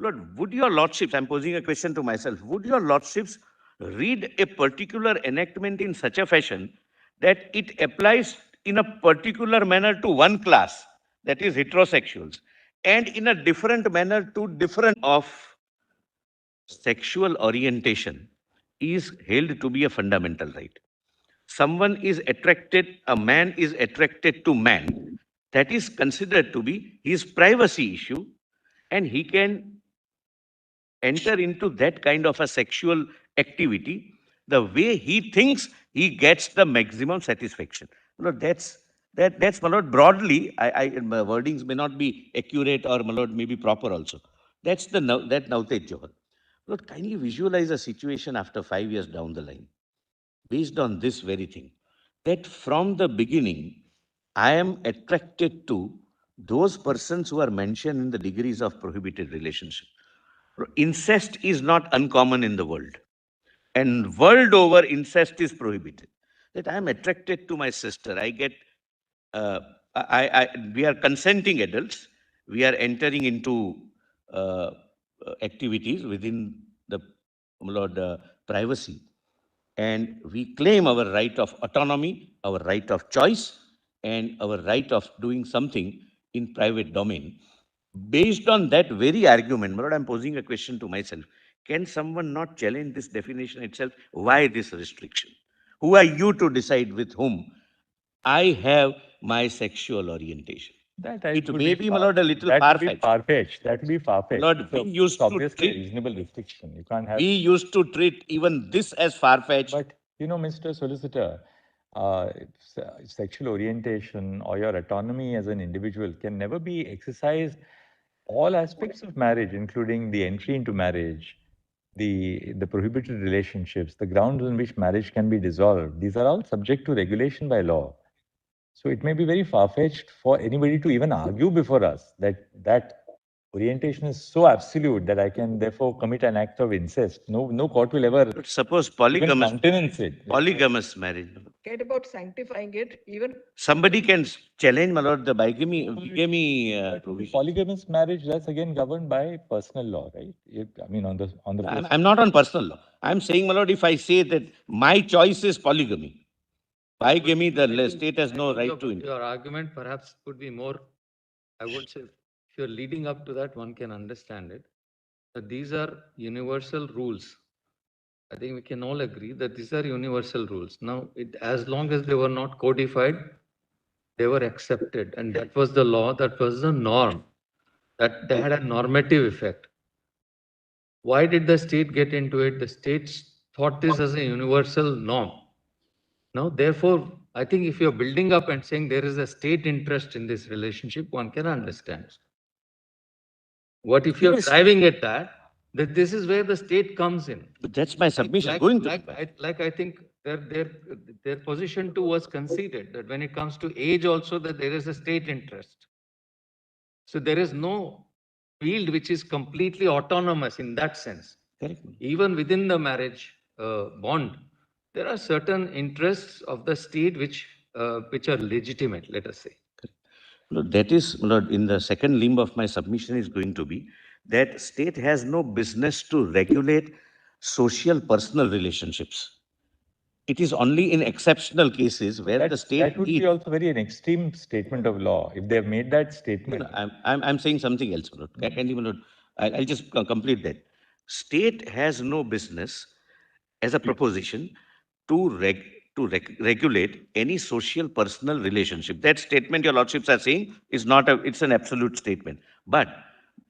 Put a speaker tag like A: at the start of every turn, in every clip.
A: Lord, would your lordships, I'm posing a question to myself, would your lordships read a particular enactment in such a fashion that it applies in a particular manner to one class, that is heterosexuals, and in a different manner to different of sexual orientation is held to be a fundamental right? Someone is attracted, a man is attracted to man, that is considered to be his privacy issue, and he can enter into that kind of a sexual activity the way he thinks he gets the maximum satisfaction. That's my lord broadly. My wordings may not be accurate or my lord may be proper also. That's the that Nautet Johar. Lord, kindly visualize a situation after 5 years down the line, based on this very thing, that from the beginning, I am attracted to those persons who are mentioned in the degrees of prohibited relationship. Incest is not uncommon in the world, and world over, incest is prohibited. That I am attracted to my sister. I get, we are consenting adults. We are entering into activities within the Lord privacy, and we claim our right of autonomy, our right of choice, and our right of doing something in private domain. Based on that very argument, my lord, I'm posing a question to myself. Can someone not challenge this definition itself? Why this restriction? Who are you to decide with whom I have my sexual orientation? It may be, my lord, a little far-fetched.
B: That would be far-fetched.
A: Lord, we used to
B: obviously a
A: treat,
B: reasonable restriction. You can't have.
A: we used to treat even this as far-fetched.
B: But you know, Mr. Solicitor, sexual orientation or your autonomy as an individual can never be exercised. All aspects of marriage, including the entry into marriage, the prohibited relationships, the grounds on which marriage can be dissolved, these are all subject to regulation by law. So it may be very far-fetched for anybody to even argue before us that that orientation is so absolute that I can therefore commit an act of incest. No court will ever.
A: But suppose polygamous,
B: countenance it.
A: Polygamous marriage.
C: Forget about sanctifying it. Even
A: somebody can challenge, my lord, the bigamy provision.
B: Polygamous marriage, that's again governed by personal law, right? I mean, on the.
A: I'm not on personal law. I'm saying, my lord, if I say that my choice is polygamy, bigamy, the state has no right to it.
D: Your argument perhaps could be more, I would say, if you're leading up to that, one can understand it. That these are universal rules. I think we can all agree that these are universal rules. Now, as long as they were not codified, they were accepted. And that was the law, that was the norm, that they had a normative effect. Why did the state get into it? The states thought this as a universal norm. Now, therefore, I think if you're building up and saying there is a state interest in this relationship, one can understand. What if you're driving at that this is where the state comes in?
A: But that's my submission.
D: I think their position too was conceded that when it comes to age also that there is a state interest. So there is no field which is completely autonomous in that sense.
A: Correct.
D: Even within the marriage bond, there are certain interests of the state which are legitimate, let us say.
A: Lord, that is, Lord, in the second limb of my submission is going to be that state has no business to regulate social personal relationships. It is only in exceptional cases where the state...
B: That would be also very an extreme statement of law. If they have made that statement...
A: No, I'm saying something else, Lord. I'll just complete that. State has no business as a proposition to regulate any social personal relationship. That statement your lordships are saying is not it's an absolute statement. But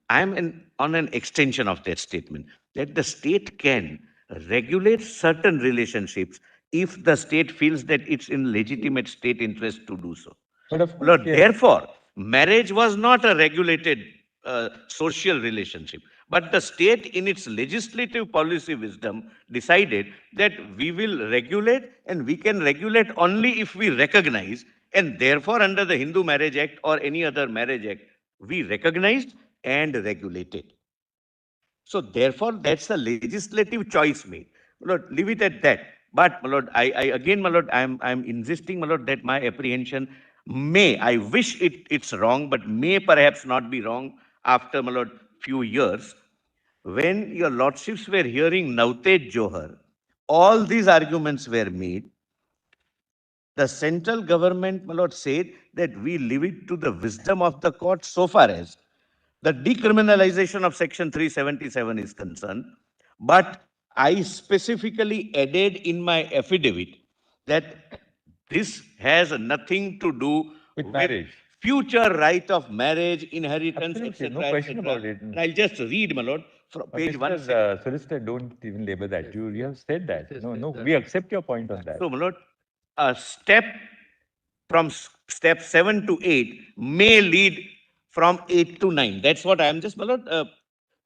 A: I'm on an extension of that statement, that the state can regulate certain relationships if the state feels that it's in legitimate state interest to do so.
B: But of course, yes.
A: Therefore, marriage was not a regulated social relationship. But the state, in its legislative policy wisdom, decided that we will regulate, and we can regulate only if we recognize. And therefore, under the Hindu Marriage Act or any other marriage act, we recognized and regulated. So therefore, that's a legislative choice made. My Lord, leave it at that. But, my Lord, again, my Lord, I'm insisting, my Lord, that my apprehension may, I wish it's wrong, but may perhaps not be wrong after, my Lord, few years. when your lordships were hearing Navtej Johar, all these arguments were made. The central government, my lord, said that we leave it to the wisdom of the court so far as the decriminalization of Section 377 is concerned. But I specifically added in my affidavit that this has nothing to do
B: With marriage.
A: future right of marriage, inheritance,
B: Absolutely,
A: etc.
B: no question
A: etc.
B: about it.
A: And I'll just read, my lord, from
B: But
A: page one.
B: Mr. Solicitor, don't even label that. You have said that.
D: Yes,
B: No,
D: yes,
B: no,
D: that-
B: we accept your point on that.
A: So, my lord, a step from step 7 to 8 may lead from 8 to 9. That's what I am just, my lord,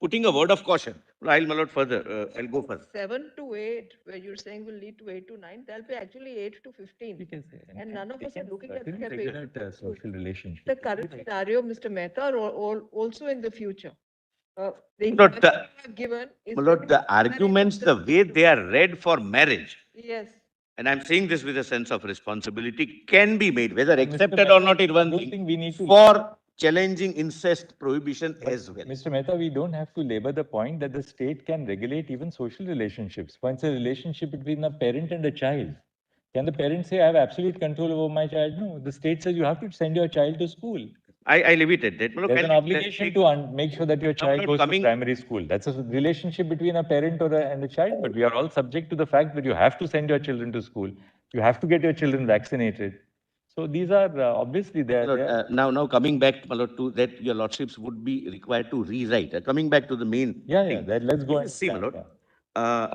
A: putting a word of caution. I'll, my lord, further. I'll go further.
C: 7 to 8, where you're saying will lead to 8 to 9, that'll be actually 8 to 15.
B: We can say.
C: And none of
B: they
C: us are
B: can
C: looking at
B: certainly
C: step 8.
B: regulate social relationships.
C: The current scenario, Mr. Mehta, or also in the future. The
A: Lord,
C: example
A: the-
C: you have given is.
A: My lord, the arguments, the way they are read for marriage,
C: Yes.
A: and I'm saying this with a sense of responsibility, can be made, whether
B: And Mr.
A: accepted or
B: Mehta,
A: not is
B: I
A: one
B: don't
A: thing,
B: think we need to-
A: for challenging incest prohibition as well.
B: Mr. Mehta, we don't have to labor the point that the state can regulate even social relationships. Once a relationship between a parent and a child, can the parent say, I have absolute control over my child? No, the state says you have to send your child to school.
A: I leave it at that. My lord,
B: There's
A: can
B: an
A: you
B: obligation
A: take-
B: to make sure that your child
A: not
B: goes
A: coming-
B: to primary school. That's a relationship between a parent and a child, but we are all subject to the fact that you have to send your children to school. You have to get your children vaccinated. So these are obviously
A: My lord,
B: there.
A: now coming back, my lord, to that your lordships would be required to rewrite. Coming back to the main
B: Yeah,
A: thing.
B: let's go and
A: See, my lord,
B: yeah.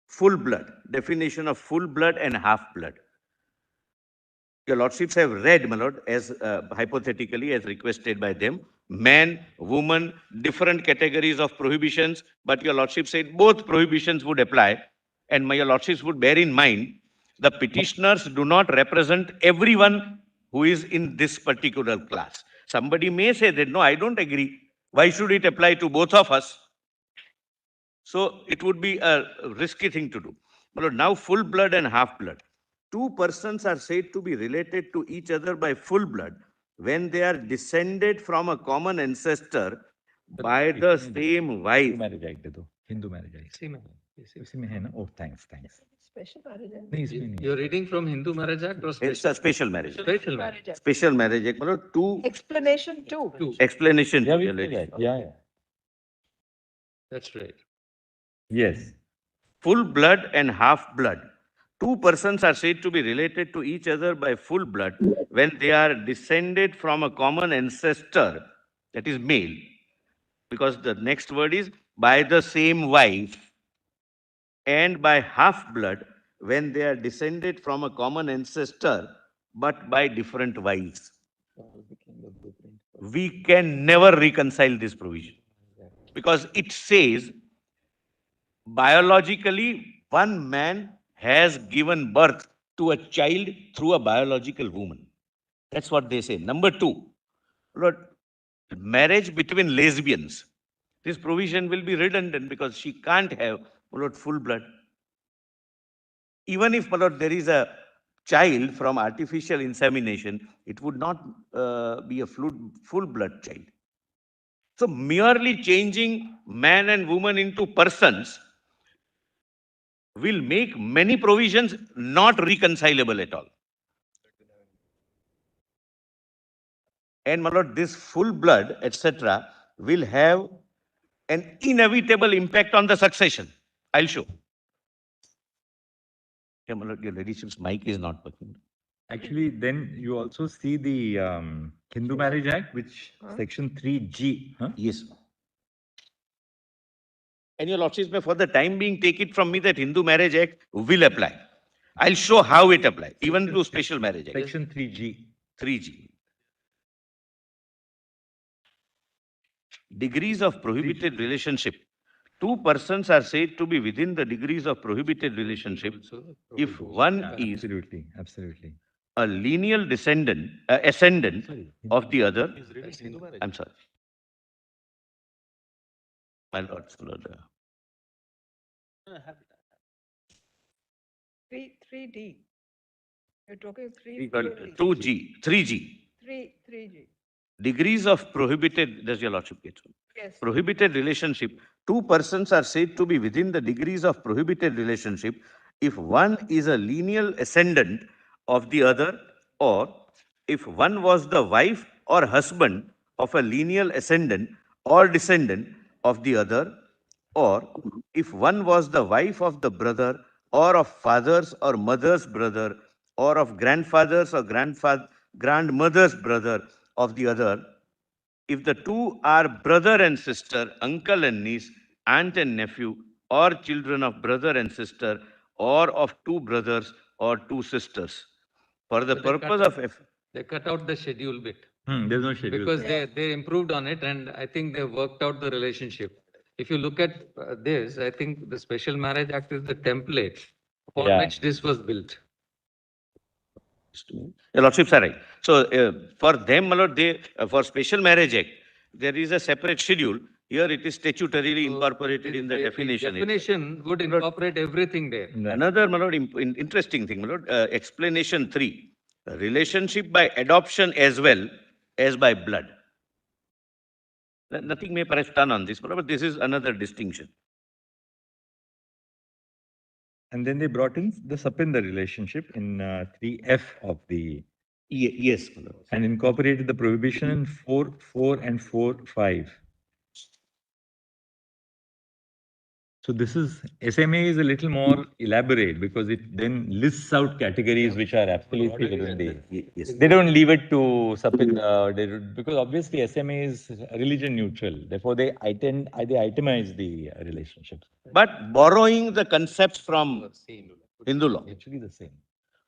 A: full blood, definition of full blood and half blood. Your lordships have read, my lord, as hypothetically as requested by them, man, woman, different categories of prohibitions, but your lordship said both prohibitions would apply, and your lordships would bear in mind the petitioners do not represent everyone who is in this particular class. Somebody may say that, no, I don't agree. Why should it apply to both of us? So it would be a risky thing to do. But now full blood and half blood. Two persons are said to be related to each other by full blood when they are descended from a common ancestor by the same wife.
B: Hindu marriage act दे दो. Hindu marriage act.
D: इसी में है, इसी में।
B: इसी में है ना? Oh, thanks.
C: Special marriage.
B: नहीं, इसमें नहीं है.
D: You're reading from Hindu Marriage Act or
A: It's
D: special?
A: a special marriage.
D: Special marriage.
C: Act.
A: Special marriage act. मतलब two
C: Explanation 2.
D: Two.
A: explanation.
B: Yeah,
A: to
B: we
A: your
B: say
A: ladies.
B: that. Yeah.
D: That's right.
B: Yes.
A: Full blood and half blood. Two persons are said to be related to each other by full blood when they are descended from a common ancestor, that is male, because the next word is by the same wife, and by half blood when they are descended from a common ancestor but by different wives. We can never reconcile this provision because it says biologically one man has given birth to a child through a biological woman. That's what they say. Number two, Lord, marriage between lesbians. This provision will be redundant because she can't have, Lord, full blood. Even if, Lord, there is a child from artificial insemination, it would not be a full blood child. So merely changing man and woman into persons will make many provisions not reconcilable at all. And, my lord, this full blood, etc., will have an inevitable impact on the succession. I'll show. Yeah, my lord, your ladyship's mic is not working.
B: Actually, then you also see the Hindu Marriage Act, which section 3G. Huh?
A: Yes. And your lordships may for the time being take it from me that Hindu Marriage Act will apply. I'll show how it applies, even to Special Marriage Act.
B: Section 3G.
A: 3G. Degrees of prohibited relationship. Two persons are said to be within the degrees of prohibited relationship if one is
B: Absolutely.
A: a lineal descendant, ascendant of the other. I'm sorry. My lord,
C: 3D. You're talking
A: 2G, 3G.
C: 3G.
A: Degrees of prohibited, does your lordship get?
C: Yes.
A: Prohibited relationship. two persons are said to be within the degrees of prohibited relationship if one is a lineal ascendant of the other, or if one was the wife or husband of a lineal ascendant or descendant of the other, or if one was the wife of the brother or of father's or mother's brother, or of grandfather's or grandmother's brother of the other, if the two are brother and sister, uncle and niece, aunt and nephew, or children of brother and sister, or of two brothers or two sisters, for the
D: So they
A: purpose
D: cut
A: of
D: They cut out the schedule bit.
B: There's no schedule.
D: Because they improved on it, and I think they worked out the relationship. If you look at this, I think the Special Marriage Act is the template upon
B: Yeah.
D: which this was built.
A: Your Lordships are right. So, for them, my Lord, for Special Marriage Act, there is a separate schedule. Here it is statutorily incorporated in the definition.
D: Definition would incorporate everything there.
A: Another, my Lord, interesting thing, my Lord, explanation 3, relationship by adoption as well as by blood. Nothing may perhaps turn on this, but this is another distinction.
B: And then they brought in the Sapinda relationship in 3F of the...
A: Yes, my Lord.
B: And incorporated the prohibition in 4.4 and 4.5. So this is, SMA is a little more elaborate because it then lists out categories which are absolutely within the...
A: Yes.
B: They don't leave it to Sapinda, because obviously SMA is religion neutral. Therefore, they itemize the relationships.
A: But borrowing the concepts from Hindu law.
B: Actually the same.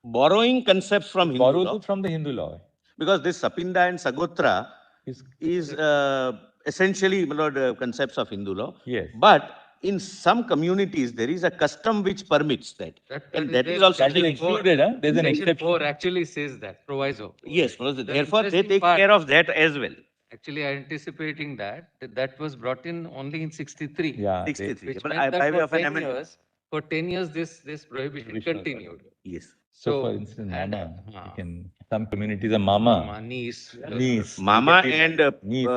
A: Borrowing concepts from Hindu
B: Borrowed
A: law.
B: it from the Hindu law.
A: Because this Sapinda and Sagotra is essentially, my Lord, concepts of Hindu law.
B: Yes.
A: But in some communities, there is a custom which permits that. And that is also...
B: That is excluded, huh? There's an
D: Section
B: exception.
D: 4 actually says that, proviso.
A: Yes, my Lord, therefore they
D: interesting
A: take
D: part-
A: care of that as well.
D: Actually, anticipating that was brought in only in 63.
B: Yeah.
A: 63.
D: Which
A: But
D: meant that
A: by way
D: for
A: of an
D: 10
A: amendment.
D: years, for 10 years, this prohibition continued.
A: Yes.
B: So, for instance,
D: and,
B: mama, some communities are mama,
D: niece,
B: niece,
A: Mama and
B: niece,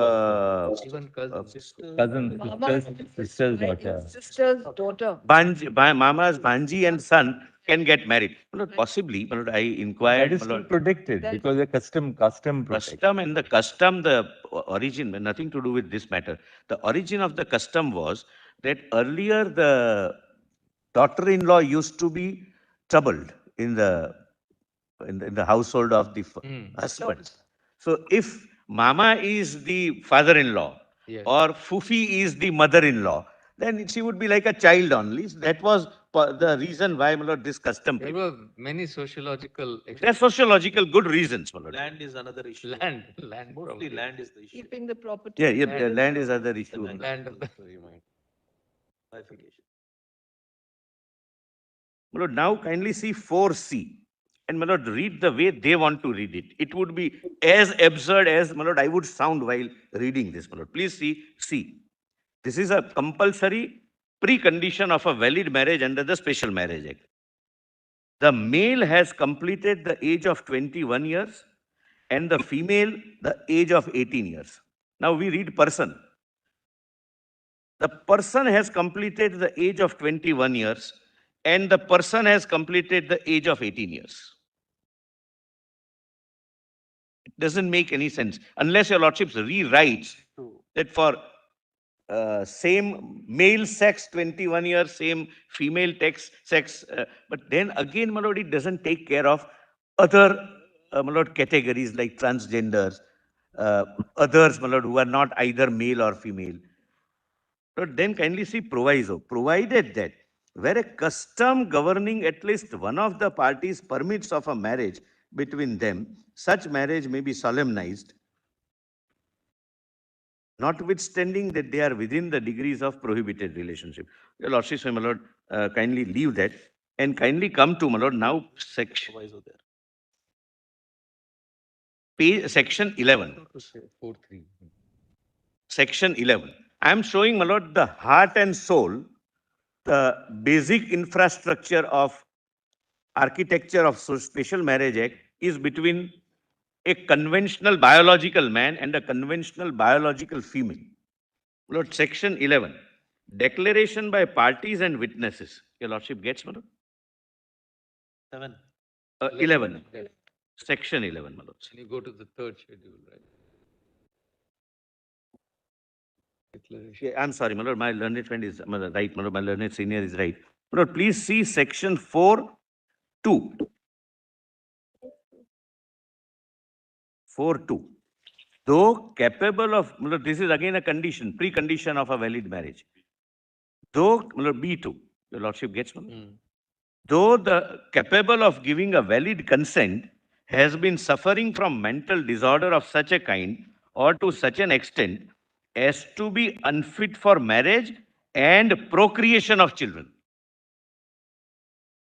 D: even cousins.
B: cousin,
C: Mama's
B: sister's daughter.
C: sister's daughter.
A: Mama's Banji and son can get married. My Lord, possibly, my Lord, I inquired.
B: That is
A: my
B: still
A: Lord,
B: protected because the custom protects.
A: custom and the custom, the origin, nothing to do with this matter. The origin of the custom was that earlier the daughter-in-law used to be troubled in the household of the husband. So if Mama is the father-in-law,
D: Yes.
A: or Fufi is the mother-in-law, then she would be like a child only. So that was the reason why, my Lord, this custom.
D: There were many sociological
A: There are sociological good reasons, my Lord.
E: Land is another issue.
D: land.
E: Mostly
D: probably.
E: land is the issue.
C: Keeping the property.
A: Yeah, land is other issue.
D: Land of the
E: Bifurcation.
A: My Lord, now kindly see 4C. And my Lord, read the way they want to read it. It would be as absurd as, my Lord, I would sound while reading this, my Lord. Please see C. This is a compulsory precondition of a valid marriage under the Special Marriage Act. The male has completed the age of 21 years and the female the age of 18 years. Now we read person. The person has completed the age of 21 years and the person has completed the age of 18 years. It doesn't make any sense unless your Lordships rewrites that for same male sex 21 years, same female sex, but then again, my Lord, it doesn't take care of other, my Lord, categories like transgenders, others, my Lord, who are not either male or female. But then kindly see proviso, provided that where a custom governing at least one of the parties permits of a marriage between them, such marriage may be solemnized, notwithstanding that they are within the degrees of prohibited relationship. Your Lordship, my Lord, kindly leave that and kindly come to, my Lord, now section 11.
D: 4.3.
A: Section 11. I am showing, my Lord, the heart and soul, the basic infrastructure of architecture of Special Marriage Act is between a conventional biological man and a conventional biological female. Lord, section 11. Declaration by parties and witnesses. Your Lordship gets, my Lord?
E: 7.
A: 11. Section 11, my Lord.
D: When you go to the third schedule, right? Declaration.
A: Yeah, I'm sorry, my Lord. My learned friend is right, my Lord. My learned senior is right. My Lord, please see section 4.2. 4.2. Though capable of, my Lord, this is again a condition, precondition of a valid marriage. Though, my Lord, B2, your Lordship gets, my Lord?
D: Mm.
A: Though the capable of giving a valid consent has been suffering from mental disorder of such a kind or to such an extent as to be unfit for marriage and procreation of children.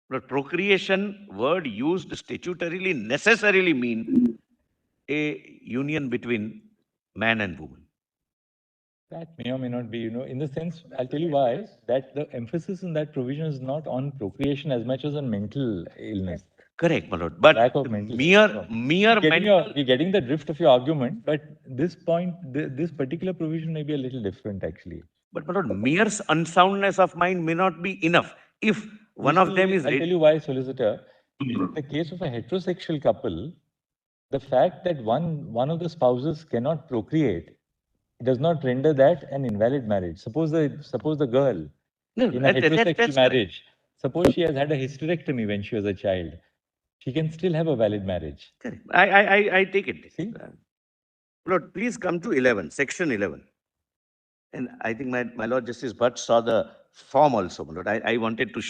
A: But procreation word used statutorily necessarily mean a union between man and woman.
B: That may or may not be, in the sense, I'll tell you why, that the emphasis in that provision is not on procreation as much as on mental illness.
A: Correct, my lord. But
B: Lack of mental
A: mere
B: mental. We're getting the drift of your argument, but this point, this particular provision may be a little different actually.
A: But my lord, mere unsoundness of mind may not be enough. If one of them is
B: I'll tell you why, solicitor. In the case of a heterosexual couple, the fact that one of the spouses cannot procreate does not render that an invalid marriage. Suppose the girl in a heterosexual marriage, suppose she has had a hysterectomy when she was a child, she can still have a valid marriage.
A: Correct. I take it.
B: See?
A: Lord, please come to 11, section 11. And I think my Lord Justice Bhatt saw the form also, my Lord. I wanted to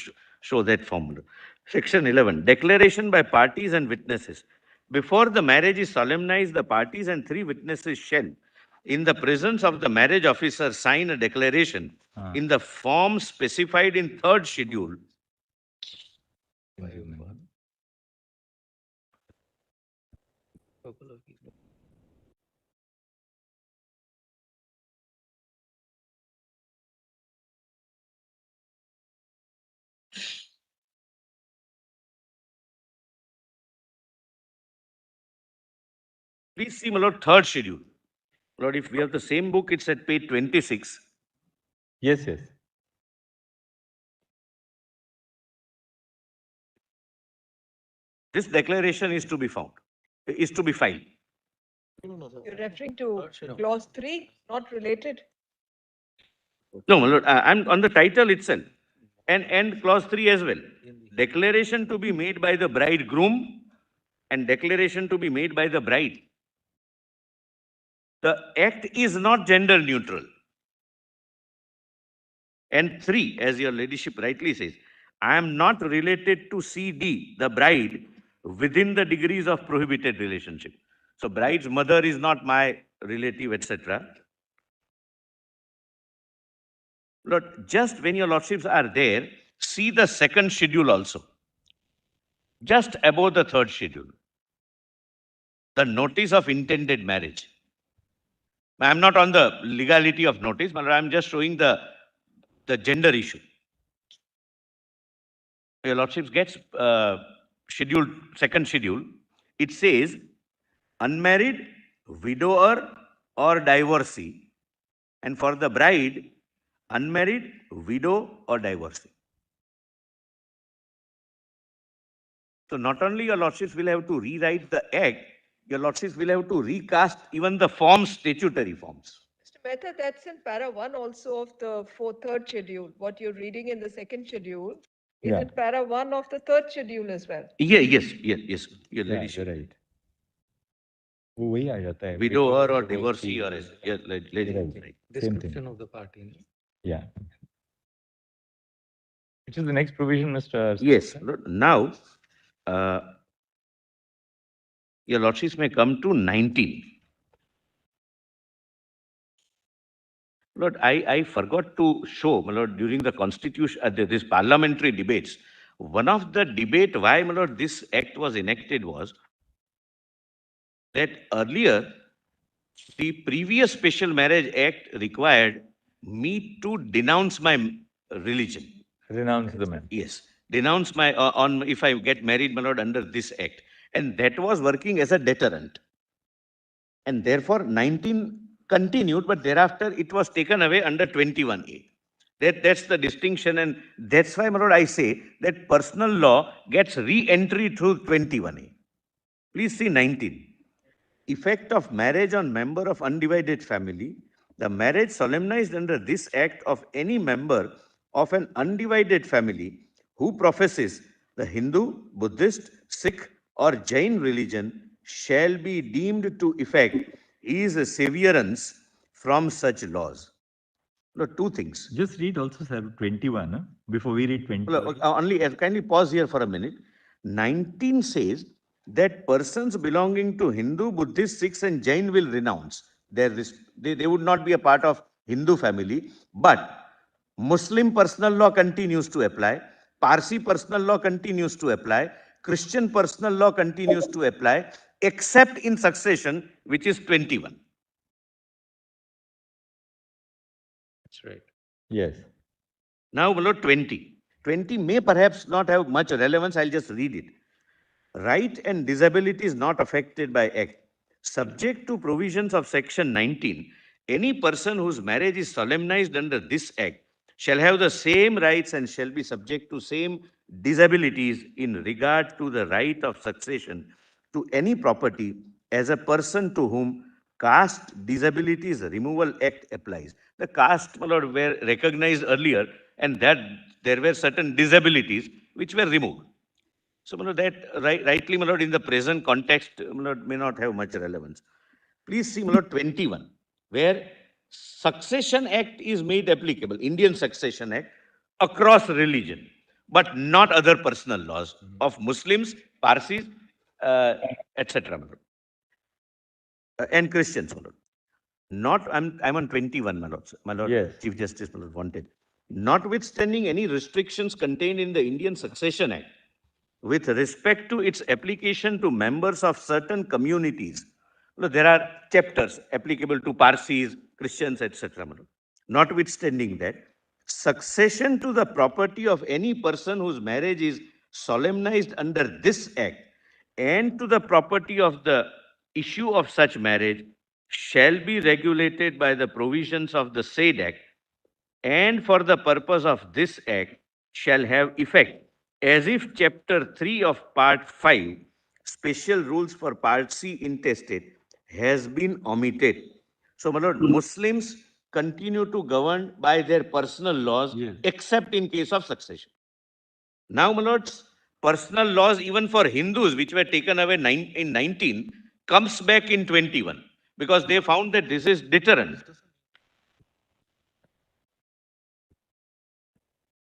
A: show that form, my Lord. Section 11, declaration by parties and witnesses. Before the marriage is solemnized, the parties and 3 witnesses shall, in the presence of the marriage officer, sign a declaration in the form specified in 3rd schedule. Please see, my Lord, 3rd schedule. Lord, if we have the same book, it's at page 26.
B: Yes.
A: This declaration is to be found, is to be filed.
C: You're referring to clause 3, not related?
A: No, my Lord, I'm on the title itself and clause 3 as well. Declaration to be made by the bridegroom and declaration to be made by the bride. The act is not gender neutral. And 3, as your ladyship rightly says, I am not related to CD, the bride, within the degrees of prohibited relationship. So bride's mother is not my relative, etc. Lord, just when your lordships are there, see the 2nd schedule also. Just above the 3rd schedule. The notice of intended marriage. I am not on the legality of notice, but I am just showing the gender issue. Your lordships gets scheduled, 2nd schedule. It says unmarried, widower or divorcee. And for the bride, unmarried, widow or divorcee. So not only your lordships will have to rewrite the act, your lordships will have to recast even the forms, statutory forms.
C: Mr. Mehta, that's in para 1 also of the 3rd schedule. What you're reading in the 2nd schedule is in para 1 of the 3rd schedule as well.
A: Yes. Your
B: Yeah,
A: ladyship.
B: you're right. वही आ जाता है.
A: Widower or divorcee or right.
D: Description of the party.
B: Yeah. Which is the next provision, Mr.
A: Yes. Now, your lordships may come to 19. Lord, I forgot to show, my Lord, during the constitution, this parliamentary debates, one of the debate why, my Lord, this act was enacted was that earlier, the previous Special Marriage Act required me to denounce my religion.
B: Renounce the man.
A: Yes. Denounce my, if I get married, my Lord, under this act. And that was working as a deterrent. And therefore, 19 continued, but thereafter it was taken away under 21A. That's the distinction, and that's why, my lord, I say that personal law gets re-entry through 21A. Please see 19. Effect of marriage on member of undivided family. The marriage solemnized under this act of any member of an undivided family who professes the Hindu, Buddhist, Sikh, or Jain religion shall be deemed to effect his severance from such laws. No, two things.
B: Just read also, sir, 21, huh? Before we read 20.
A: Well, kindly pause here for a minute. 19 says that persons belonging to Hindu, Buddhist, Sikhs, and Jain will renounce. They would not be a part of Hindu family, but Muslim personal law continues to apply, Parsi personal law continues to apply, Christian personal law continues to apply, except in succession, which is 21.
D: That's right.
B: Yes.
A: Now below 20. 20 may perhaps not have much relevance. I'll just read it. Right and disability is not affected by act. Subject to provisions of section 19, any person whose marriage is solemnized under this act shall have the same rights and shall be subject to same disabilities in regard to the right of succession to any property as a person to whom caste disabilities removal act applies. The caste, my lord, were recognized earlier, and that there were certain disabilities which were removed. So, my lord, that rightly, my lord, in the present context, my lord, may not have much relevance. Please see, my lord, 21, where Succession Act is made applicable, Indian Succession Act, across religion, but not other personal laws of Muslims, Parsis, etc. And Christians, my lord. Not, I'm on 21, my lord,
B: Yes.
A: Chief Justice, my lord, wanted. Notwithstanding any restrictions contained in the Indian Succession Act, with respect to its application to members of certain communities. There are chapters applicable to Parsis, Christians, etc. Notwithstanding that, succession to the property of any person whose marriage is solemnized under this act and to the property of the issue of such marriage shall be regulated by the provisions of the said act, and for the purpose of this act shall have effect as if chapter 3 of part 5 special rules for part C intestate has been omitted. So, my lord, Muslims continue to govern by their personal laws,
B: Yes.
A: except in case of succession. Now, my lords, personal laws even for Hindus, which were taken away in 19, comes back in 21 because they found that this is deterrent.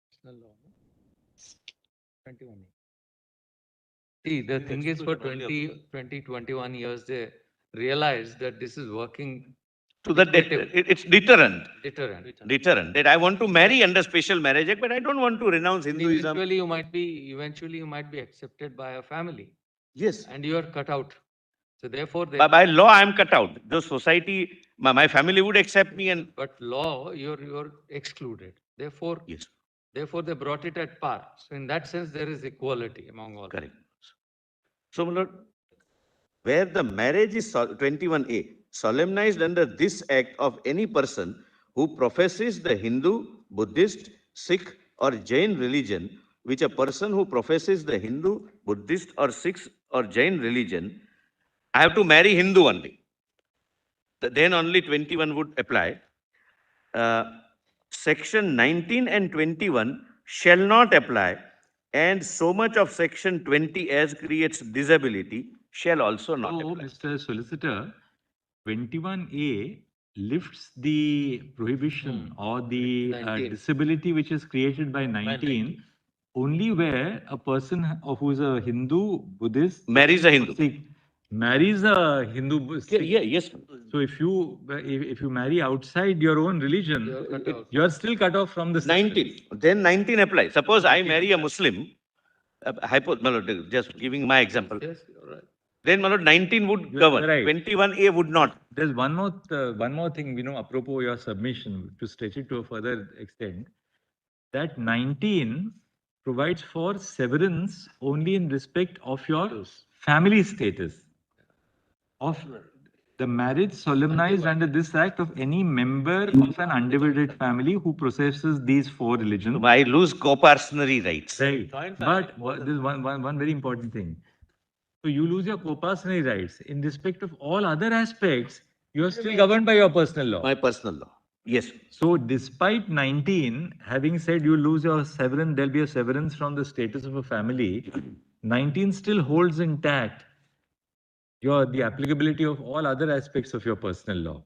D: Personal law. 21. See, the thing is for 21 years, they realized that this is working
A: To the it's deterrent.
D: deterrent.
A: That I want to marry under special marriage act, but I don't want to renounce
D: And
A: Hinduism.
D: eventually you might be accepted by a family
A: Yes.
D: and you are cut out. So therefore,
A: By law, I am cut out. The society, my family would accept me, and
D: but law, you're excluded. Therefore,
A: yes,
D: therefore they brought it at par. So in that sense, there is equality among all.
A: correct. So, my lord, where the marriage is 21A, solemnized under this act of any person who professes the Hindu, Buddhist, Sikh, or Jain religion, which a person who professes the Hindu, Buddhist, or Sikh or Jain religion, I have to marry Hindu only. Then only 21 would apply. Section 19 and 21 shall not apply, and so much of section 20 as creates disability shall also not apply.
B: Mr. Solicitor, 21A lifts the prohibition or the
D: 19.
B: disability which is created by 19 only where a person who's a Hindu, Buddhist,
A: Marries a Hindu.
B: Sikh, marries a Hindu, Sikh.
A: Yes.
B: So if you marry outside your own religion, you're still cut off from the system.
A: 19. Then 19 applies. Suppose I marry a Muslim, just giving my example.
D: Yes, you're right.
A: Then 19 would govern.
B: Right.
A: 21A would not.
B: There's one more thing, apropos your submission, to stretch it to a further extent, that 19 provides for severance only in respect of your family status. The marriage solemnized under this act of any member of an undivided family who possesses these four religions.
A: I lose co-parcenary rights.
B: Right.
E: Joint
B: But
E: family.
B: this is one very important thing. So you lose your co-parcenary rights. In respect of all other aspects, you are still governed by your personal law.
A: My personal law. Yes.
B: So despite 19 having said you lose your severance, there'll be a severance from the status of a family, 19 still holds intact the applicability of all other aspects of your personal law.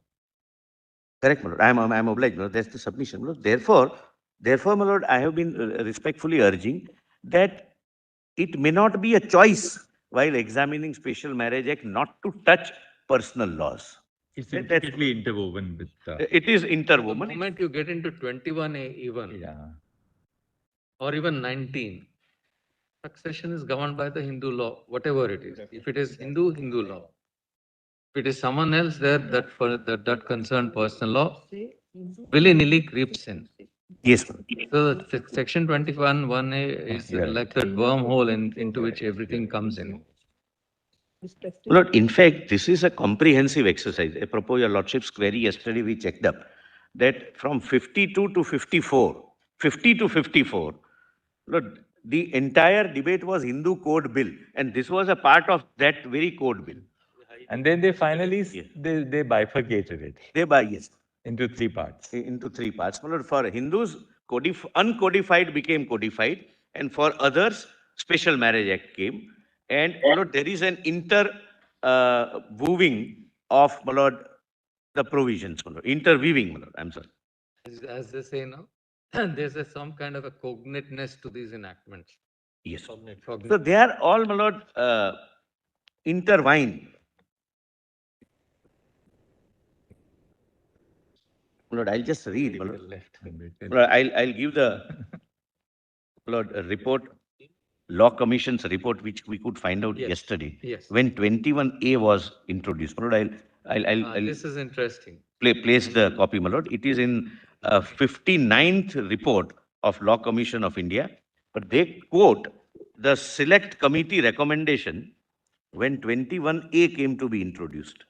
A: Correct, my lord. I'm obliged, my lord. That's the submission, my lord. Therefore, my lord, I have been respectfully urging that it may not be a choice while examining Special Marriage Act not to touch personal laws.
B: It's intricately interwoven with
A: It is
D: The
A: interwoven.
D: moment you get into 21A even, or even 19, succession is governed by the Hindu law, whatever it is. If it is Hindu, Hindu law. If it is someone else there, that concerned personal law, willy-nilly creeps in.
A: Yes, my lord.
D: So section 21(1)A is like that wormhole into which everything comes in.
A: Lord, in fact, this is a comprehensive exercise. Apropos your lordship's query yesterday, we checked up that from 52 to 54, 50 to 54, Lord, the entire debate was Hindu code bill, and this was a part of that very code bill.
B: And then they finally they bifurcated it.
A: Yes.
B: Into three parts.
A: Into three parts. My lord, for Hindus, uncodified became codified, and for others, Special Marriage Act came. And my lord, there is an interweaving of, my lord, the provisions, my lord. Interweaving, my lord. I'm sorry.
D: As they say now, there's some kind of a cognateness to these enactments.
A: Yes.
D: Cognate.
A: So they are all, my lord, intertwined. My lord, I'll just read, my lord. I'll give the my lord, a report, Law Commission's report, which we could find out yesterday.
D: Yes.
A: When 21A was introduced. My lord, I'll
D: This is interesting.
A: place the copy, my lord. It is in 59th report of Law Commission of India, but they quote the select committee recommendation when 21A came to be introduced.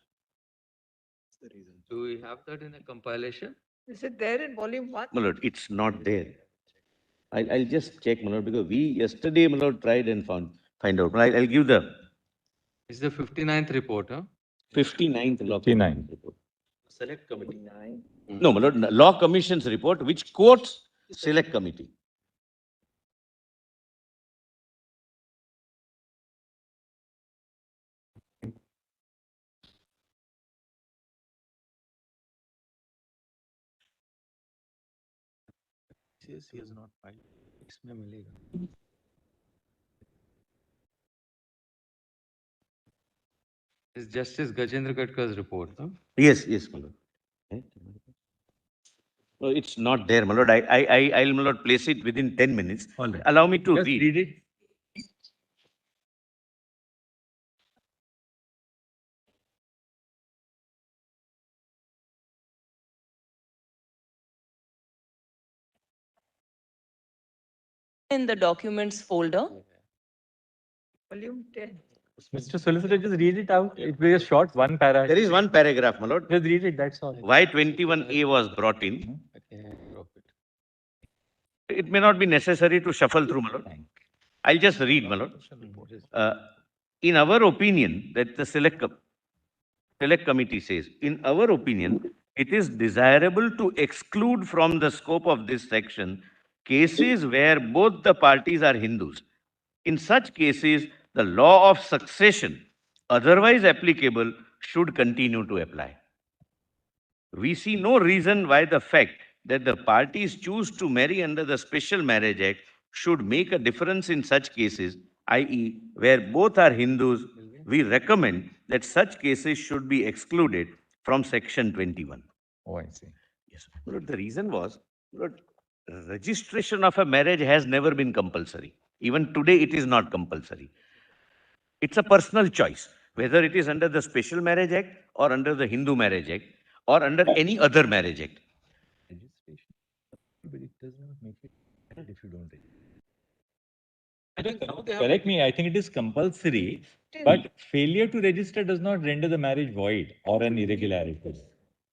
D: Do we have that in a compilation?
C: Is it there in volume 1?
A: My lord, it's not there. I'll just check, my lord, because we yesterday, my lord, tried and find out. I'll give the
D: It's the 59th report, huh?
A: 59th Law
B: 59.
A: Commission report.
E: Select committee.
A: No, my lord, Law Commission's report, which quotes select committee.
E: He has not filed.
D: इसमें मिलेगा. It's Justice Gajendra Khatkar's report, huh?
A: Yes, my lord. No, it's not there, my lord. I'll, my lord, place it within 10 minutes.
B: All right.
A: Allow me to
B: Just
A: read.
B: read it.
F: In the documents folder.
C: Volume 10.
B: Mr. Solicitor, just read it out. It will be a short one paragraph.
A: There is one paragraph, my lord.
B: Just read it, that's all.
A: Why 21A was brought in. It may not be necessary to shuffle through, my lord. I'll just read, my lord. In our opinion, that the select committee says, in our opinion, it is desirable to exclude from the scope of this section cases where both the parties are Hindus. In such cases, the law of succession, otherwise applicable, should continue to apply. We see no reason why the fact that the parties choose to marry under the Special Marriage Act should make a difference in such cases, i.e., where both are Hindus. We recommend that such cases should be excluded from Section 21.
B: Oh, I see.
A: Yes. Lord, the reason was, Lord, registration of a marriage has never been compulsory. Even today, it is not compulsory. It's a personal choice, whether it is under the Special Marriage Act or under the Hindu Marriage Act or under any other marriage act.
B: Registration, but it does not make it valid if you don't register. Correct me, I think it is compulsory, but failure to register does not render the marriage void or an irregularity.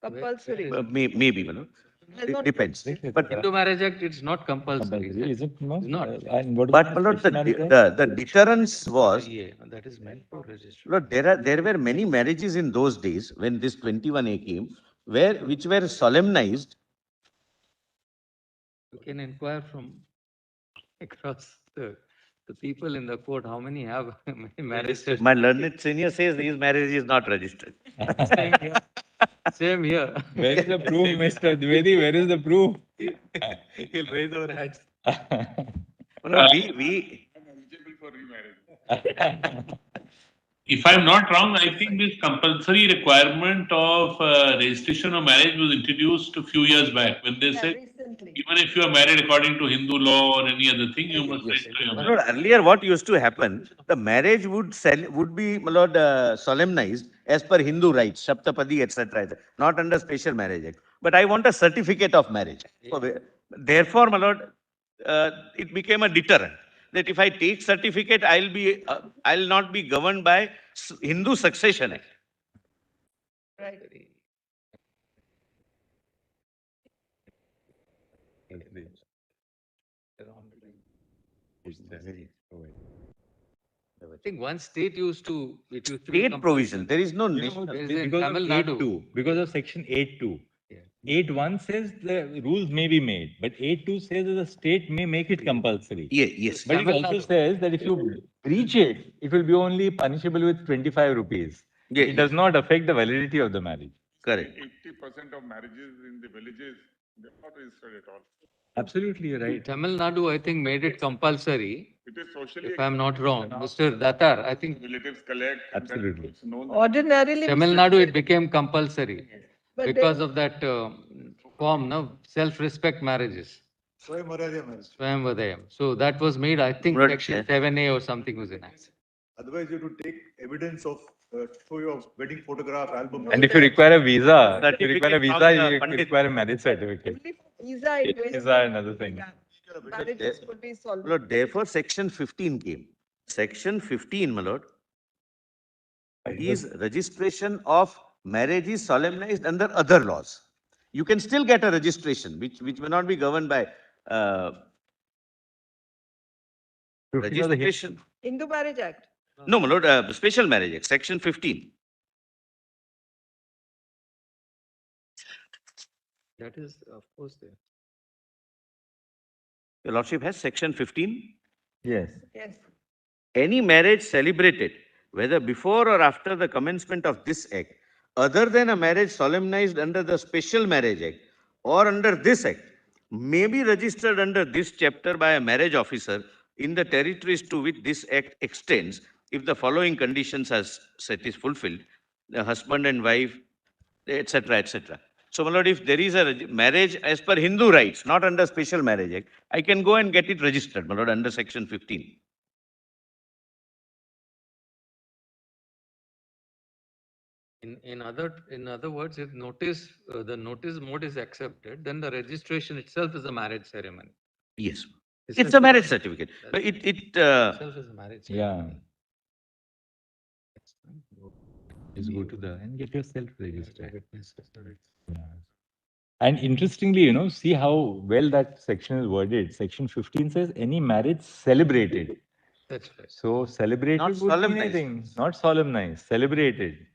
C: Compulsory.
A: Maybe, depends. But
D: Hindu Marriage Act, it's not compulsory.
B: Is it not?
D: It's not.
B: And what is
A: but
B: the
A: Lord,
B: special marriage act?
A: the deterrence was,
D: Yeah, that is meant for registration.
A: Lord, there were many marriages in those days when this 21A came, which were solemnized.
D: You can inquire from across the people in the court, how many have many marriages.
A: My learned senior says his marriage is not registered.
D: Same here. Same here.
B: Where is the proof, Mr. Dwivedi? Where is the proof?
E: He'll raise our hands.
A: No, we
G: If I'm not wrong, I think this compulsory requirement of registration of marriage was introduced a few years back when they said
C: Recently.
G: even if you are married according to Hindu law or any other thing, you must register your marriage.
A: Lord, earlier what used to happen, the marriage would be, Lord, solemnized as per Hindu rites, Saptapadi, etc., not under special marriage act. But I want a certificate of marriage. Therefore, my Lord, it became a deterrent. That if I take certificate, I'll not be governed by Hindu Succession Act.
C: Right.
D: I think one state used to, it used to be
A: State
D: compulsory.
A: provision. There is no national.
D: There is in
B: Because of
D: Tamil Nadu.
B: 8.2, because of section 8.2.
D: Yeah.
B: 8.1 says the rules may be made, but 8.2 says that the state may make it compulsory.
A: Yeah, yes.
B: But it
D: Tamil
B: also
D: Nadu.
B: says that if you breach it, it will be only punishable with 25 rupees.
A: Yeah,
B: It does not affect the validity of the marriage.
A: Correct.
H: 80% of marriages in the villages, they're not registered at all.
B: Absolutely, you're right.
D: Tamil Nadu, I think, made it compulsory.
H: It is socially.
D: If I'm not wrong, Mr. Datar, I think
H: Relatives collect. and then
B: Absolutely.
H: it's known.
C: Ordinarily.
D: Tamil
C: Mr.
D: Nadu, it became compulsory
C: But
D: because
C: then-
D: of that form, no, self-respect marriages. Swayamvadayam. So that was made, I think,
A: Right.
D: section 7A or something was enacted.
I: Otherwise, you have to take evidence of, show your wedding photograph album.
B: And if you require a visa,
A: Certificate from the
B: you
A: Pandit.
B: require a marriage certificate.
C: Only for visa it was-
B: Visa, another thing.
C: Marriages could be solved.
A: Lord, therefore, section 15 came. Section 15, my lord, is registration of marriage is solemnized under other laws. You can still get a registration, which may not be governed by
B: 15 of the
A: registration.
C: Hindu Marriage Act.
A: No, my lord, special marriage act, section 15.
D: That is, of course, there.
A: Your lordship has section 15.
B: Yes.
C: Yes.
A: Any marriage celebrated, whether before or after the commencement of this act, other than a marriage solemnized under the Special Marriage Act or under this act, may be registered under this chapter by a marriage officer in the territories to which this act extends, if the following conditions as set is fulfilled: the husband and wife, etc., etc. So, my lord, if there is a marriage as per Hindu rights, not under Special Marriage Act, I can go and get it registered, my lord, under section 15.
D: In other words, if notice, the notice mode is accepted, then the registration itself is a marriage ceremony.
A: Yes. It's a marriage certificate. But it
D: Itself is a marriage
B: Yeah.
D: ceremony.
B: Just go to the and get yourself registered. Yeah. And interestingly, see how well that section is worded. Section 15 says any marriage celebrated.
D: That's right.
B: So celebrated
A: Not
B: would mean
A: solemnized.
B: anything, not solemnized, celebrated.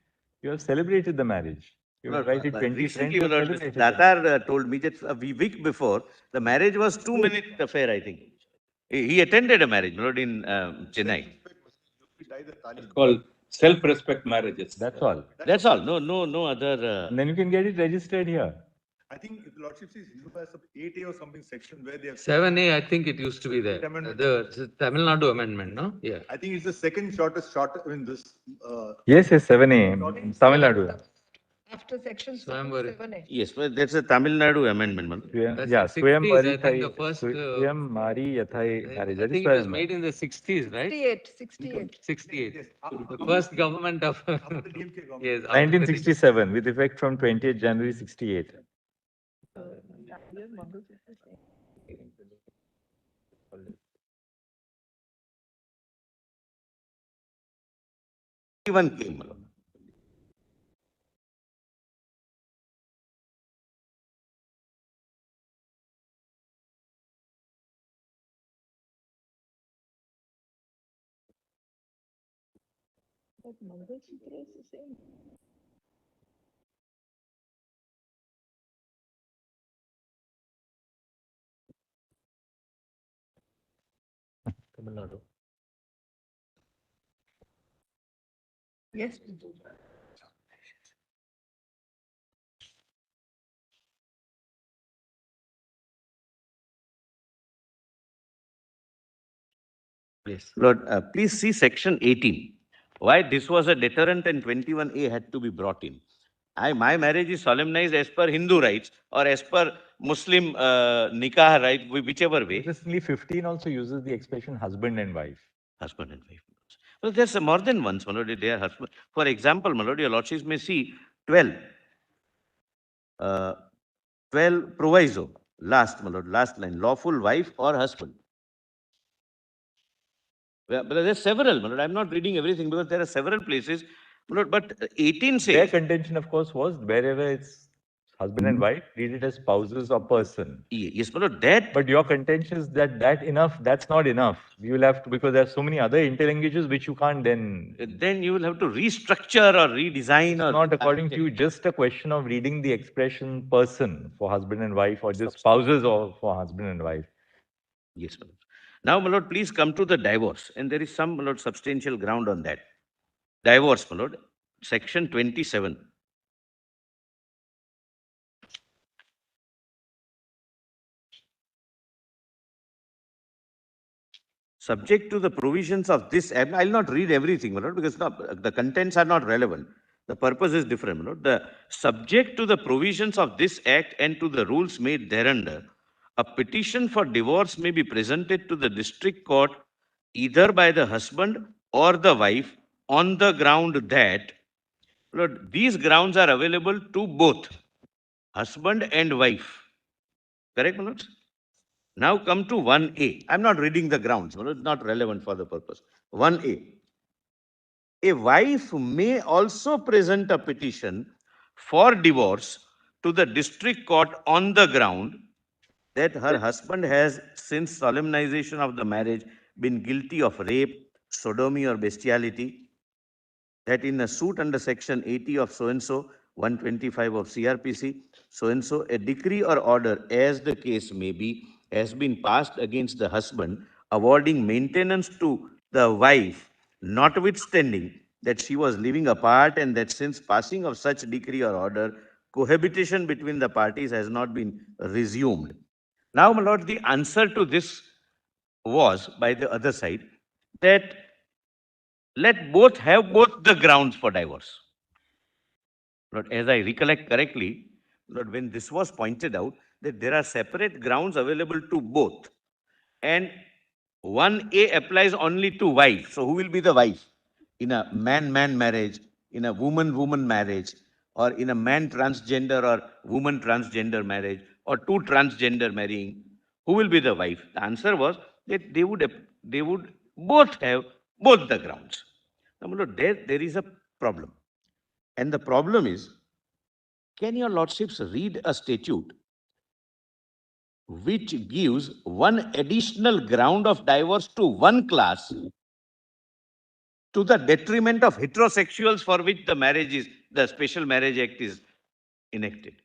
B: You have celebrated the marriage. You have invited 20
A: recently,
B: friends.
A: my
B: You have
A: lord,
B: celebrated
A: Mr.
B: them.
A: Datar told me that a week before, the marriage was 2-minute affair, I think. He attended a marriage, my lord, in Chennai.
E: It's called self-respect marriages.
B: That's all.
A: That's all. No other.
B: And then you can get it registered here.
I: I think if the Lordship sees, you have some 8A or something section where they have.
D: 7A, I think it used to be there.
I: Amendment.
D: The Tamil Nadu amendment, no? Yeah.
I: I think it's the second shortest, in this,
B: Yes, 7A, Tamil Nadu.
C: After section
D: Swayamvar.
C: 7A.
A: Yes, but that's a Tamil Nadu amendment, my lord.
D: That's
B: Yeah,
D: the
B: Swayam
D: 60s, I
B: Mari
D: think the
B: Thai,
D: first,
B: Swayam Mari Yathai marriage.
D: I
B: That is
D: think it was
B: Swayam.
D: made in the 60s, right?
C: 68.
D: 68.
I: yes.
D: The first government of,
I: After the DMK government.
D: yes. after the
B: 1967, with effect from 20th January 68.
A: 21K, my lord.
C: But Mangalsutra is the same.
B: Tamil Nadu.
C: Yes.
A: Yes. Lord, please see section 18. Why this was a deterrent and 21A had to be brought in. My marriage is solemnized as per Hindu rites or as per Muslim nikah right, whichever way.
B: Interestingly, 15 also uses the expression husband and wife.
A: Husband and wife. Well, there's more than once, my lord, they are husband. For example, my lord, your lordships may see 12. 12 proviso. Last, my lord, last line. Lawful wife or husband. Well, but there are several, my lord. I'm not reading everything because there are several places. My lord, but 18 says.
B: Their contention, of course, was wherever it's husband and wife, treat it as spouses or person.
A: Yes, my lord, that.
B: But your contention is that that's not enough. You will have to, because there are so many other interlanguages which you can't then.
A: Then you will have to restructure or redesign.
B: It's
A: or
B: not, according to you, just a question of reading the expression person for husband and wife, or just spouses or for husband and wife.
A: Yes, my lord. Now, my lord, please come to the divorce. And there is some, my lord, substantial ground on that. Divorce, my lord. Section 27. Subject to the provisions of this act, I'll not read everything, my lord, because the contents are not relevant. The purpose is different, my lord. The subject to the provisions of this act and to the rules made thereunder, a petition for divorce may be presented to the district court either by the husband or the wife on the ground that, Lord, these grounds are available to both husband and wife. Correct, my lord? Now come to 1A. I'm not reading the grounds, it's not relevant for the purpose. 1A. A wife may also present a petition for divorce to the district court on the ground that her husband has, since solemnization of the marriage, been guilty of rape, sodomy, or bestiality, that in a suit under section 80 of so-and-so, 125 of CRPC, so-and-so, a decree or order, as the case may be, has been passed against the husband, awarding maintenance to the wife, notwithstanding that she was living apart, and that since passing of such decree or order, cohabitation between the parties has not been resumed. Now, my lord, the answer to this was, by the other side, that let both have both the grounds for divorce. Lord, as I recollect correctly, Lord, when this was pointed out, that there are separate grounds available to both. And 1A applies only to wife. So who will be the wife? In a man-man marriage, in a woman-woman marriage, or in a man transgender or woman transgender marriage, or two transgender marrying, who will be the wife? The answer was that they would both have both the grounds. Now, Lord, there is a problem. And the problem is, can your lordships read a statute which gives one additional ground of divorce to one class to the detriment of heterosexuals for which the Special Marriage Act is enacted?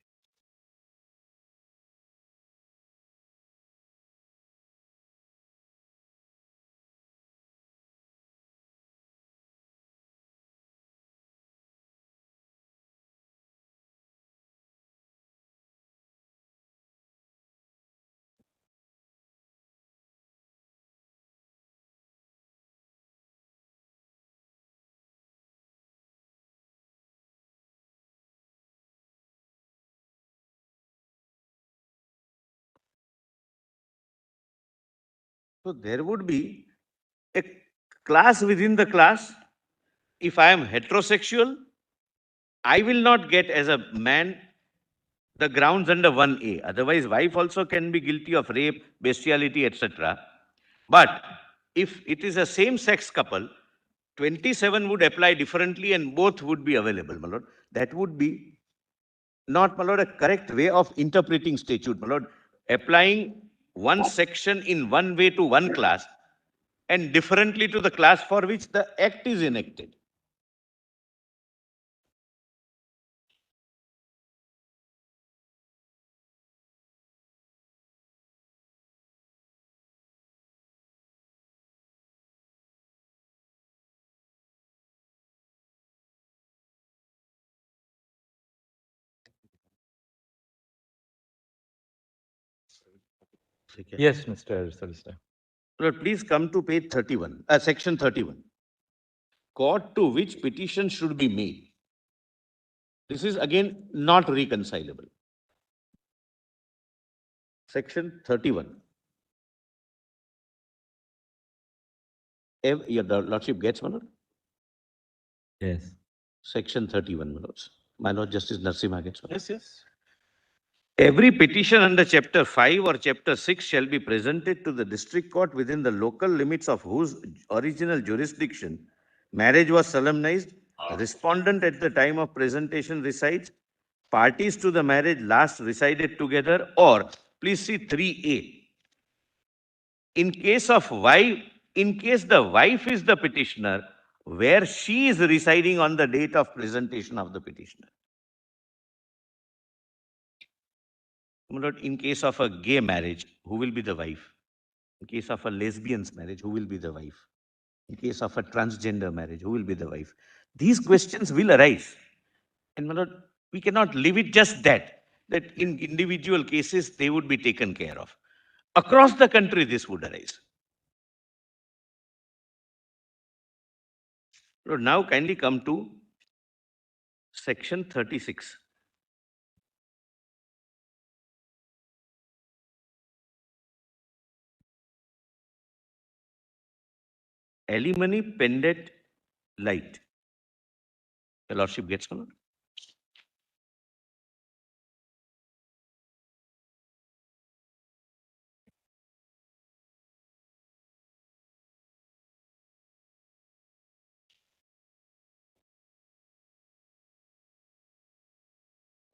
A: So there would be a class within the class. If I am heterosexual, I will not get as a man the grounds under 1A. Otherwise, wife also can be guilty of rape, bestiality, etc. But if it is a same-sex couple, 27 would apply differently and both would be available, my lord. That would be not, my lord, a correct way of interpreting statute, my lord. Applying one section in one way to one class and differently to the class for which the act is enacted.
B: Yes, Mr. Solicitor.
A: Lord, please come to page 31, section 31. Court to which petition should be made. This is again not reconcilable. Section 31. Your Lordship gets, my lord?
B: Yes.
A: Section 31, my lords. My Lord Justice Narasimha gets, my lord.
E: Yes, yes.
A: Every petition under Chapter 5 or Chapter 6 shall be presented to the district court within the local limits of whose original jurisdiction marriage was solemnized. Respondent at the time of presentation resides. Parties to the marriage last resided together, or please see 3A. In case the wife is the petitioner, where she is residing on the date of presentation of the petitioner. In case of a gay marriage, who will be the wife? In case of a lesbian's marriage, who will be the wife? In case of a transgender marriage, who will be the wife? These questions will arise. And my lord, we cannot leave it just that in individual cases, they would be taken care of. Across the country, this would arise. Lord, now kindly come to section 36. Alimony pendant light. Your Lordship gets, my lord?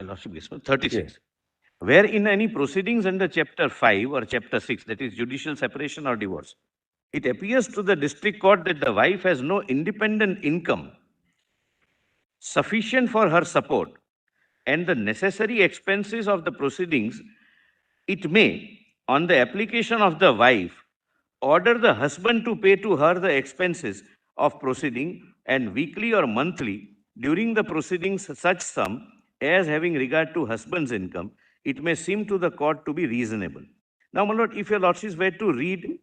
A: Your Lordship gets, my lord? 36.
B: Yes.
A: Where in any proceedings under Chapter 5 or Chapter 6, that is judicial separation or divorce, it appears to the district court that the wife has no independent income sufficient for her support and the necessary expenses of the proceedings, it may, on the application of the wife, order the husband to pay to her the expenses of proceeding and weekly or monthly during the proceedings such sum as having regard to husband's income, it may seem to the court to be reasonable. Now, my lord, if your lordships were to read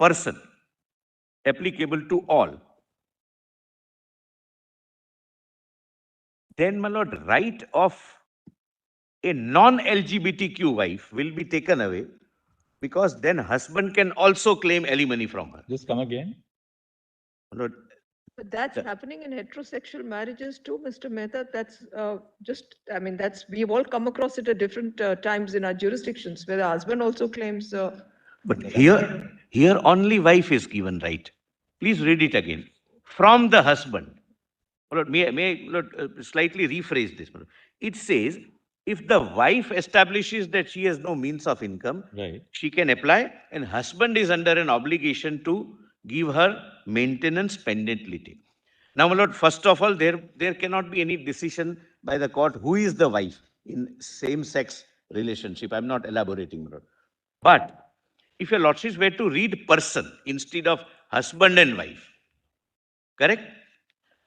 A: person, applicable to all, then, my lord, right of a non-LGBTQ wife will be taken away, because then husband can also claim alimony from her.
B: Just come again.
A: My lord,
C: But that's happening in heterosexual marriages too, Mr. Mehta. That's we've all come across it at different times in our jurisdictions, where the husband also claims.
A: but here only wife is given right. Please read it again. From the husband. My lord, may I, Lord, slightly rephrase this? My lord. It says, if the wife establishes that she has no means of income,
B: Right.
A: she can apply, and husband is under an obligation to give her maintenance pendently. Now, my lord, first of all, there cannot be any decision by the court who is the wife in same-sex relationship. I'm not elaborating, my lord. But if your lordships were to read person instead of husband and wife, correct?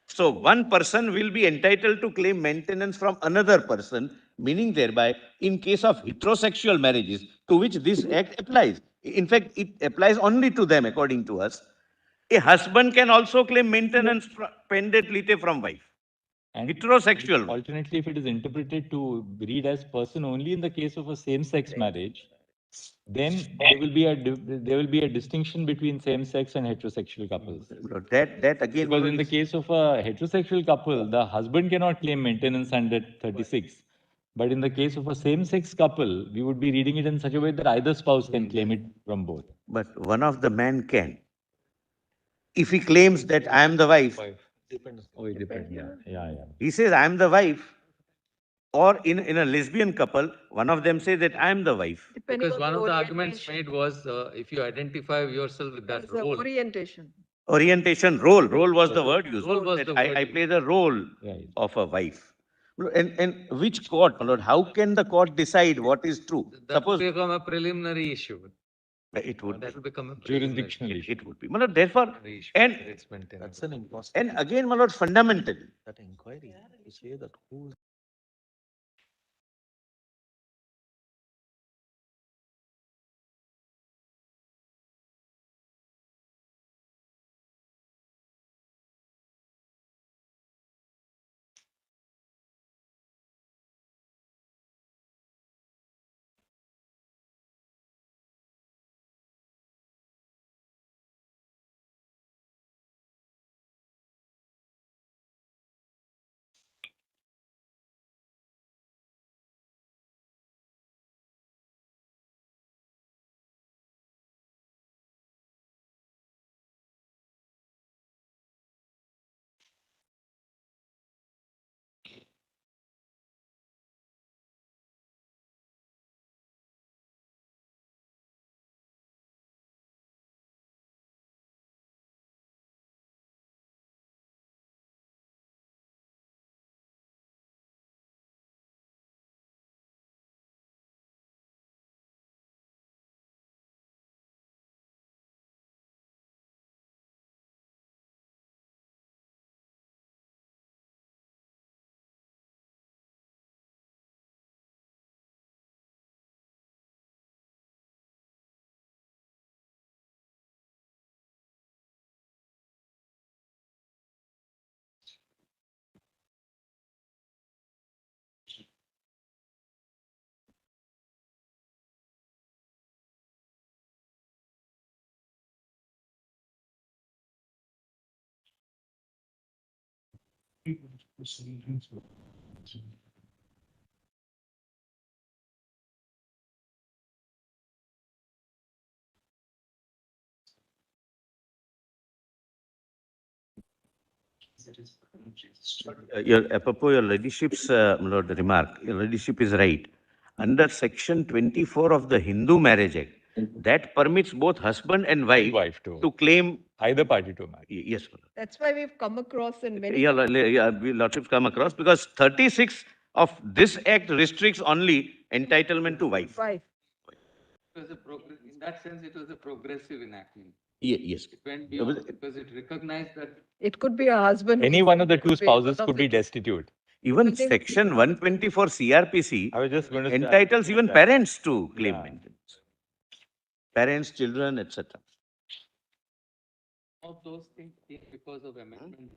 A: So one person will be entitled to claim maintenance from another person, meaning thereby, in case of heterosexual marriages, to which this act applies. In fact, it applies only to them, according to us. A husband can also claim maintenance pendent lite from wife.
B: And
A: Heterosexual.
B: alternately, if it is interpreted to read as person only in the case of a same-sex marriage, then there will be a distinction between same-sex and heterosexual couples.
A: That again.
B: Because in the case of a heterosexual couple, the husband cannot claim maintenance under 36. But in the case of a same-sex couple, we would be reading it in such a way that either spouse can claim it from both.
A: But one of the men can. if he claims that I am the wife,
B: Depends. Oh, it depends. Yeah.
A: he says I am the wife, or in a lesbian couple, one of them says that I am the wife.
C: Depending
D: Because
C: on
D: one
C: the
D: of the arguments
C: orientation.
D: made was if you identify yourself with that
C: As the
D: role.
C: orientation.
A: Orientation, role was the word used.
D: Role was
A: That
D: the
A: I
D: word
A: play the role
B: Right.
A: of a wife. And which court, my lord? How can the court decide what is true?
D: That will
A: Suppose
D: become a preliminary issue.
A: it would
D: That
A: be.
D: will become a
B: Jurisdictional issue.
A: It would be. My lord, therefore,
D: issue.
A: and
D: It's maintained.
E: That's an impossible.
A: and again, my lord, fundamentally,
E: That inquiry to say that who
A: apropos your ladyship's my lord, remark, your ladyship is right. Under section 24 of the Hindu Marriage Act, that permits both husband and wife to claim.
B: Either party to marry.
A: Yes, my lord.
C: That's why we've come across in many.
A: We lordships come across because 36 of this act restricts only entitlement to wife.
C: Wife.
D: It was in that sense, it was a progressive enactment.
A: Yes.
D: It went beyond because it recognized that
C: It could be a husband.
B: Any one of the two
C: Could be one
B: spouses
C: of
B: could
C: the
B: be
C: two.
B: destitute.
A: Even
C: But they-
A: section 124 CRPC
B: I was just going to say-
A: entitles even parents to claim
B: Yeah.
A: maintenance. Parents, children, etc.
D: of those things came because of amendment.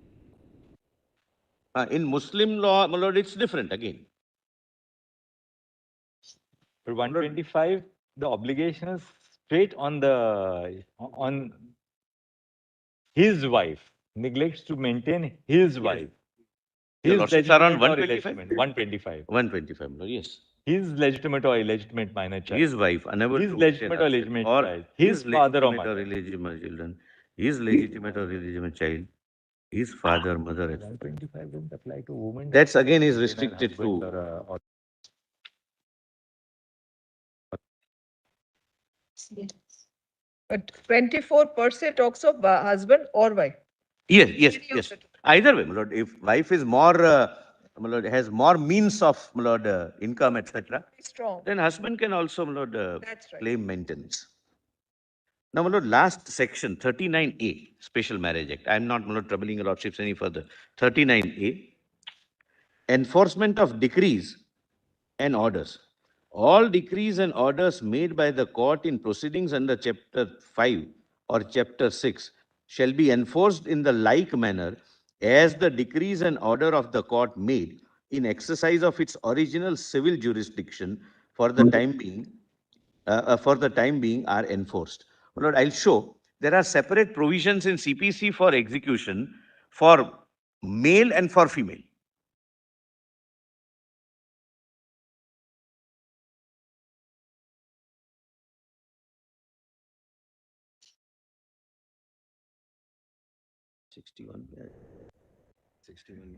A: In Muslim law, my lord, it's different again.
B: For 125, the obligation is straight on his wife. Neglects to maintain his wife.
A: Your
B: His
A: lordships are on
B: legitimate or
A: 125?
B: illegitimate. 125.
A: 125, my lord, yes.
B: His legitimate or illegitimate minor child.
A: His wife, unable
B: His
A: to
B: legitimate
A: obtain
B: or
A: herself,
B: illegitimate
A: or
B: child. His father or
A: legitimate
B: mother.
A: illegitimate children, his legitimate or illegitimate child, his father, mother, etc.
B: 125 doesn't apply to women.
A: That's again is restricted to.
C: But 24 per se talks of husband or wife.
A: Yes.
C: Any of it.
A: Either way, my lord, if wife is more, my lord, has more means of, my lord, income, etc.,
C: Strong.
A: then husband can also, my lord,
C: That's right.
A: claim maintenance. Now, my lord, last section, 39A, Special Marriage Act. I am not, my lord, troubling your lordships any further. 39A, enforcement of decrees and orders. All decrees and orders made by the court in proceedings under Chapter 5 or Chapter 6 shall be enforced in the like manner as the decrees and order of the court made in exercise of its original civil jurisdiction for the time being are enforced. My lord, I'll show there are separate provisions in CPC for execution for male and for female. 61. 61.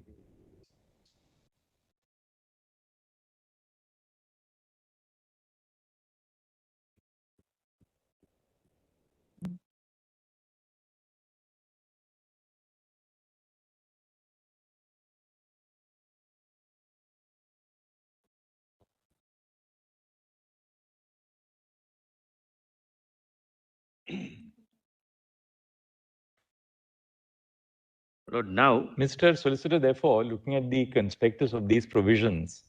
A: Lord, now,
B: Mr. Solicitor, therefore, looking at the conspectus of these provisions,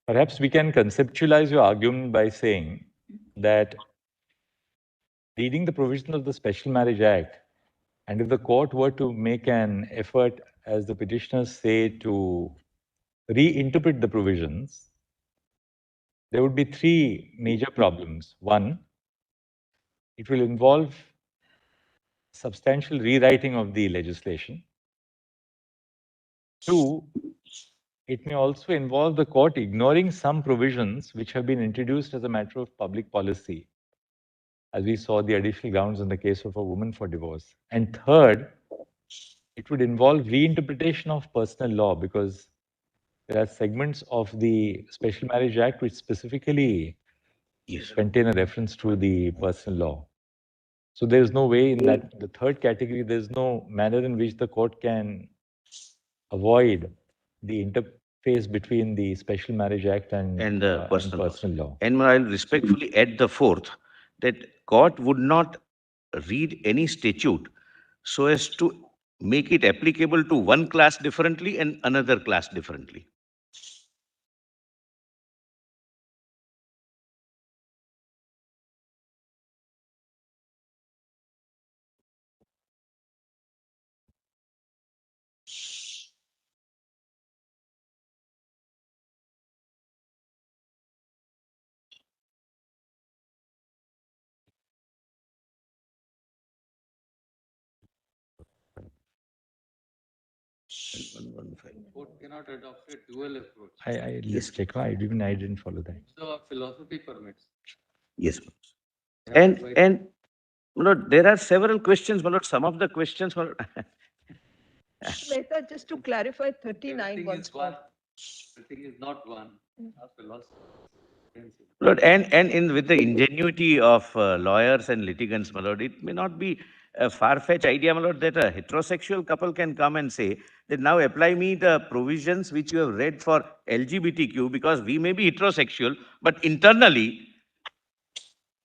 B: perhaps we can conceptualize your argument by saying that reading the provisions of the Special Marriage Act, and if the court were to make an effort, as the petitioners say, to reinterpret the provisions, there would be three major problems. One, it will involve substantial rewriting of the legislation. Two, it may also involve the court ignoring some provisions which have been introduced as a matter of public policy, as we saw the additional grounds in the case of a woman for divorce. And third, it would involve reinterpretation of personal law, because there are segments of the Special Marriage Act which specifically contain a reference to the personal law. So there is no way in that, the third category, there is no manner in which the court can avoid the interface between the Special Marriage Act and personal law.
A: And I'll respectfully add the fourth, that court would not read any statute so as to make it applicable to one class differently and another class differently.
D: Court cannot adopt a dual approach.
B: Let's check. Even I didn't follow that.
D: So philosophy permits.
A: Yes, and Lord, there are several questions, Lord. Some of the questions were.
C: Mehta, just to clarify 39 once more.
D: The thing is not one. Our philosophy.
A: Lord, and with the ingenuity of lawyers and litigants, my lord, it may not be a far-fetched idea, my lord, that a heterosexual couple can come and say that now apply me the provisions which you have read for LGBTQ, because we may be heterosexual, but internally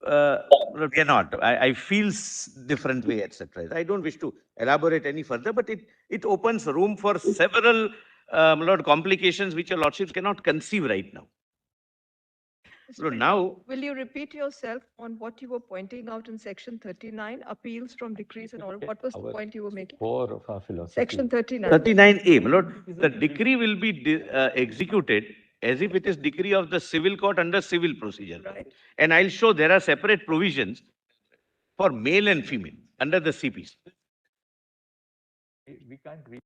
A: we are not. I feel different way, etc. I don't wish to elaborate any further, but it opens room for several my lord, complications which your lordships cannot conceive right now. So now,
C: will you repeat yourself on what you were pointing out in section 39, appeals from decrees and all? What was the point you were making?
B: Core of our philosophy.
C: Section 39.
A: 39A, my lord, the decree will be executed as if it is decree of the civil court under civil procedure.
C: Right.
A: And I'll show there are separate provisions for male and female under the CPs.
B: We can't read.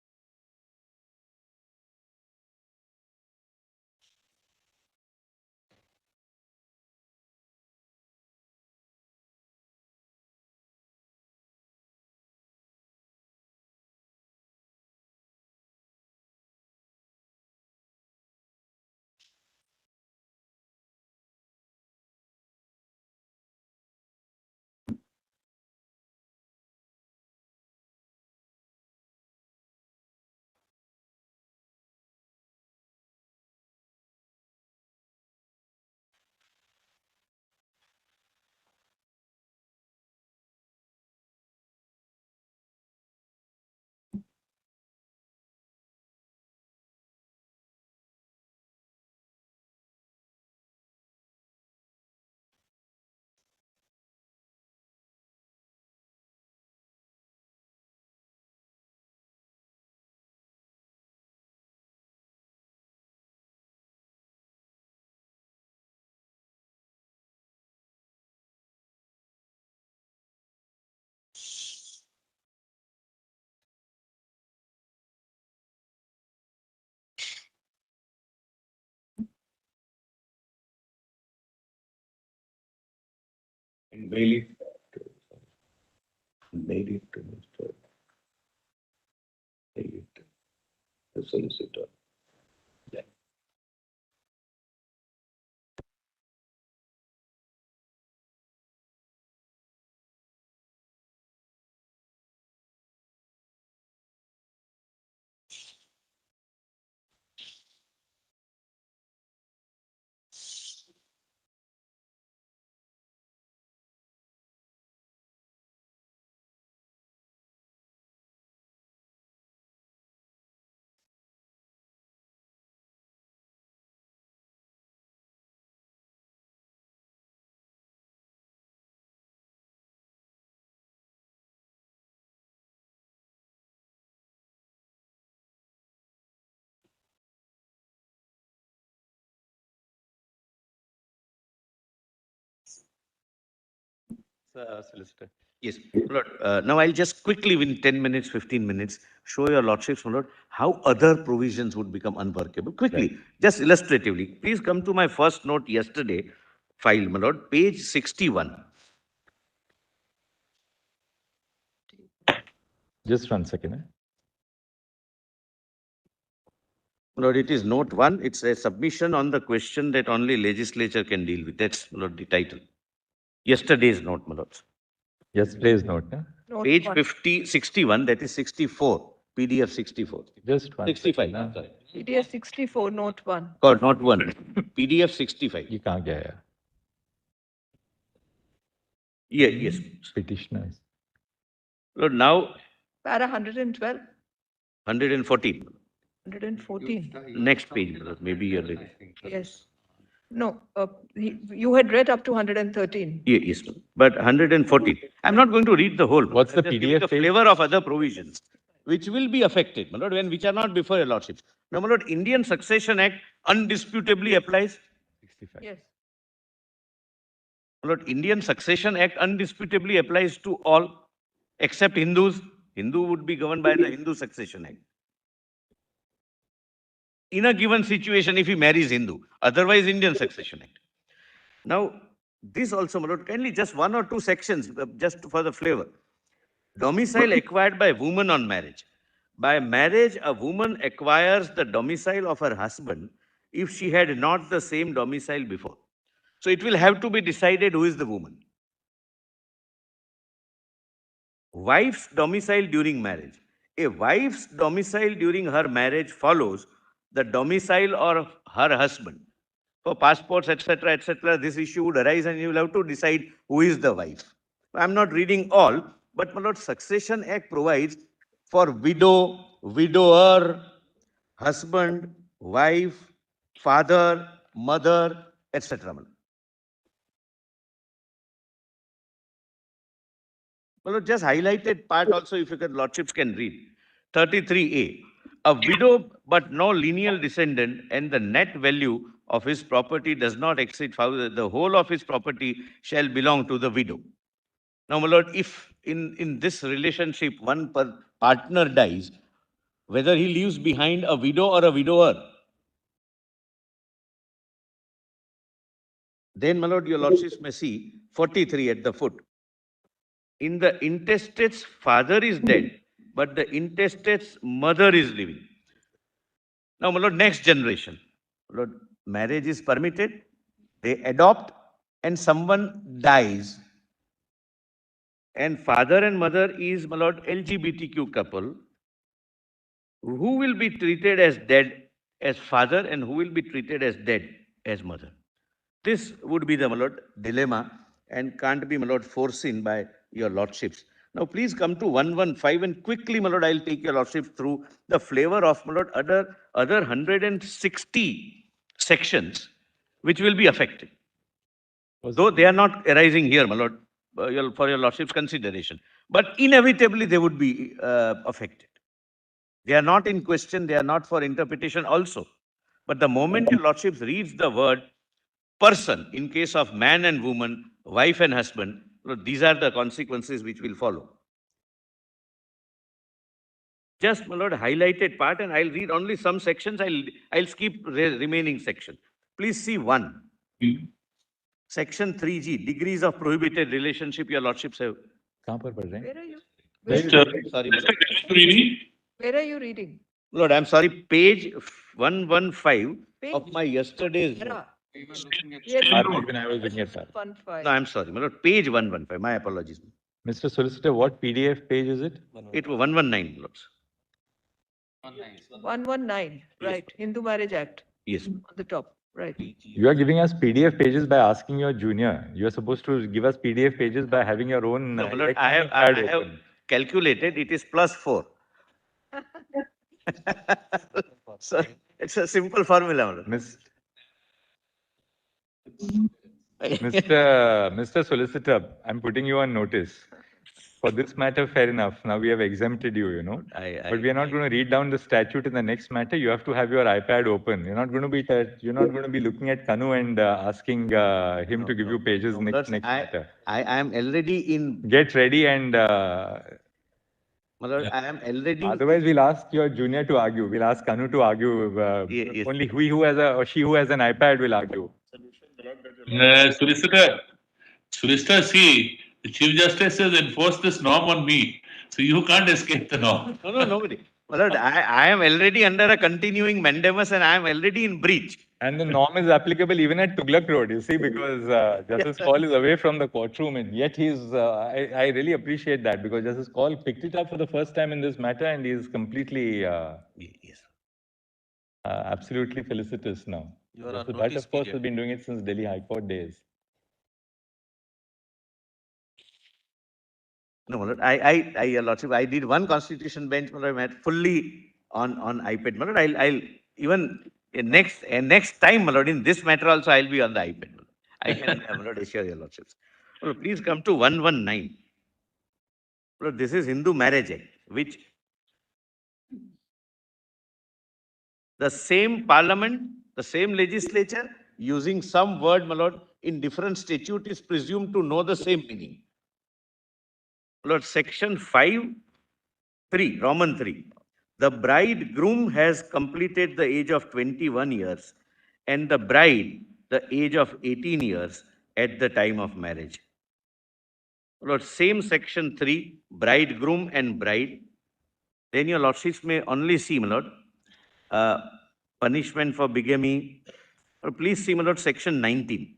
A: Made it to Mr. The solicitor. Yeah.
B: Solicitor.
A: Yes, my lord. Now I'll just quickly, within 10 minutes, 15 minutes, show your lordships, my lord, how other provisions would become unworkable. Quickly, just illustratively. Please come to my first note yesterday file, my lord, page 61.
B: Just 1 second.
A: My lord, it is note 1. It's a submission on the question that only legislature can deal with. That's, my lord, the title. Yesterday's note, my lord.
B: Yesterday's note.
C: Note
A: Page
C: one.
A: 61, that is 64, PDF 64.
B: Just 1
A: 65,
B: second.
A: sorry.
C: PDF 64, note 1.
A: God, not 1. PDF 65.
B: You can't get it.
A: Yeah, yes.
B: Petitioners.
A: Lord, now
C: Para 112,
A: 114.
C: 114.
A: Next page, brother. Maybe you're ready.
C: Yes. No, you had read up to 113.
A: Yeah, yes, ma'am. But 114. I'm not going to read the whole.
B: What's the
A: I'm just giving
B: PDF
A: the
B: page?
A: flavor of other provisions, which will be affected, my lord, when which are not before your lordships. Now, my lord, Indian Succession Act undisputably applies.
B: 65.
C: Yes.
A: My lord, Indian Succession Act undisputably applies to all except Hindus. Hindu would be governed by the Hindu Succession Act. In a given situation, if he marries Hindu, otherwise Indian Succession Act. Now, this also, my lord, kindly just 1 or 2 sections, just for the flavor. Domicile acquired by woman on marriage. By marriage, a woman acquires the domicile of her husband if she had not the same domicile before. So it will have to be decided who is the woman. Wife's domicile during marriage. A wife's domicile during her marriage follows the domicile of her husband. For passports, etc., this issue would arise and you will have to decide who is the wife. I'm not reading all, but my lord, Succession Act provides for widow, widower, husband, wife, father, mother, etc. Well, just highlighted part also, if you can, lordships can read. 33A. A widow but no lineal descendant and the net value of his property does not exceed the whole of his property shall belong to the widow. Now, my lord, if in this relationship one partner dies, whether he leaves behind a widow or a widower, then, my lord, your lordships may see 43 at the foot. In the intestate's father is dead, but the intestate's mother is living. Now, my lord, next generation. My lord, marriage is permitted, they adopt, and someone dies. And father and mother is, my lord, LGBTQ couple. Who will be treated as dead as father and who will be treated as dead as mother? This would be the, my lord, dilemma and can't be, my lord, foreseen by your lordships. Now, please come to 115 and quickly, my lord, I'll take your lordship through the flavor of, my lord, other 160 sections which will be affected. Though they are not arising here, my lord, for your lordship's consideration. But inevitably, they would be affected. They are not in question, they are not for interpretation also. But the moment your lordships reads the word person, in case of man and woman, wife and husband, these are the consequences which will follow. Just, my lord, highlighted part, and I'll read only some sections. I'll skip remaining section. Please see 1. Section 3G, degrees of prohibited relationship, your lordships have.
B: कहाँ पर पढ़ रहे हैं?
C: Where are you?
G: Just,
A: Sorry,
G: just a reading.
C: Where are you reading?
A: Lord, I'm sorry, page 115 of
C: Page?
A: my yesterday's
C: Where
A: note.
C: are-
D: We were looking at
C: we are
B: Same
C: looking
B: note. When I was looking at that.
C: 115.
A: No, I'm sorry, my lord, page 115. My apologies.
B: Mr. Solicitor, what PDF page is it?
A: It was 119, lords.
C: 119, right, Hindu Marriage Act
A: Yes.
C: on the top, right.
B: You are giving us PDF pages by asking your junior. You are supposed to give us PDF pages by having your own.
A: No, my lord,
B: electronic
A: I
B: pad
A: have
B: open.
A: calculated it is +4. So it's a simple formula, my lord.
B: Mr. Solicitor, I'm putting you on notice. For this matter, fair enough. Now we have exempted you, but we are not going to read down the statute in the next matter. You have to have your iPad open. You're not going to be looking at Kanu and asking him to give you pages next matter.
A: I am already in.
B: Get ready and.
A: My lord, I am already.
B: Otherwise, we'll ask your junior to argue. We'll ask Kanu to argue.
A: Yes.
B: Only he who has or she who has an iPad will argue.
G: Solicitor, see, the Chief Justice has enforced this norm on me, so you can't escape the norm.
A: No, nobody. My lord, I am already under a continuing mandamus and I am already in breach.
B: And the norm is applicable even at Tughlaq Road, you see, because Justice Kaul is away from the courtroom, and yet he's. I really appreciate that because Justice Kaul picked it up for the first time in this matter, and he's completely,
A: Yes.
B: absolutely felicitous now. Justice Bhatt, of course, has been doing it since Delhi High Court days.
A: No, my lord, Your Lordship, I did one constitution bench, my lord, fully on iPad. My lord, I'll even next time, my lord, in this matter also, I'll be on the iPad. My lord. I can, my lord, assure Your Lordships. My lord, please come to 119. My lord, this is Hindu Marriage Act, which the same parliament, the same legislature, using some word, my lord, in different statute is presumed to know the same meaning. Lord, section 5(3), Roman 3. The bridegroom has completed the age of 21 years and the bride the age of 18 years at the time of marriage. Lord, same section 3, bridegroom and bride. Then your lordships may only see, my lord, punishment for bigamy. Or please see, my lord, section 19,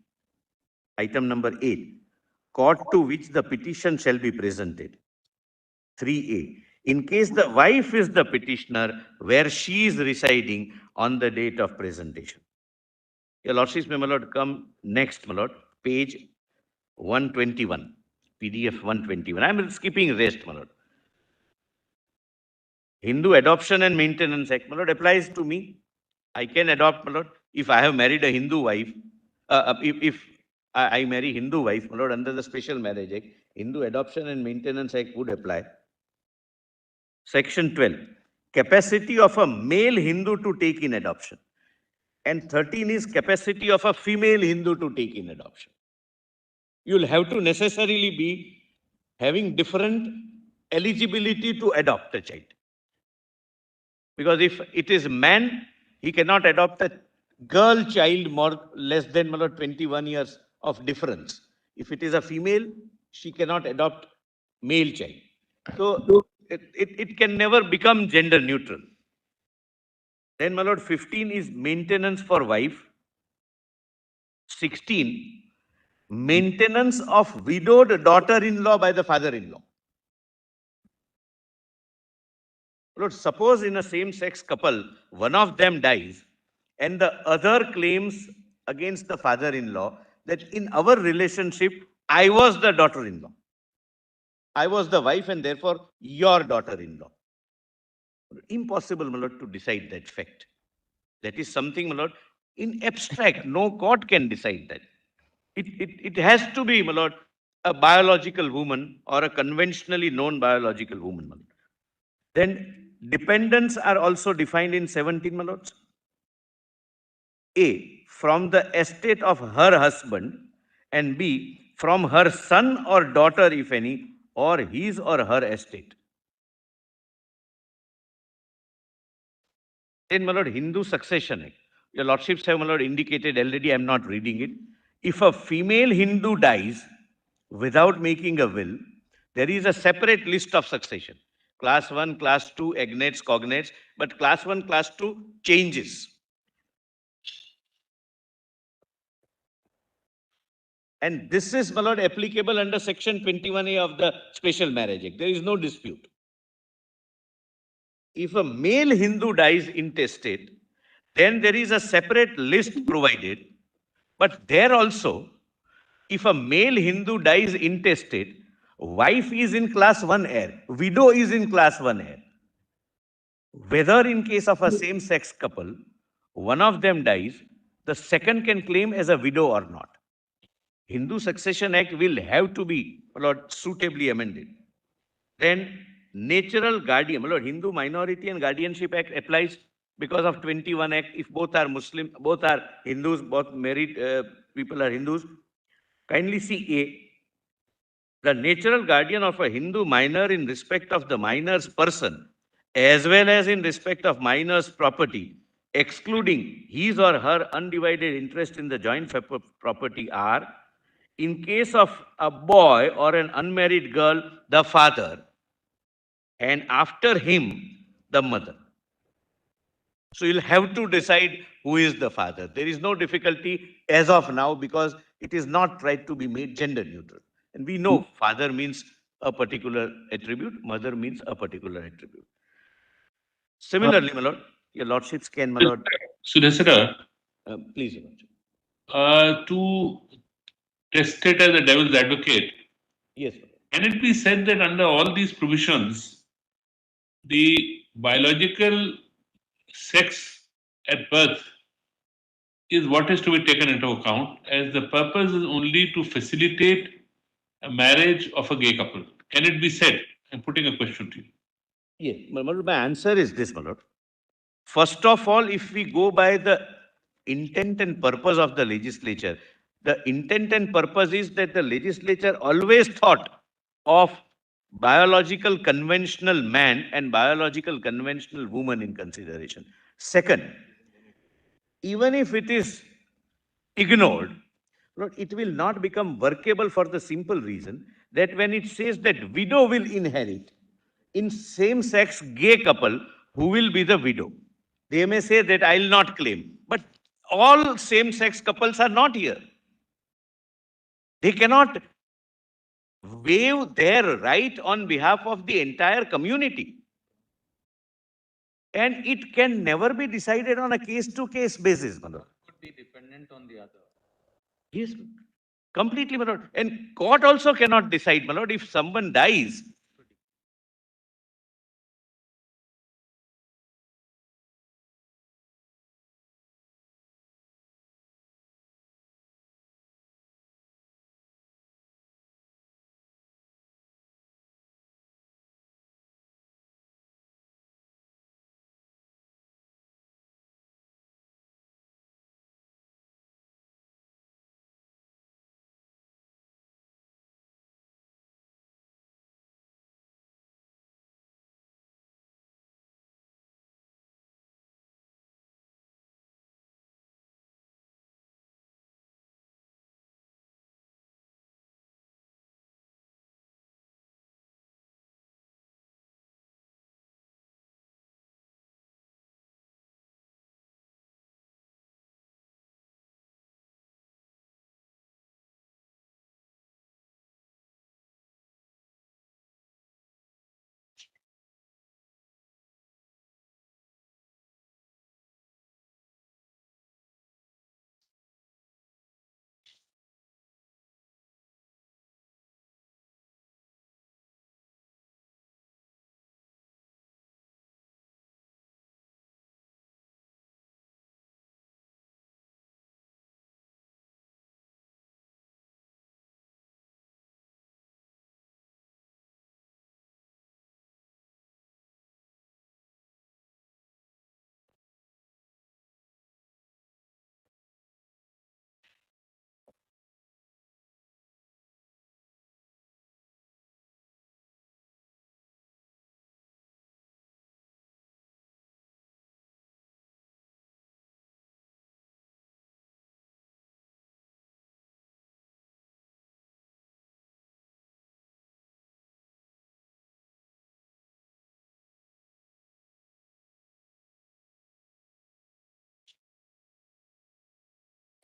A: item number 8. Court to which the petition shall be presented. 3A. In case the wife is the petitioner, where she is residing on the date of presentation. Your lordships may, my lord, come next, my lord, page 121, PDF 121. I'm skipping rest, my lord. Hindu Adoption and Maintenance Act, my lord, applies to me. I can adopt, my lord, if I have married a Hindu wife. If I marry Hindu wife, my lord, under the Special Marriage Act, Hindu Adoption and Maintenance Act would apply. Section 12, capacity of a male Hindu to take in adoption. And 13 is capacity of a female Hindu to take in adoption. You'll have to necessarily be having different eligibility to adopt a child. Because if it is man, he cannot adopt a girl child less than 21 years of difference. If it is a female, she cannot adopt male child. So it can never become gender neutral. Then, my lord, 15 is maintenance for wife. 16, maintenance of widowed daughter-in-law by the father-in-law. Lord, suppose in a same-sex couple, one of them dies and the other claims against the father-in-law that in our relationship, I was the daughter-in-law. I was the wife and therefore your daughter-in-law. Impossible, my lord, to decide that fact. That is something, my lord, in abstract, no court can decide that. It has to be, my lord, a biological woman or a conventionally known biological woman, my lord. Then dependents are also defined in 17, my lords. A, from the estate of her husband, and B, from her son or daughter, if any, or his or her estate. Then, my lord, Hindu Succession Act. Your lordships have, my lord, indicated already, I am not reading it. If a female Hindu dies without making a will, there is a separate list of succession. Class 1, class 2, agnates, cognates, but class 1, class 2 changes. And this is, my lord, applicable under section 21A of the Special Marriage Act. There is no dispute. If a male Hindu dies intestate, then there is a separate list provided. But there also, if a male Hindu dies intestate, wife is in class 1 heir, widow is in class 1 heir. Whether in case of a same-sex couple, one of them dies, the second can claim as a widow or not. Hindu Succession Act will have to be, my lord, suitably amended. Then natural guardian, my lord, Hindu Minority and Guardianship Act applies because of 21 Act. If both are Muslim, both are Hindus, both married people are Hindus. Kindly see A. The natural guardian of a Hindu minor in respect of the minor's person, as well as in respect of minor's property, excluding his or her undivided interest in the joint property are, in case of a boy or an unmarried girl, the father, and after him, the mother. So you'll have to decide who is the father. There is no difficulty as of now because it is not tried to be made gender neutral. And we know father means a particular attribute, mother means a particular attribute. Similarly, my lord, your lordships can, my lord.
G: Solicitor,
A: Please, your lordship.
G: to test it as a devil's advocate,
A: Yes, my lord.
G: can it be said that under all these provisions, the biological sex at birth is what is to be taken into account, as the purpose is only to facilitate a marriage of a gay couple? Can it be said? I'm putting a question to you.
A: Yes, my lord, my answer is this, my lord. First of all, if we go by the intent and purpose of the legislature, the intent and purpose is that the legislature always thought of biological conventional man and biological conventional woman in consideration. Second, even if it is ignored, Lord, it will not become workable for the simple reason that when it says that widow will inherit, in same-sex gay couple, who will be the widow? They may say that I will not claim, but all same-sex couples are not here. They cannot waive their right on behalf of the entire community. And it can never be decided on a case-to-case basis, my lord.
D: Could be dependent on the other.
A: Yes, completely, my lord. And court also cannot decide, my lord, if someone dies,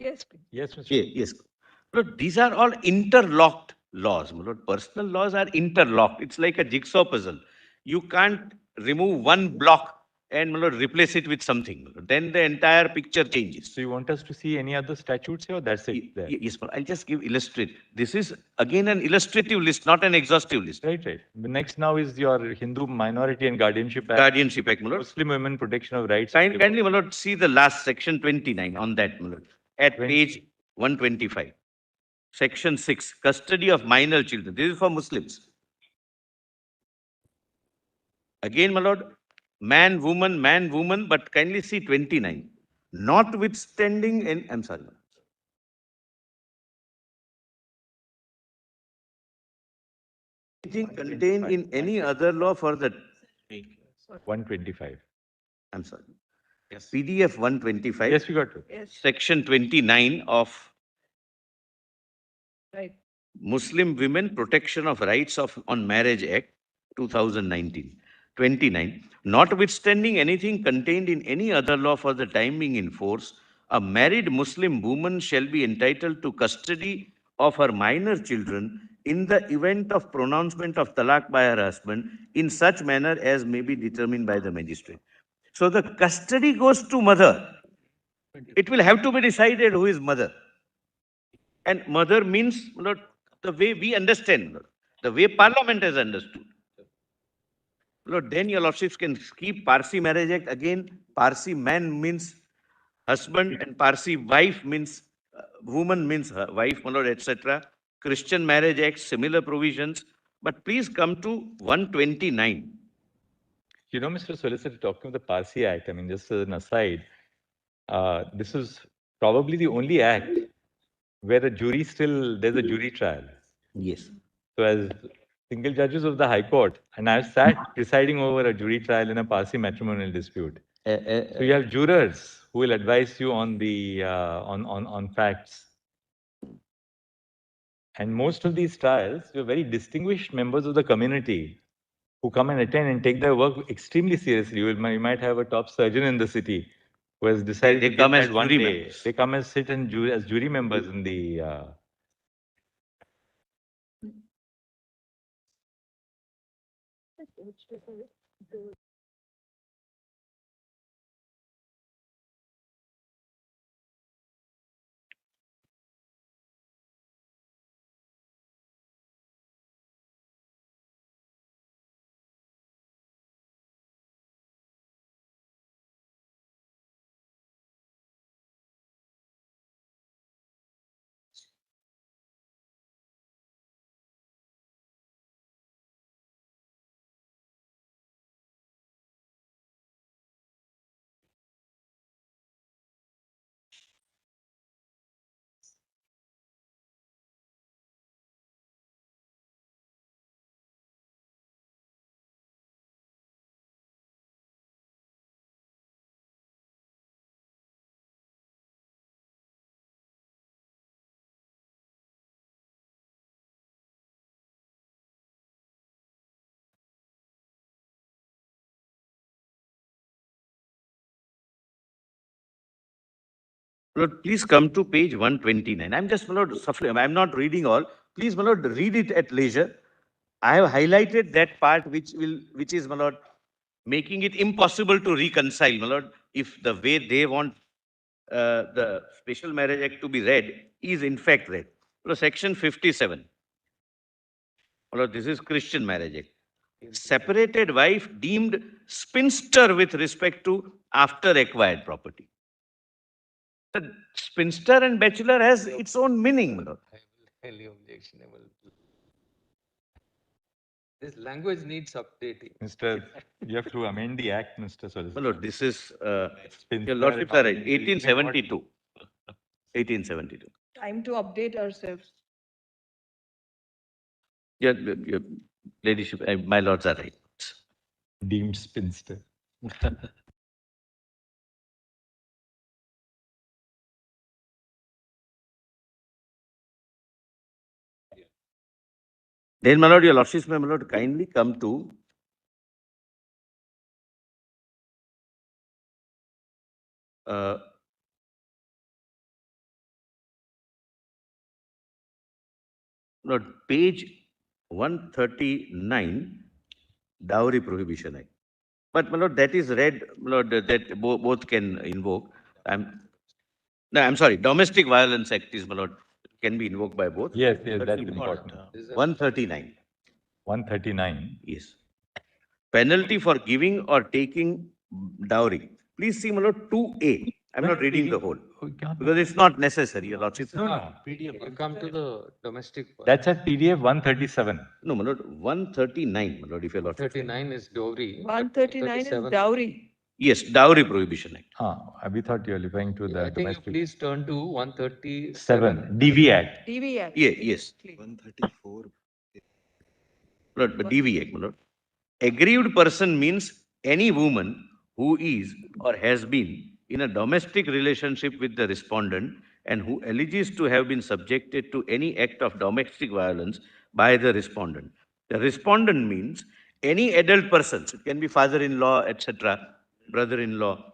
C: Yes, please.
B: Yes, Mr.
A: Yes. Look, these are all interlocked laws. Look, personal laws are interlocked. It's like a jigsaw puzzle. You can't remove one block and replace it with something. Then the entire picture changes.
B: So you want us to see any other statutes here? That's it there.
A: Yes, I'll just illustrate. This is again an illustrative list, not an exhaustive list.
B: Right. The next now is your Hindu Minority and Guardianship Act.
A: Guardianship Act,
B: Muslim Women Protection of Rights.
A: Kindly, my lord, see the last section 29 on that, my lord, at page 125. Section 6, custody of minor children. This is for Muslims. Again, my lord, man, woman, but kindly see 29. Notwithstanding, I'm sorry. Anything contained in any other law for the
B: 125.
A: I'm sorry. Yes. PDF 125.
B: Yes, we got it.
C: Yes,
A: Section 29 of
C: right.
A: Muslim Women Protection of Rights on Marriage Act 2019. 29. Notwithstanding anything contained in any other law for the time being in force, a married Muslim woman shall be entitled to custody of her minor children in the event of pronouncement of talaq by her husband in such manner as may be determined by the magistrate. So the custody goes to mother. It will have to be decided who is mother. And mother means the way we understand, the way Parliament has understood. Lord, then your lordships can keep Parsi Marriage Act again. Parsi man means husband and Parsi wife means woman means wife, my lord, etc. Christian Marriage Act, similar provisions. But please come to 129.
B: You know, Mr. Solicitor, talking of the Parsi Act, I mean, just as an aside, this is probably the only act where there's a jury trial.
A: Yes.
B: So as single judges of the High Court, and I've sat presiding over a jury trial in a Parsi matrimonial dispute. So you have jurors who will advise you on the on facts. And most of these trials, you're very distinguished members of the community who come and attend and take their work extremely seriously. You might have a top surgeon in the city who has decided
A: They
B: to
A: come
B: give
A: as
B: that one
A: jury
B: day.
A: members.
B: They come and sit and as jury members in the.
A: Lord, please come to page 129. I'm just, my lord, suffering. I'm not reading all. Please, my lord, read it at leisure. I have highlighted that part which is, my lord, making it impossible to reconcile, my lord, if the way they want the Special Marriage Act to be read is in fact read. So section 57. My lord, this is Christian Marriage Act. Separated wife deemed spinster with respect to after acquired property. The spinster and bachelor has its own meaning, my lord.
D: Highly objectionable. This language needs updating.
B: Mr. You have to amend the act, Mr. Solicitor.
A: My lord, this is,
B: Spinster
A: your lordships are right,
B: and
A: 1872. 1872.
C: Time to update ourselves.
A: Your ladyship, my lords are right.
B: Deemed spinster.
A: Then, my lord, your lordships, my lord, kindly come to Lord, page 139, Dowry Prohibition Act. But, my lord, that is read, my lord, that both can invoke. I'm sorry, Domestic Violence Act is, my lord, can be invoked by both.
B: Yes, that's important.
A: 139.
B: 139.
A: Yes. Penalty for giving or taking dowry. Please see, my lord, 2A. I'm not reading the whole because it's not necessary, your lordship.
B: No.
D: You come to the domestic.
B: That's at PDF 137.
A: No, my lord, 139, my lord, if your lordship.
D: 39 is dowry.
C: 139 is
D: 37.
C: dowry.
A: Yes, Dowry Prohibition Act.
B: We thought you were referring to the
D: I think you
B: domestic.
D: please turn to 137.
B: 7. DV Act.
C: DV Act.
A: Yeah, yes.
E: 134.
A: Lord, DV Act, my lord. Aggrieved person means any woman who is or has been in a domestic relationship with the respondent and who alleges to have been subjected to any act of domestic violence by the respondent. The respondent means any adult person, it can be father-in-law, etc., brother-in-law,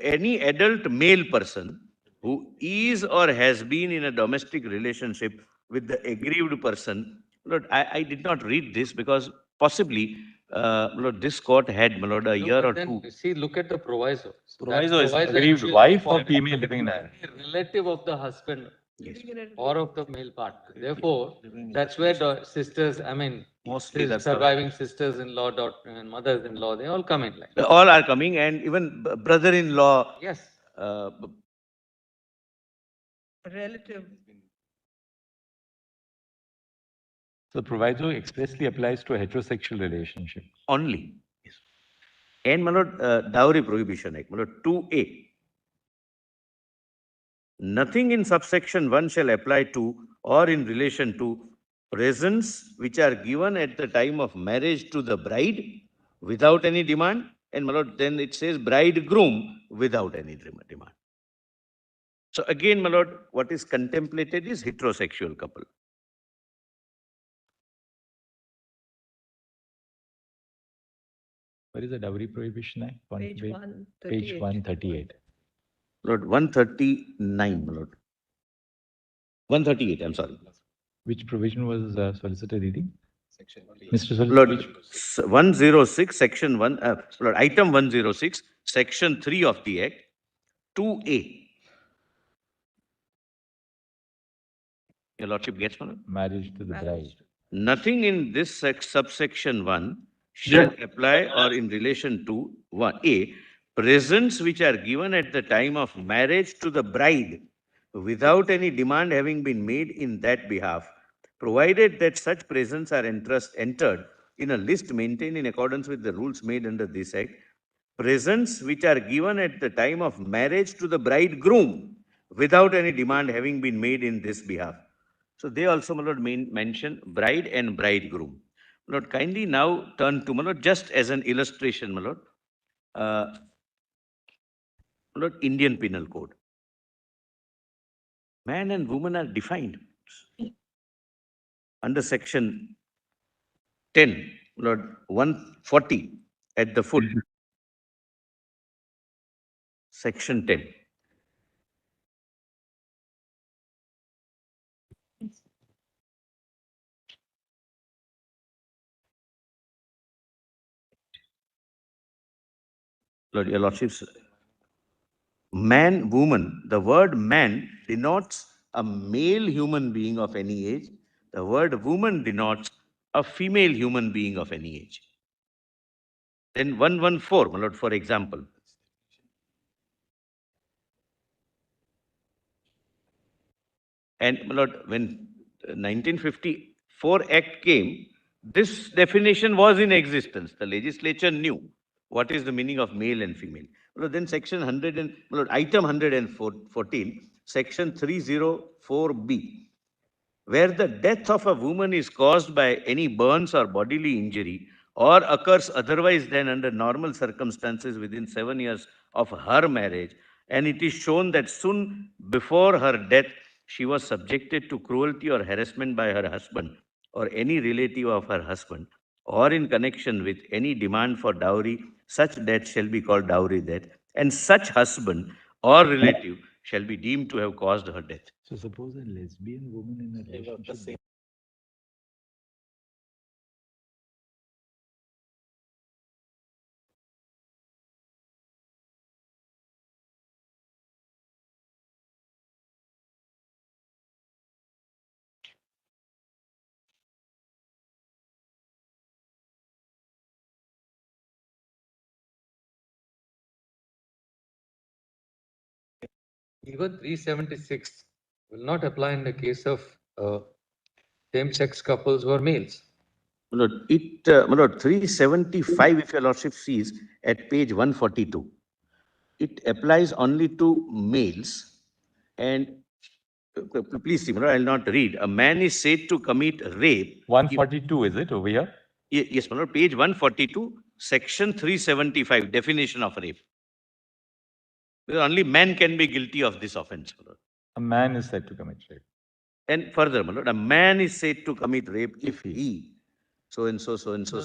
A: any adult male person who is or has been in a domestic relationship with the aggrieved person. Lord, I did not read this because possibly, Lord, this court had, my lord, a year or two.
D: See, look at the proviso. So
B: Proviso is
D: proviso
B: aggrieved
D: actually
B: wife
D: for
B: or female living in a
D: relative of the husband
A: Yes.
D: or of the male partner. Therefore, that's where the sisters, I mean,
A: Mostly that's the-
D: surviving sisters-in-law, and mothers-in-law, they all come in line.
A: All are coming, and even brother-in-law.
D: Yes.
C: Relative.
B: So proviso expressly applies to a heterosexual relationship.
A: Only. Yes. And, my lord, Dowry Prohibition Act, my lord, 2A. Nothing in subsection 1 shall apply to or in relation to presents which are given at the time of marriage to the bride without any demand. And, my lord, then it says bridegroom without any demand. So again, my lord, what is contemplated is heterosexual couple.
B: What is the Dowry Prohibition Act?
C: Page 138.
B: Page 138.
A: Lord, 139, my lord. 138, I'm sorry.
B: Which provision was solicitor reading? Mr. Solicitor,
A: Lord,
B: which
A: 106, section 1, Lord, item 106, section 3 of the Act, 2A. Your Lordship gets, my lord?
B: marriage to the bride.
A: Nothing in this subsection 1 shall apply or in relation to 1A, presents which are given at the time of marriage to the bride without any demand having been made in that behalf, provided that such presents are entered in a list maintained in accordance with the rules made under this Act. Presents which are given at the time of marriage to the bridegroom without any demand having been made in this behalf. So they also, my lord, mention bride and bridegroom. My lord, kindly now turn to, my lord, just as an illustration, my lord, my lord, Indian Penal Code. Man and woman are defined under section 10, my lord, 140 at the foot. Section 10. Lord, your lordships, man, woman, the word man denotes a male human being of any age. The word woman denotes a female human being of any age. Then 114, my lord, for example. And, my lord, when 1954 Act came, this definition was in existence. The legislature knew what is the meaning of male and female. Well, then section 100 and, my lord, item 114, section 304B, where the death of a woman is caused by any burns or bodily injury or occurs otherwise than under normal circumstances within 7 years of her marriage, and it is shown that soon before her death she was subjected to cruelty or harassment by her husband or any relative of her husband, or in connection with any demand for dowry, such death shall be called dowry death, and such husband or relative shall be deemed to have caused her death.
B: So suppose a lesbian woman in a relationship
D: Even 376 will not apply in the case of same-sex couples who are males.
A: My Lord, 375, if your lordship sees at page 142, it applies only to males. And please see, my Lord, I'll not read. A man is said to commit rape.
B: 142, is it over here?
A: Yes, my Lord, page 142, section 375, definition of rape. Because only man can be guilty of this offense, my Lord.
B: A man is said to commit rape.
A: And further, my Lord, a man is said to commit rape if he so and so.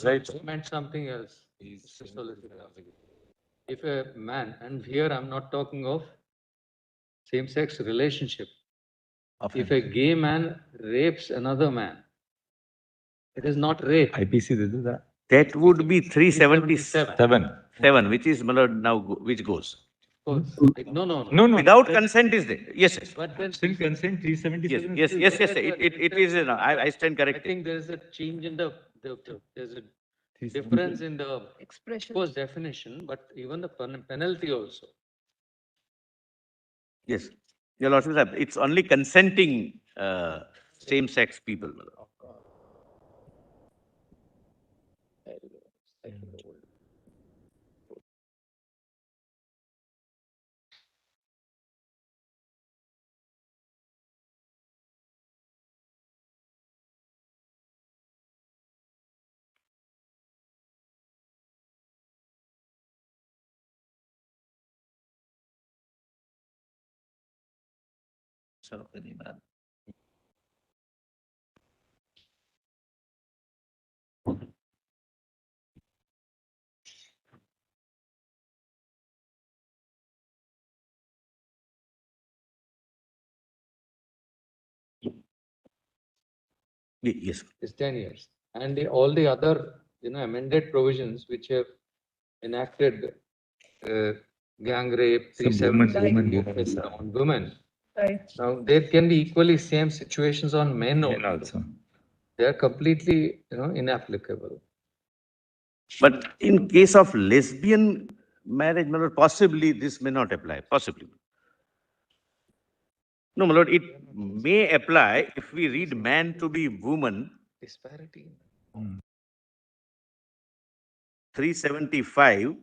B: Right.
D: I meant something else. Mr. Solicitor. If a man, and here I'm not talking of same-sex relationship. If a gay man rapes another man, it is not rape.
B: IPC, this is that.
A: That would be 377,
B: 7.
A: which is, my Lord, now which goes.
D: No.
B: No.
A: Without consent is there. Yes, yes.
D: But then
B: Still consent, 377.
A: Yes. It is. I stand
D: I
A: corrected.
D: think there is a change in there's a difference in the
C: Expression.
D: course definition, but even the penalty also.
A: Yes. Your Lordship, it's only consenting same-sex people, my Lord. Yes.
D: It's 10 years. And all the other, amended provisions which have enacted gang rape, on women.
C: Right.
D: Now, there can be equally same situations on men also. They are completely, inapplicable.
A: But in case of lesbian marriage, my Lord, possibly this may not apply. Possibly. No, my Lord, it may apply if we read man to be woman.
D: Disparity.
A: 375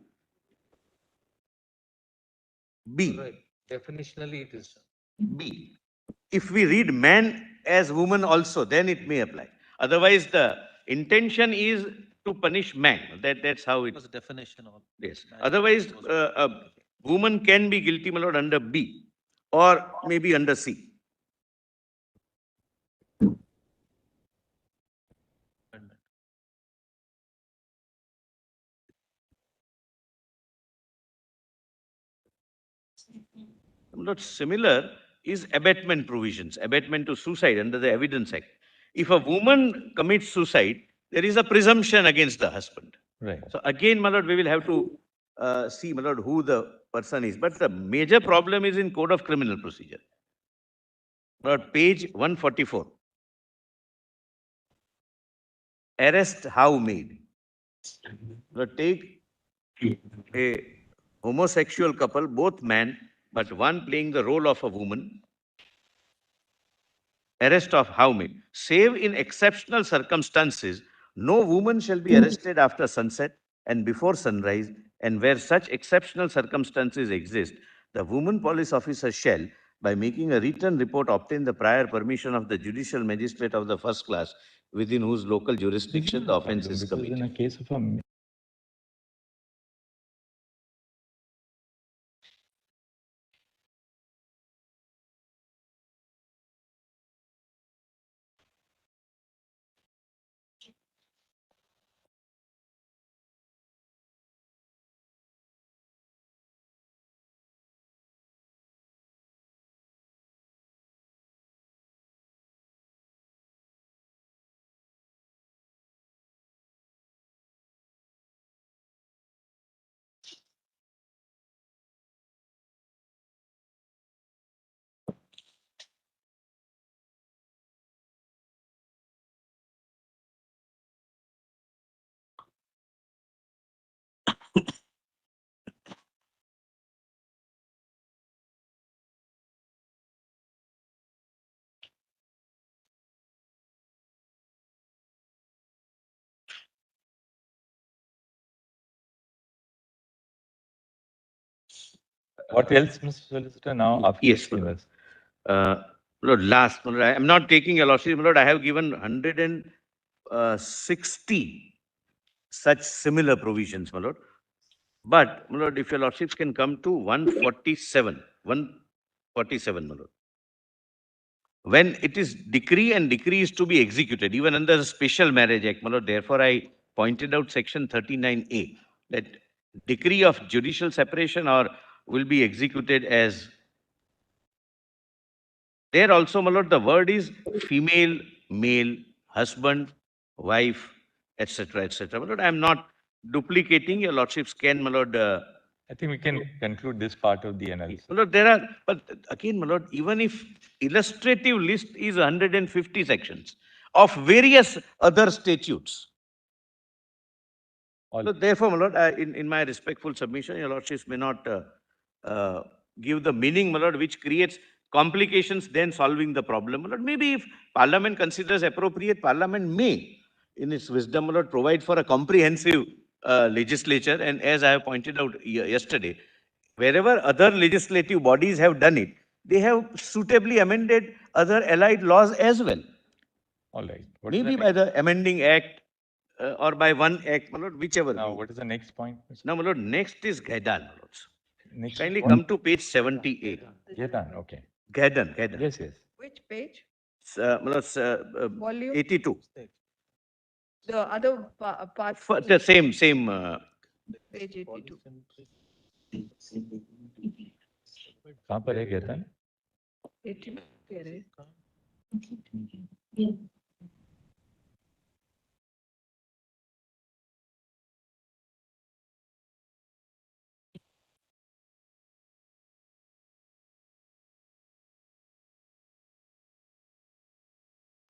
A: B.
D: Right. Definitionally, it is.
A: B. If we read man as woman also, then it may apply. Otherwise, the intention is to punish man. That's how it.
E: Was the definition of.
A: Yes. Otherwise, a woman can be guilty, my Lord, under B or maybe under C. Not similar is abatement provisions, abatement to suicide under the Evidence Act. If a woman commits suicide, there is a presumption against the husband.
B: Right.
A: So again, my Lord, we will have to see, my Lord, who the person is. But the major problem is in Code of Criminal Procedure. My Lord, page 144. Arrest how made. My Lord, take a homosexual couple, both men, but one playing the role of a woman. Arrest of how many? Save in exceptional circumstances, no woman shall be arrested after sunset and before sunrise, and where such exceptional circumstances exist, the woman police officer shall, by making a written report, obtain the prior permission of the judicial magistrate of the first class within whose local jurisdiction the offence is
B: Because in a
A: committed.
B: case of a What else, Mr. Solicitor, now after
A: Yes,
B: you've seen this?
A: Lord, last, Lord, I am not taking your lordship, Lord, I have given 160 such similar provisions, my lord. But, my lord, if your lordships can come to 147, my lord. When it is decree and decree is to be executed, even under the Special Marriage Act, my lord, therefore I pointed out section 39A, that decree of judicial separation or will be executed as. There also, my lord, the word is female, male, husband, wife, etc., etc. My lord, I am not duplicating. Your lordships can, my lord.
B: I think we can conclude this part of the analysis.
A: My lord, there are, but again, my lord, even if illustrative list is 150 sections of various other statutes. So therefore, my lord, in my respectful submission, your lordships may not give the meaning, my lord, which creates complications then solving the problem. My lord, maybe if Parliament considers appropriate, Parliament may, in its wisdom, my lord, provide for a comprehensive legislature. And as I have pointed out yesterday, wherever other legislative bodies have done it, they have suitably amended other allied laws as well.
B: All right.
A: Maybe by the amending act or by one act, my lord, whichever.
B: Now, what is the next point?
A: Now, my lord, next is Gaidan, my lords.
B: Next
A: Kindly
B: point?
A: come to page 78.
B: Gaidan, okay.
A: Gaidan.
B: Yes, yes.
C: Which page?
A: My lords,
C: Volume?
A: 82.
C: The other part.
A: The same.
C: Page 82.
B: कहाँ पर है गैदान?
C: 82 कह रहे हैं।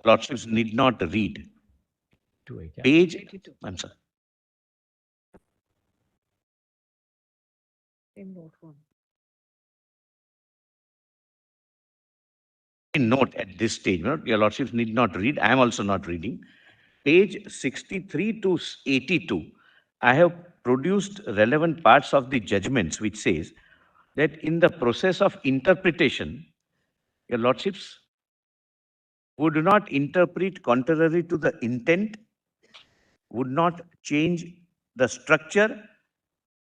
A: Lordships need not read. Page 82. I'm sorry. Note at this stage, your lordships need not read. I am also not reading. Page 63 to 82, I have produced relevant parts of the judgments which says that in the process of interpretation, your lordships would not interpret contrary to the intent, would not change the structure,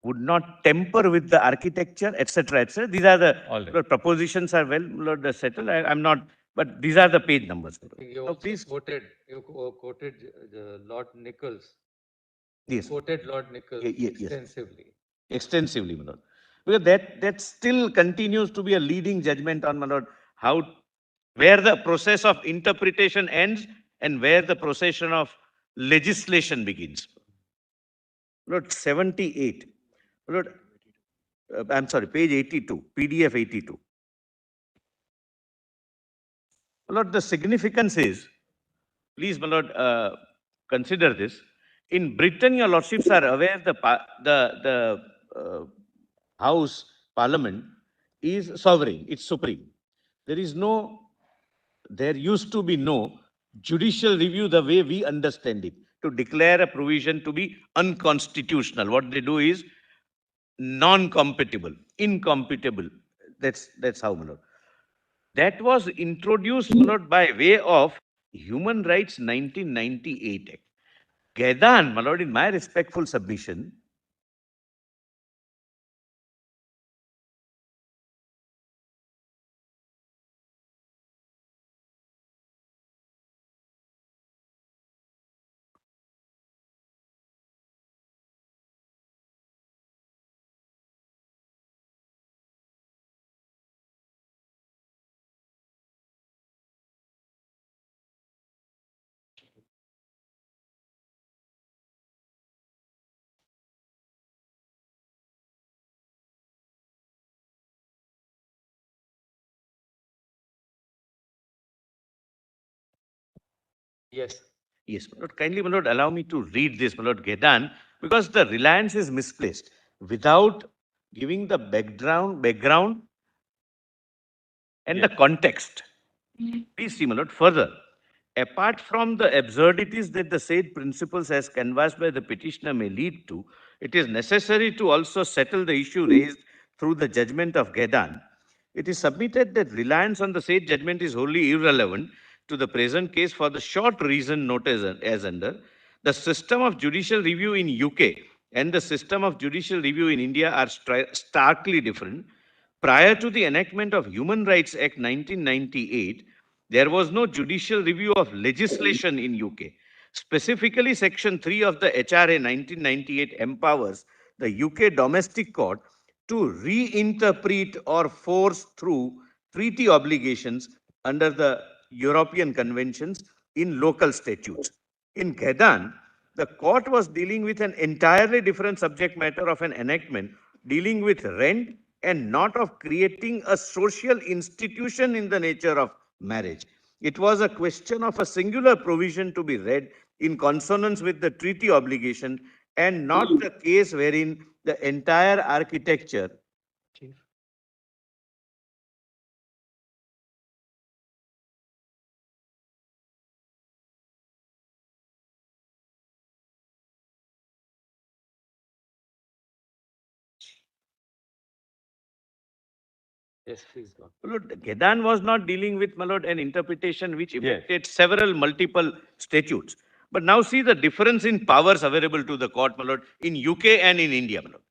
A: would not tamper with the architecture, etc., etc. These are the propositions are well settled. I'm not, but these are the page numbers.
D: You also quoted Lord Nichols.
A: Yes.
D: Quoted Lord Nichols extensively.
A: Extensively, my lord. Because that still continues to be a leading judgment on, my lord, where the process of interpretation ends and where the procession of legislation begins. Lord, 78. Lord, I'm sorry, page 82, PDF 82. Lord, the significance is, please, my lord, consider this. In Britain, your lordships are aware the House, Parliament is sovereign, it's supreme. There used to be no judicial review the way we understand it, to declare a provision to be unconstitutional. What they do is non-compatible, incompatible. That's how, my lord. That was introduced, my lord, by way of Human Rights 1998 Act. Gaidan, my lord, in my respectful submission,
D: Yes.
A: yes, my lord, kindly, my lord, allow me to read this, my lord, Gaidan, because the reliance is misplaced. Without giving the background and the context. Please see, my lord, further. Apart from the absurdities that the said principles as canvassed by the petitioner may lead to, it is necessary to also settle the issue raised through the judgment of Gedan, it is submitted that reliance on the said judgment is wholly irrelevant to the present case for the short reason noted as under the system of judicial review in UK and the system of judicial review in India are starkly different. Prior to the enactment of Human Rights Act 1998, there was no judicial review of legislation in UK. Specifically, Section 3 of the HRA 1998 empowers the UK domestic court to reinterpret or force through treaty obligations under the European conventions in local statutes. In Gedan, the court was dealing with an entirely different subject matter of an enactment dealing with rent and not of creating a social institution in the nature of marriage. It was a question of a singular provision to be read in consonance with the treaty obligation and not the case wherein the entire architecture
D: Yes, please go.
A: Lord, Gedan was not dealing with, my lord, an interpretation which affected several multiple statutes. But now see the difference in powers available to the court, my lord, in UK and in India, my lord.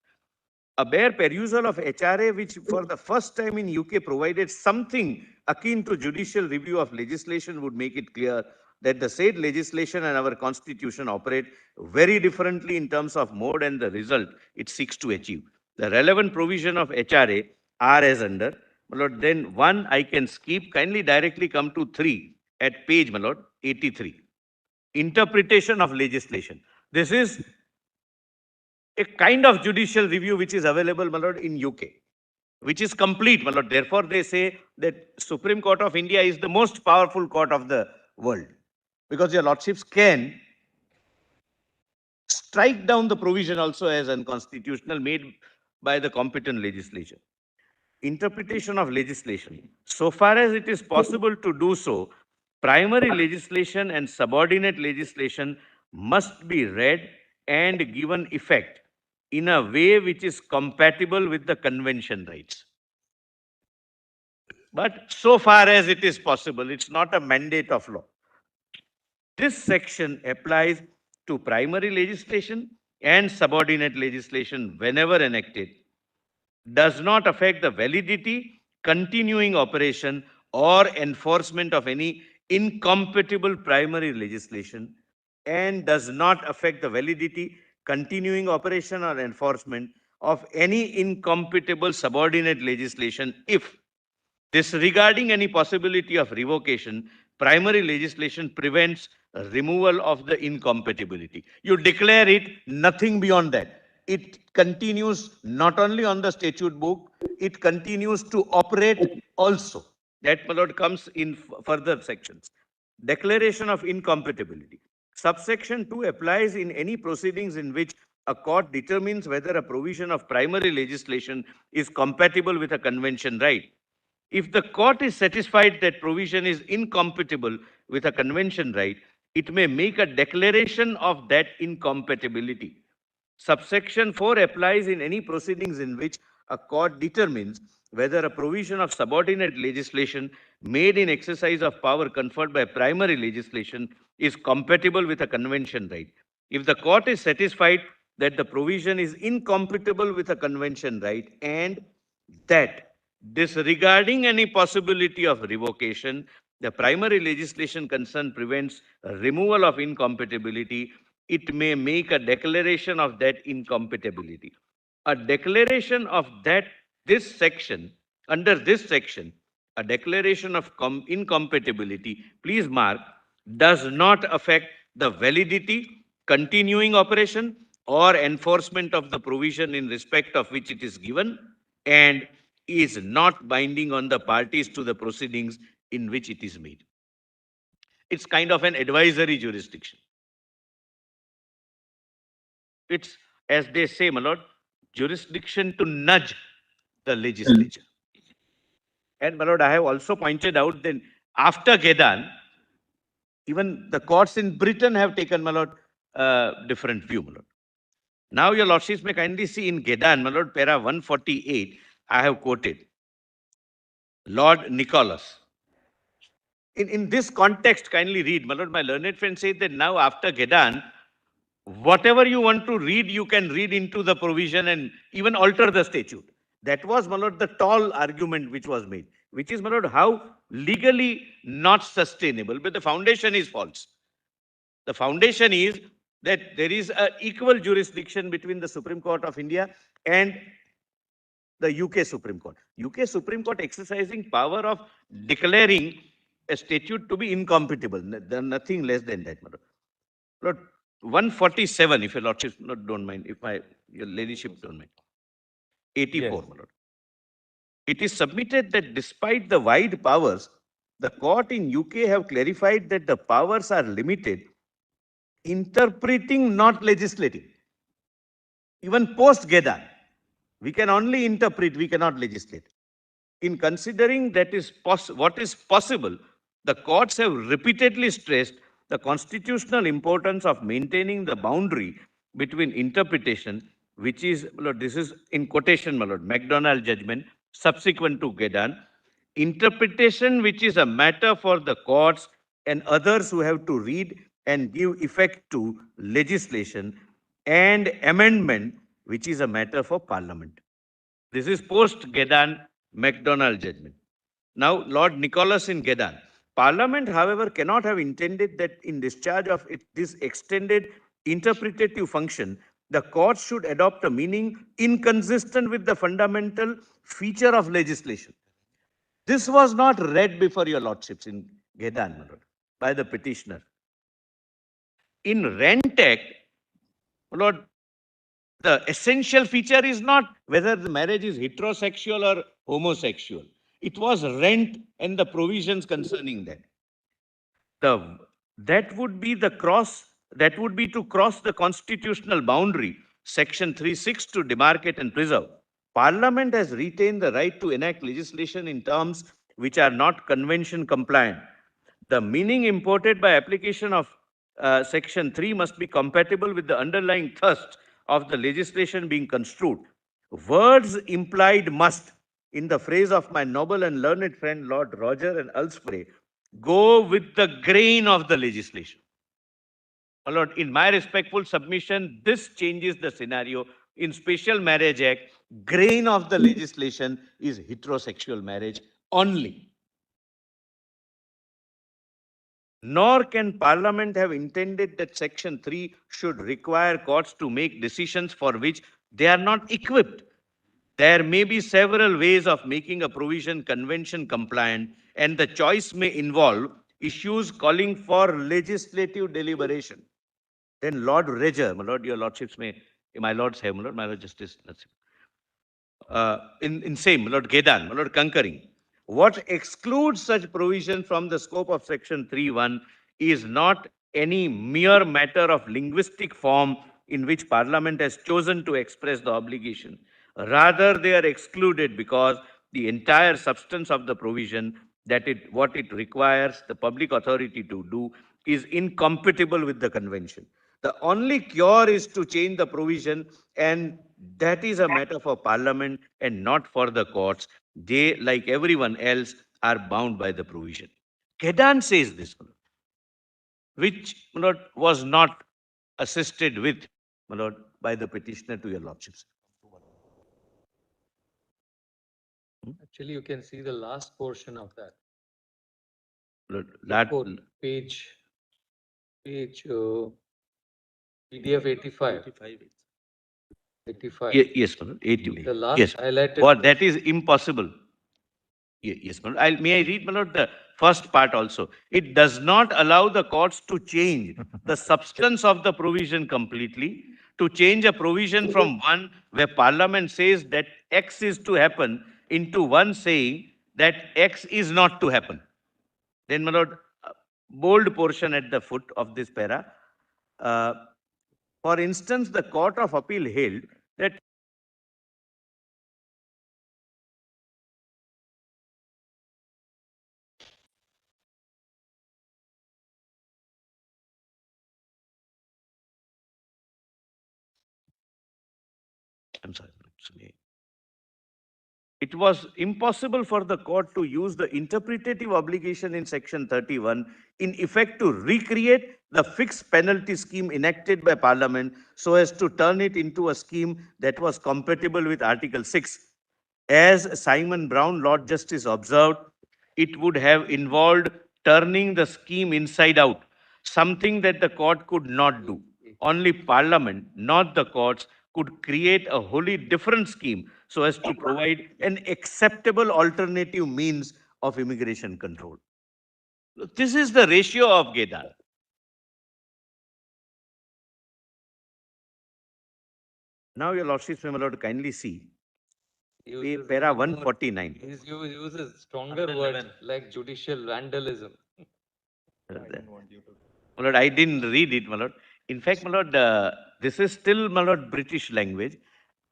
A: A bare perusal of HRA, which for the first time in UK provided something akin to judicial review of legislation, would make it clear that the said legislation and our constitution operate very differently in terms of mode and the result it seeks to achieve. The relevant provision of HRA are as under, my lord, then 1 I can skip, kindly directly come to 3 at page, my lord, 83. Interpretation of legislation. This is a kind of judicial review which is available, my lord, in UK, which is complete, my lord. Therefore, they say that Supreme Court of India is the most powerful court of the world, because your lordships can strike down the provision also as unconstitutional made by the competent legislature. Interpretation of legislation. So far as it is possible to do so, primary legislation and subordinate legislation must be read and given effect in a way which is compatible with the convention rights. But so far as it is possible, it's not a mandate of law. This section applies to primary legislation and subordinate legislation whenever enacted, does not affect the validity, continuing operation, or enforcement of any incompatible primary legislation, and does not affect the validity, continuing operation, or enforcement of any incompatible subordinate legislation if, disregarding any possibility of revocation, primary legislation prevents removal of the incompatibility. You declare it, nothing beyond that. It continues not only on the statute book, it continues to operate also. That, my lord, comes in further sections. Declaration of incompatibility. Subsection 2 applies in any proceedings in which a court determines whether a provision of primary legislation is compatible with a convention right. If the court is satisfied that provision is incompatible with a convention right, it may make a declaration of that incompatibility. Subsection 4 applies in any proceedings in which a court determines whether a provision of subordinate legislation made in exercise of power conferred by primary legislation is compatible with a convention right. If the court is satisfied that the provision is incompatible with a convention right and that, disregarding any possibility of revocation, the primary legislation concerned prevents removal of incompatibility, it may make a declaration of that incompatibility. A declaration of that, this section, under this section, a declaration of incompatibility, please mark, does not affect the validity, continuing operation, or enforcement of the provision in respect of which it is given, and is not binding on the parties to the proceedings in which it is made. It's kind of an advisory jurisdiction. It's, as they say, my lord, jurisdiction to nudge the legislature. And my lord, I have also pointed out that after Gedan, even the courts in Britain have taken, my lord, different view, my lord. Now your lordships may kindly see in Gedan, my lord, para 148, I have quoted Lord Nicholas. In this context, kindly read. My lord, my learned friend said that now after Gedan, whatever you want to read, you can read into the provision and even alter the statute. That was, my lord, the tall argument which was made, which is, my lord, how legally not sustainable, but the foundation is false. The foundation is that there is an equal jurisdiction between the Supreme Court of India and the UK Supreme Court. UK Supreme Court exercising power of declaring a statute to be incompatible. Nothing less than that, my lord. Lord, 147, if your lordship don't mind, if your ladyship don't mind. 84,
B: Yes.
A: my lord. It is submitted that despite the wide powers, the court in UK have clarified that the powers are limited, interpreting, not legislating. Even post-Gedan, we can only interpret, we cannot legislate. In considering that is what is possible, the courts have repeatedly stressed the constitutional importance of maintaining the boundary between interpretation, which is, my lord, this is in quotation, my lord, MacDonald judgment, subsequent to Gedan, interpretation which is a matter for the courts and others who have to read and give effect to legislation, and amendment which is a matter for parliament. This is post-Gedan MacDonald judgment. Now, Lord Nicholas in Gedan. Parliament, however, cannot have intended that in discharge of this extended interpretative function, the court should adopt a meaning inconsistent with the fundamental feature of legislation. This was not read before your lordships in Gedan, my lord, by the petitioner. In Rent Act, my lord, the essential feature is not whether the marriage is heterosexual or homosexual. It was rent and the provisions concerning that. That would be to cross the constitutional boundary, section 3(6) to demarcate and preserve. Parliament has retained the right to enact legislation in terms which are not convention compliant. The meaning imported by application of section 3 must be compatible with the underlying thrust of the legislation being construed. Words implied must, in the phrase of my noble and learned friend Lord Roger and Aylesbury, go with the grain of the legislation. My lord, in my respectful submission, this changes the scenario. In Special Marriage Act, grain of the legislation is heterosexual marriage only. Nor can Parliament have intended that Section 3 should require courts to make decisions for which they are not equipped. There may be several ways of making a provision convention compliant, and the choice may involve issues calling for legislative deliberation. Then Lord Reger, my lord, your lordships may, my lords have, my lord Justice, in same, my lord Gedan, my lord concurring. What excludes such provision from the scope of section 3(1) is not any mere matter of linguistic form in which Parliament has chosen to express the obligation. Rather, they are excluded because the entire substance of the provision, what it requires the public authority to do, is incompatible with the convention. The only cure is to change the provision, and that is a matter for Parliament and not for the courts. They, like everyone else, are bound by the provision. Kedan says this, which, my lord, was not assisted with, my lord, by the petitioner to your lordships.
D: Actually, you can see the last portion of that.
A: That
D: quote, page PDF 85. 85.
A: Yes, my lord, 80.
D: The last
A: Yes,
D: highlighted.
A: or that is impossible. Yes, my lord. May I read, my lord, the first part also? It does not allow the courts to change the substance of the provision completely, to change a provision from one where Parliament says that X is to happen into one saying that X is not to happen. Then, my lord, bold portion at the foot of this para. For instance, the Court of Appeal held that I'm sorry. it was impossible for the court to use the interpretative obligation in Section 31 in effect to recreate the fixed penalty scheme enacted by Parliament so as to turn it into a scheme that was compatible with Article 6. As Simon Brown, Lord Justice, observed, it would have involved turning the scheme inside out, something that the court could not do. Only Parliament, not the courts, could create a wholly different scheme so as to provide an acceptable alternative means of immigration control. This is the ratio of Gedan. Now, Your Lordship, my Lord, kindly see para 149.
D: He uses stronger words like judicial vandalism.
A: My Lord, I didn't read it, my Lord. In fact, my Lord, this is still, my Lord, British language.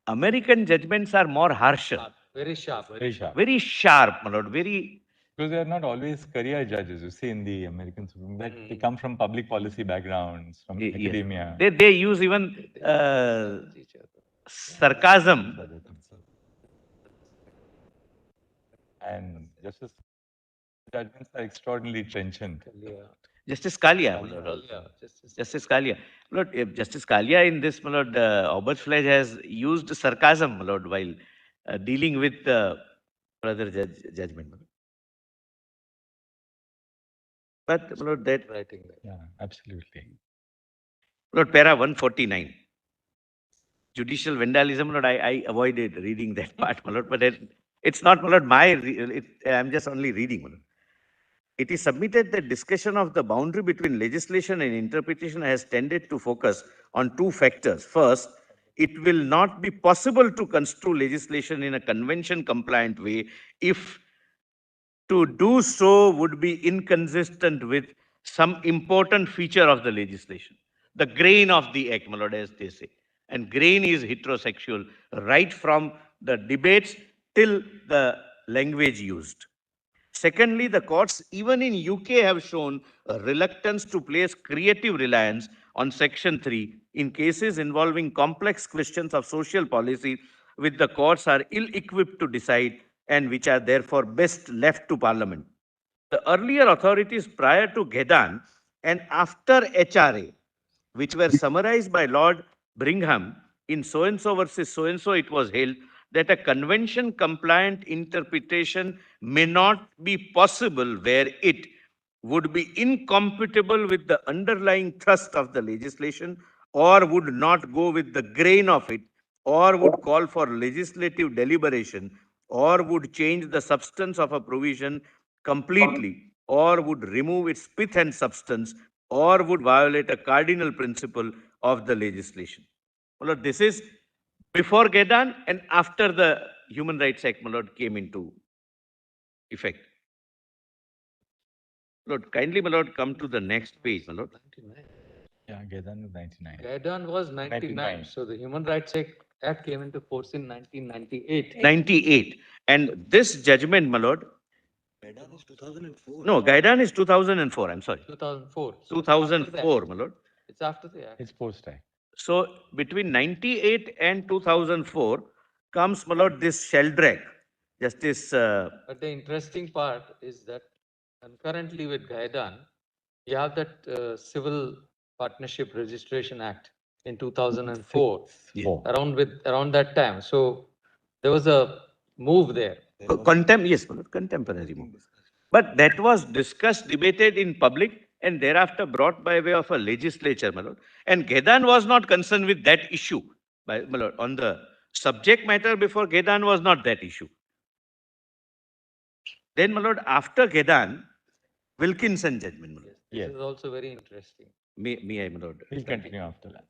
A: American judgments are more harsher.
D: Very sharp.
B: Very sharp.
A: Very sharp, my Lord. Very.
B: Because they are not always career judges, you see, in the American Supreme Court. They come from public policy backgrounds, from academia.
A: Yes. They use even sarcasm.
B: And Justice judgments are extraordinarily trenchant.
A: Justice Kalia. Justice Kalia. Lord, Justice Kalia in this, my Lord, Oberfläche has used sarcasm, my Lord, while dealing with further judgment. But, my Lord, that.
D: Writing.
B: Yeah, absolutely.
A: Lord, para 149. Judicial vandalism, Lord, I avoided reading that part, my Lord, but it's not, my Lord, I'm just only reading, my Lord. It is submitted that discussion of the boundary between legislation and interpretation has tended to focus on two factors. First, it will not be possible to construe legislation in a convention-compliant way if to do so would be inconsistent with some important feature of the legislation. The grain of the act, my Lord, as they say. And grain is heterosexual, right from the debates till the language used. Secondly, the courts, even in UK, have shown a reluctance to place creative reliance on Section 3 in cases involving complex questions of social policy, which the courts are ill-equipped to decide and which are therefore best left to Parliament. The earlier authorities prior to Gedan and after HRA, which were summarized by Lord Brigham in so-and-so versus so-and-so, it was held that a convention-compliant interpretation may not be possible where it would be incompatible with the underlying thrust of the legislation or would not go with the grain of it or would call for legislative deliberation or would change the substance of a provision completely or would remove its pith and substance or would violate a cardinal principle of the legislation. My Lord, this is before Gedan and after the Human Rights Act, my Lord, came into effect. Lord, kindly, my Lord, come to the next page, my Lord.
B: Yeah, Gedan was 99.
D: Gedan was 99. So the Human Rights Act came into force in 1998.
A: 98. And this judgment, my Lord.
E: Gedan is 2004.
A: No, Gedan is 2004. I'm sorry.
D: 2004.
A: 2004, my Lord.
D: It's after the act.
B: It's post-act.
A: So between 98 and 2004 comes, my Lord, this Sheldrake. Justice.
D: But the interesting part is that concurrently with Gedan, you have that Civil Partnership Registration Act in 2004.
A: Yeah.
D: Around that time. So there was a move there.
A: Yes, my Lord, contemporary move. But that was discussed, debated in public, and thereafter brought by way of a legislature, my Lord. And Gedan was not concerned with that issue, my Lord. On the subject matter before Gedan was not that issue. Then, my Lord, after Gedan, Wilkinson judgment, my Lord.
D: This is also very interesting.
A: May I, my Lord?
B: We'll continue after that.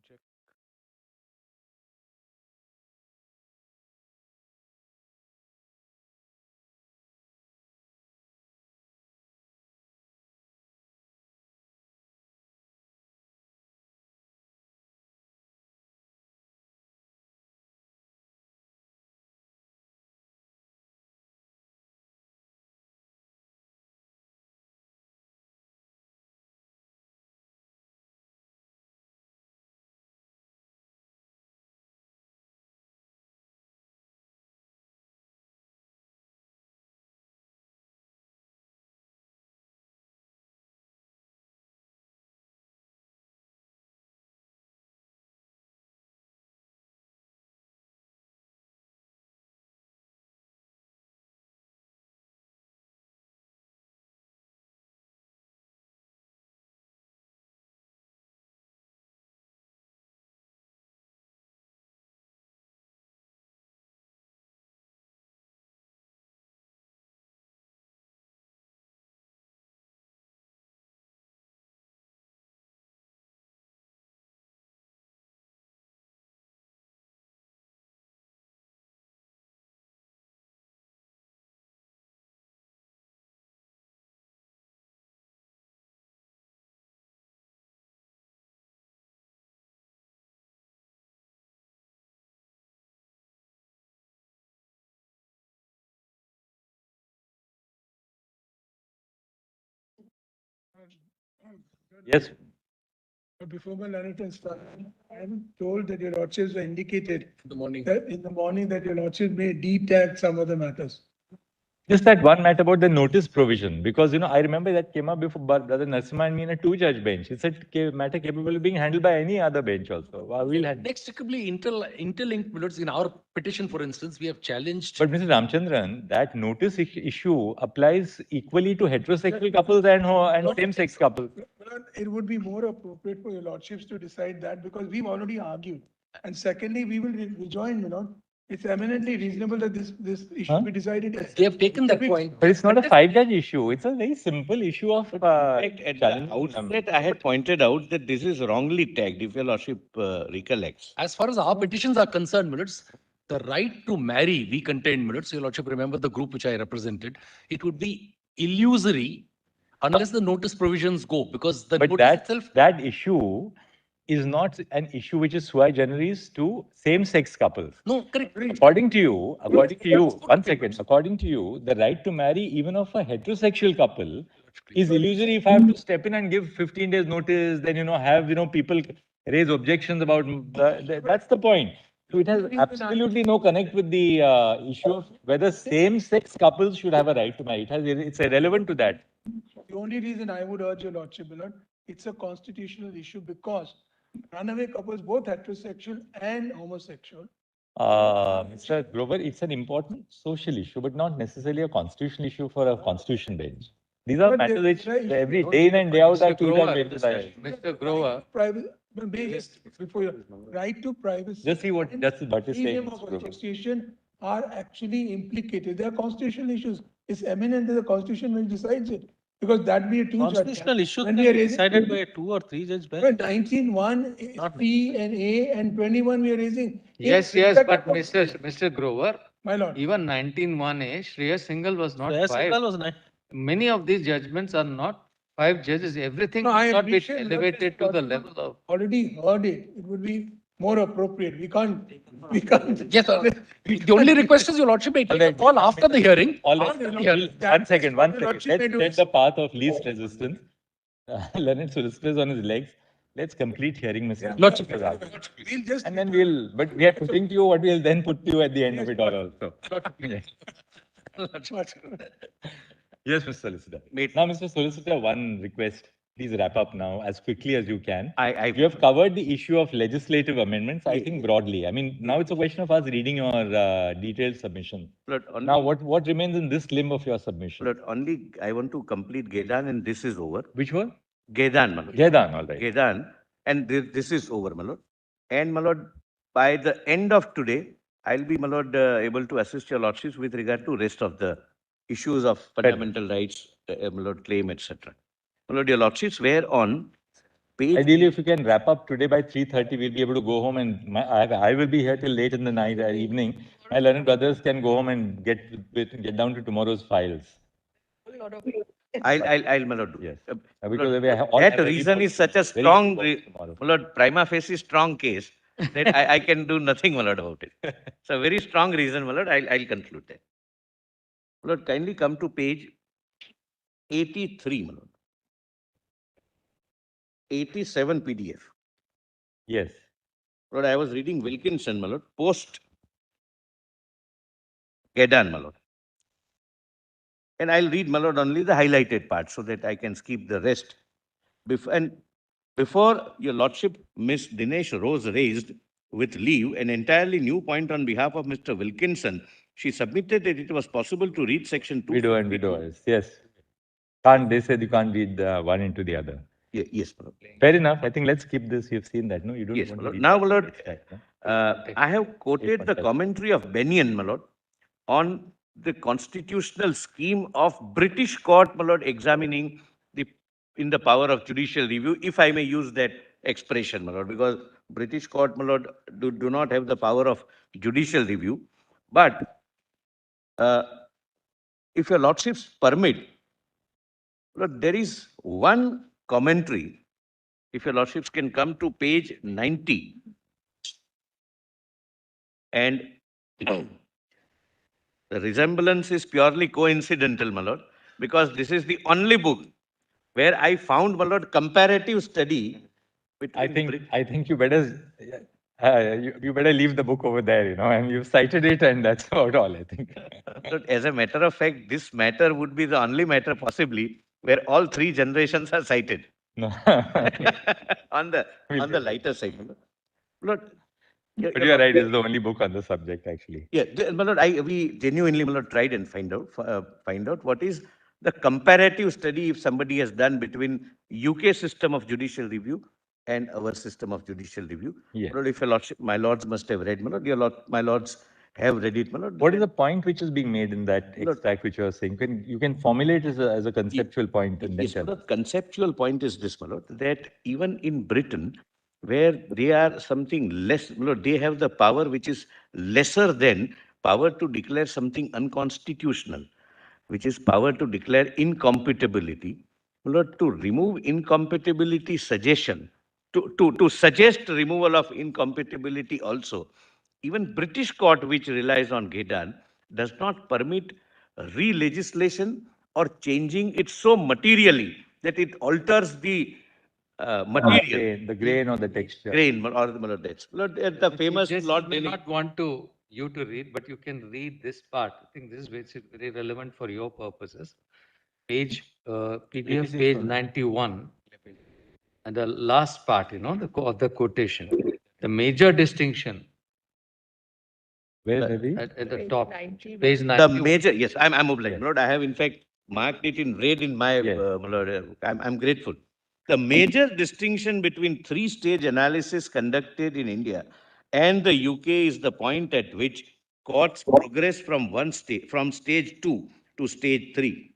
J: check.
B: Yes.
J: Before my narrative starts, I'm told that your lordships were indicated that in the morning that your lordship may detach some of the matters.
B: Just that one matter about the notice provision, because, I remember that came up before Brother Narasimha and me in a two-judge bench. It's a matter capable of being handled by any other bench also. We'll handle.
K: Inextricably interlinked minutes. In our petition, for instance, we have challenged.
B: But Mr. Ramchandran, that notice issue applies equally to heterosexual couples and same-sex couples.
J: It would be more appropriate for your lordships to decide that because we've already argued. And secondly, we will rejoin, It's eminently reasonable that this issue be decided.
K: They have taken that point.
B: But it's not a five-judge issue. It's a very simple issue of
A: In fact, at the outset, I had pointed out that this is wrongly tagged, if your lordship recollects.
K: As far as our petitions are concerned, minutes, the right to marry, we contained minutes. Your lordship, remember the group which I represented. It would be illusory unless the notice provisions go, because the notice itself.
B: That issue is not an issue which is sui generis to same-sex couples.
K: No, correct.
B: According to you, one second, according to you, the right to marry even of a heterosexual couple is illusory if I have to step in and give 15 days notice, then, have, people raise objections about, that's the point. So it has absolutely no connect with the issue of whether same-sex couples should have a right to marry. It's irrelevant to that.
J: The only reason I would urge your lordship, it's a constitutional issue because runaway couples, both heterosexual and homosexual.
B: Mr. Grover, it's an important social issue, but not necessarily a constitutional issue for a constitution bench. These are matters which every day in and day out are
D: Mr. Grover.
J: Before your right to privacy.
B: Just see what Justice Bhatt is saying.
J: Association are actually implicated. They are constitutional issues. It's eminent that the constitution will decide it. Because that be a
L: constitutional issue can be decided by a 2 or 3 judge bench.
J: 19(1) P and A and 21 we are raising.
D: Yes, but Mr. Grover,
J: my lord,
D: even 19(1)A, Shreya Singhal was not
L: Shreya
D: 5.
L: Singhal was 9.
D: Many of these judgments are not 5 judges. Everything should not be elevated to the level of.
J: Already heard it. It would be more appropriate. We can't.
K: Yes, the only request is your lordship may take a call after the hearing.
B: One second. Let's set the path of least resistance. Learned solicitors on his legs. Let's complete hearing, Mr.
K: Lordship.
B: And then but we are putting to you what we'll then put to you at the end of it all also. Yes, Mr. Solicitor. Now, Mr. Solicitor, one request. Please wrap up now as quickly as you can. You have covered the issue of legislative amendments, I think, broadly. I mean, now it's a question of us reading your detailed submission. Now, what remains in this limb of your submission?
A: Only I want to complete Gedan and this is over.
B: Which one?
A: Gedan, my lord.
B: Gedan, all right.
A: Gedan, and this is over, my lord. And, my lord, by the end of today, I'll be, my lord, able to assist your lordships with regard to rest of the issues of fundamental rights, my lord, claim, etc. My lord, your lordships were on page.
B: Ideally, if you can wrap up today by 3:30, we'll be able to go home and I will be here till late in the night, evening. My learned brothers can go home and get down to tomorrow's files.
A: I'll my lord, do.
B: Yes.
A: My
B: Because
A: lord,
B: we have all
A: that
B: have ready
A: reason
B: for
A: is such a
B: very
A: strong,
B: good tomorrow.
A: my lord, prima facie strong case that I can do nothing, my lord, about it. It's a very strong reason, my lord. I'll conclude that. My lord, kindly come to page 83, my lord. 87 PDF.
B: Yes.
A: Lord, I was reading Wilkinson, my lord, post Gedan, my lord. And I'll read, my lord, only the highlighted part so that I can skip the rest. Before your lordship, Miss Dinesh Rose raised with leave an entirely new point on behalf of Mr. Wilkinson. She submitted that it was possible to read section 2.
B: Widow and widowers, yes. They said you can't read one into the other.
A: Yes, my lord.
B: Fair enough. I think let's skip this. You've seen that, no? You don't
A: Yes,
B: want
A: my
B: to
A: lord.
B: read
A: Now,
B: that
A: my lord,
B: extract, no?
A: I have quoted the commentary of Bennion, my lord, on the constitutional scheme of British court, my lord, examining in the power of judicial review, if I may use that expression, my lord, because British court, my lord, do not have the power of judicial review. But if your lordships permit, lord, there is one commentary. If your lordships can come to page 90, and the resemblance is purely coincidental, my lord, because this is the only book where I found, my lord, comparative study between
B: I think you better you better leave the book over there, you know, and you've cited it, and that's about all, I think.
A: But as a matter of fact, this matter would be the only matter possibly where all three generations are cited.
B: No.
A: on the lighter side. Lord,
B: But you're right, it's the only book on the subject, actually.
A: Yeah, my lord, we genuinely, my lord, tried and find out what is the comparative study if somebody has done between UK system of judicial review and our system of judicial review.
B: Yes.
A: Lord, if your lordship, my lords must have read, my lord, my lords have read it, my lord.
B: What is the point which is being made in that extract which you are saying? You can formulate it as a conceptual point and then
A: Yes,
B: tell.
A: the conceptual point is this, my lord, that even in Britain, where they are something less, my lord, they have the power which is lesser than power to declare something unconstitutional, which is power to declare incompatibility. My lord, to remove incompatibility suggestion, to suggest removal of incompatibility also, even British court, which relies on Gedan, does not permit re-legislation or changing it so materially that it alters the material.
B: The grain or the texture.
A: Grain or the text. The famous Lord
D: may not want you to read, but you can read this part. I think this is very relevant for your purposes. Page PDF page 91, and the last part, you know, the quotation. The major distinction.
B: Where,
D: at the top,
C: page
D: 90.
A: The major, yes, I'm obliged. Lord, I have in fact marked it in red in my, Lord, I'm grateful. The major distinction between three-stage analysis conducted in India and the UK is the point at which courts progress from stage 2 to stage 3.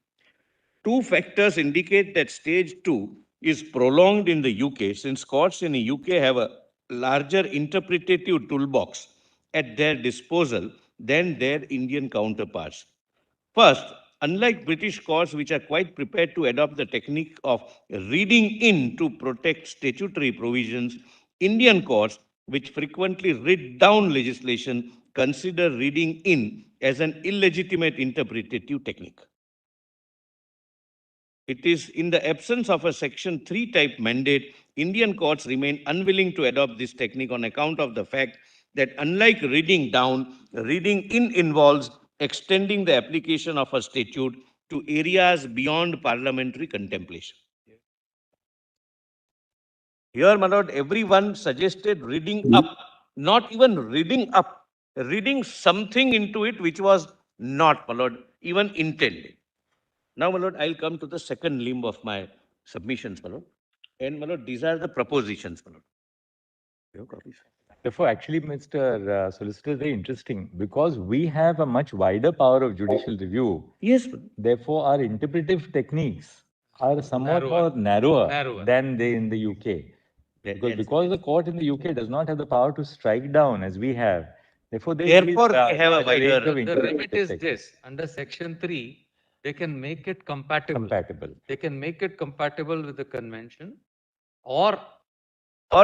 A: Two factors indicate that stage 2 is prolonged in the UK since courts in the UK have a larger interpretative toolbox at their disposal than their Indian counterparts. First, unlike British courts, which are quite prepared to adopt the technique of reading in to protect statutory provisions, Indian courts, which frequently read down legislation, consider reading in as an illegitimate interpretative technique. It is in the absence of a Section 3 type mandate, Indian courts remain unwilling to adopt this technique on account of the fact that unlike reading down, reading in involves extending the application of a statute to areas beyond parliamentary contemplation. Here, my lord, everyone suggested reading up, not even reading up, reading something into it which was not, my lord, even intended. Now, my lord, I'll come to the second limb of my submissions, my lord. And, my lord, these are the propositions, my lord. You have copies?
B: Therefore, actually, Mr. Solicitor, is very interesting because we have a much wider power of judicial review.
A: Yes.
B: Therefore, our interpretive techniques are somewhat more narrower than they in the UK. Because the court in the UK does not have the power to strike down as we have. Therefore, they
A: they have a wider.
D: The remit is this: under Section 3, they can make it compatible. They can make it compatible with the convention, or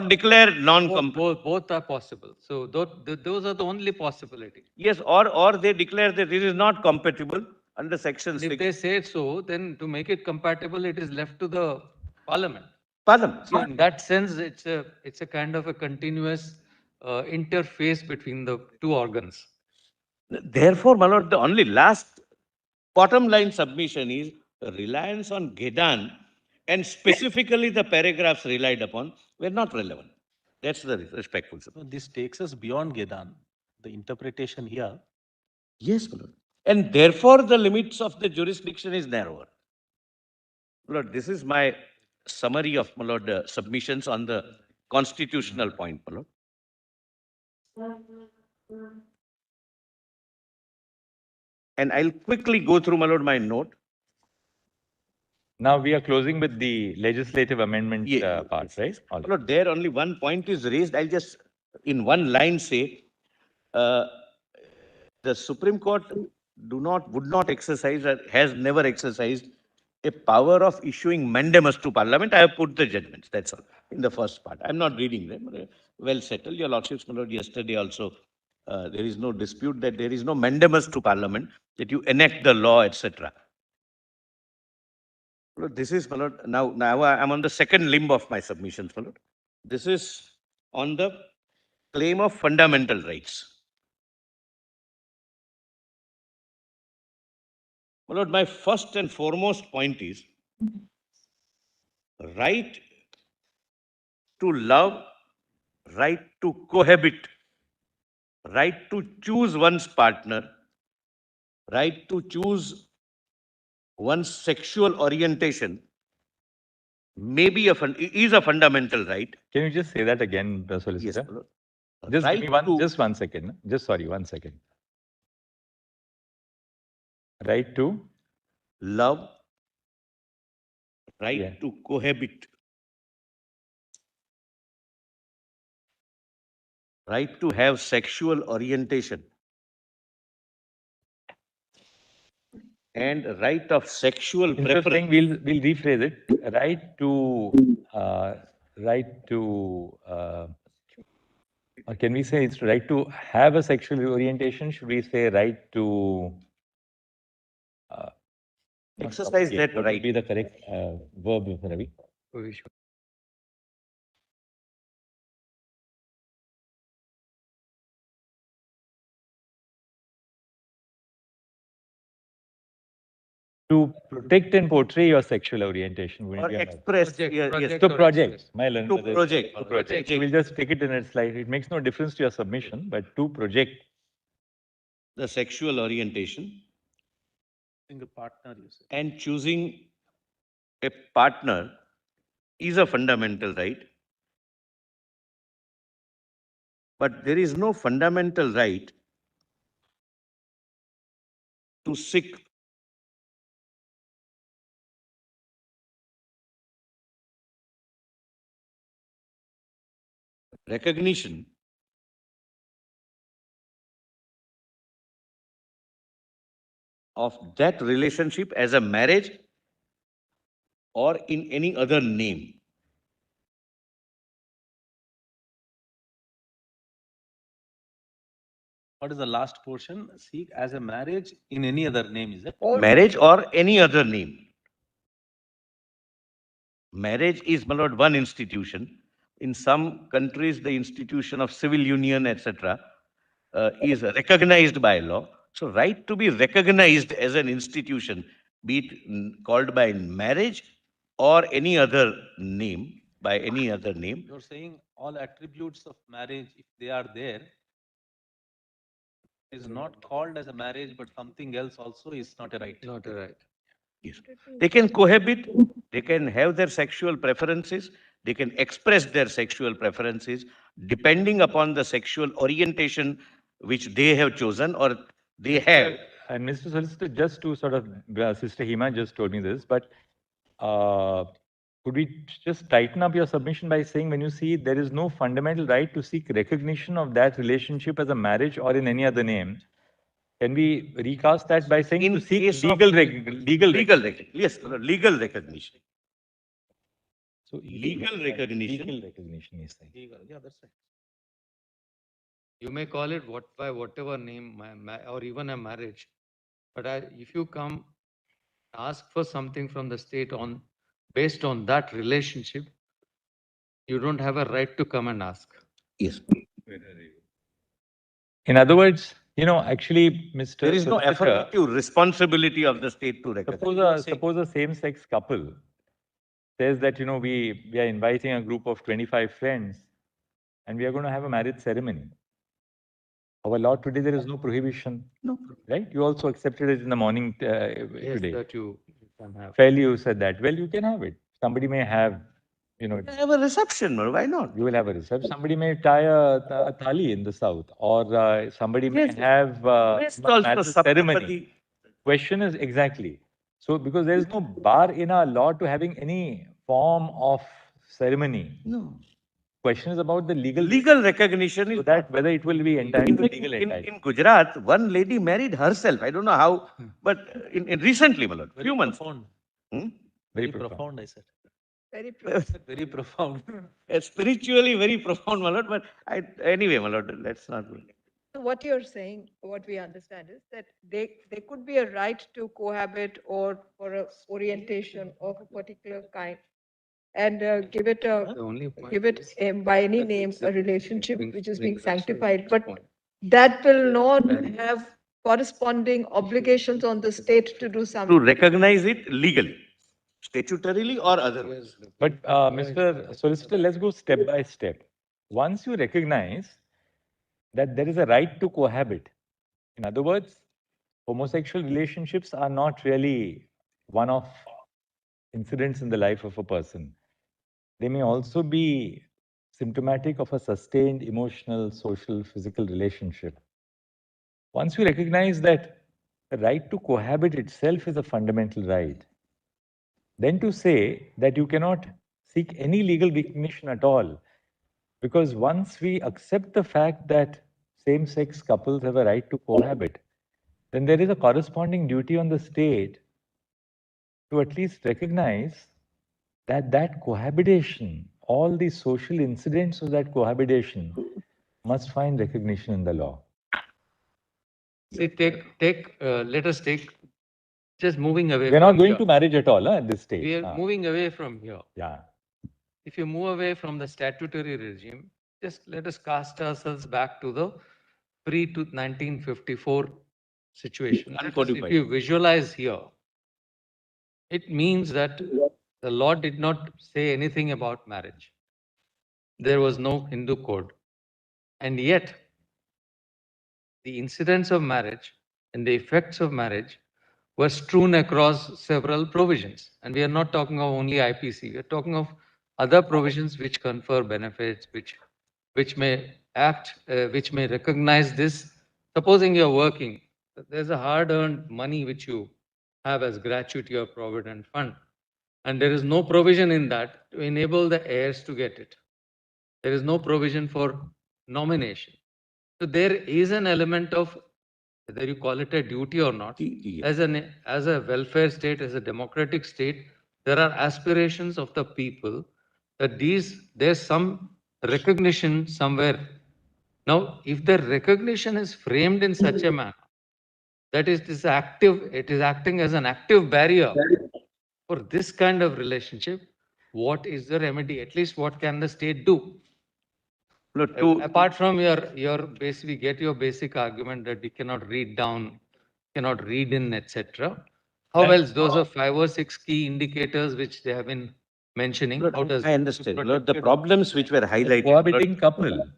A: declare non-compatible.
D: Both are possible. So those are the only possibility.
A: Yes, or they declare that it is not compatible under Section 6.
D: If they say so, then to make it compatible, it is left to the Parliament.
A: So
D: in that sense, it's a kind of a continuous interface between the two organs.
A: Therefore, my lord, the only last bottom line submission is reliance on Gedan, and specifically the paragraphs relied upon were not relevant. That's the respectful submission.
L: This takes us beyond Gedan. The interpretation here.
A: Yes, my lord. And therefore, the limits of the jurisdiction is narrower. My lord, this is my summary of, my lord, submissions on the constitutional point, my lord. And I'll quickly go through, my lord, my note.
B: Now we are closing with the legislative amendment part, right?
A: My lord, there only one point is raised. I'll just in one line say, the Supreme Court would not exercise, or has never exercised a power of issuing mandamus to Parliament. I have put the judgments, that's all, in the first part. I'm not reading them. Well settled. Your Lordships, my lord, yesterday also, there is no dispute that there is no mandamus to Parliament, that you enact the law, etc. This is, my lord, now I'm on the second limb of my submissions, my lord. This is on the claim of fundamental rights. My lord, my first and foremost point is right to love, right to cohabit, right to choose one's partner, right to choose one's sexual orientation is a fundamental right.
B: Can you just say that again, Solicitor?
A: Yes,
B: just
A: right
B: give me just 1 second. Sorry, 1 second. Right to
A: love, right to cohabit, right to have sexual orientation, and right of sexual preference.
B: We'll rephrase it. Right to or can we say it's right to have a sexual orientation? Should we say right to
A: exercise that right?
B: What would be the correct verb, Ravi? To protect and portray your sexual orientation.
A: Or express.
B: To project.
A: To project.
B: We'll just take it in a slide. It makes no difference to your submission, but to project
A: the sexual orientation.
L: A partner, you say.
A: And choosing a partner is a fundamental right. But there is no fundamental right to seek recognition of that relationship as a marriage or in any other name.
L: What is the last portion? Seek as a marriage in any other name, is it?
A: Marriage or any other name. Marriage is, my lord, one institution. In some countries, the institution of civil union, etc., is recognized by law. So, right to be recognized as an institution, be it called by marriage or any other name, by any other name.
L: You're saying all attributes of marriage, if they are there, is not called as a marriage, but something else also is not a right.
D: Not a right.
A: Yes. They can cohabit, they can have their sexual preferences, they can express their sexual preferences depending upon the sexual orientation which they have chosen or they have.
B: And Mr. Solicitor, just to sort of, Sister Hema just told me this, but could we just tighten up your submission by saying when you see there is no fundamental right to seek recognition of that relationship as a marriage or in any other name? Can we recast that by saying to seek legal
A: yes, legal recognition.
B: So
A: Legal recognition.
B: Legal recognition is saying.
L: Yeah, that's right.
D: You may call it by whatever name, or even a marriage. But if you come ask for something from the state based on that relationship, you don't have a right to come and ask.
A: Yes.
B: In other words, actually, Mr.
A: There is no
B: Solicitor,
A: affirmative responsibility of the state to recognize.
B: Suppose a same-sex couple says that, we are inviting a group of 25 friends and we are going to have a marriage ceremony. Our law today, there is no prohibition.
A: No.
B: Right? You also accepted it in the morning
D: Yes,
B: today.
D: that you can have.
B: Fairly, you said that. Well, you can have it. Somebody may have,
A: Have a reception, why not?
B: you will have a reception. Somebody may tie a thali in the south, or somebody may have marriage ceremony. Question is exactly. So, because there is no bar in our law to having any form of ceremony.
A: No.
B: Question is about the
A: Legal recognition is
B: so that whether it will be entitled to legal entitlement.
A: in Gujarat, one lady married herself. I don't know how, but in recently, my lord, few months.
L: Very profound, I said.
C: Very profound.
L: Very profound.
A: Spiritually very profound, my lord. But anyway, my lord, let's not.
C: So what you're saying, what we understand is that there could be a right to cohabit or for a orientation of a particular kind, and give it by any name a relationship which is being sanctified, but that will not have corresponding obligations on the state to do something.
A: To recognize it legally, statutorily or otherwise.
B: But Mr. Solicitor, let's go step by step. Once you recognize that there is a right to cohabit, in other words, homosexual relationships are not really one-off incidents in the life of a person. They may also be symptomatic of a sustained emotional, social, physical relationship. Once you recognize that the right to cohabit itself is a fundamental right, then to say that you cannot seek any legal recognition at all, because once we accept the fact that same-sex couples have a right to cohabit, then there is a corresponding duty on the state to at least recognize that cohabitation, all the social incidents of that cohabitation must find recognition in the law.
D: See, let us take, just moving away.
B: We're not going to marriage at all at this stage.
D: We are moving away from here.
B: Yeah.
D: If you move away from the statutory regime, just let us cast ourselves back to the pre-1954 situation. If you visualize here, it means that the law did not say anything about marriage. There was no Hindu code. And yet, the incidents of marriage and the effects of marriage were strewn across several provisions. And we are not talking of only IPC. We are talking of other provisions which confer benefits, which may recognize this. Supposing you're working, there's a hard-earned money which you have as gratuity or provident fund. And there is no provision in that to enable the heirs to get it. There is no provision for nomination. So there is an element of, whether you call it a duty or not, as a welfare state, as a democratic state, there are aspirations of the people that there's some recognition somewhere. Now, if the recognition is framed in such a manner that it is acting as an active barrier for this kind of relationship, what is the remedy? At least what can the state do? Apart from your basic argument that you cannot read down, cannot read in, etc. How else? Those are 5 or 6 key indicators which they have been mentioning. How does
A: I understand. Lord, the problems which were highlighted.
B: Cohabiting couple,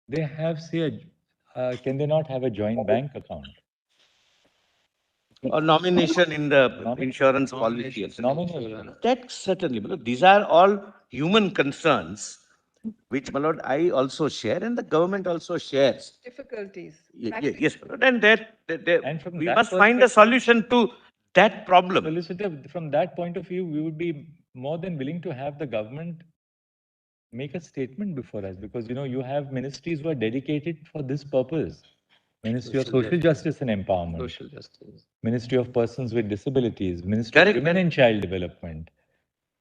B: they have, say, can they not have a joint bank account?
A: Or nomination in the insurance policy. That certainly, my lord, these are all human concerns, which, my lord, I also share and the government also shares.
C: Difficulties.
A: Yes, my lord. And we must find a solution to that problem.
B: Solicitor, from that point of view, we would be more than willing to have the government make a statement before us, because you have ministries who are dedicated for this purpose. Ministry of Social Justice and Empowerment,
D: Social Justice,
B: Ministry of Persons with Disabilities, Ministry of Women and Child Development.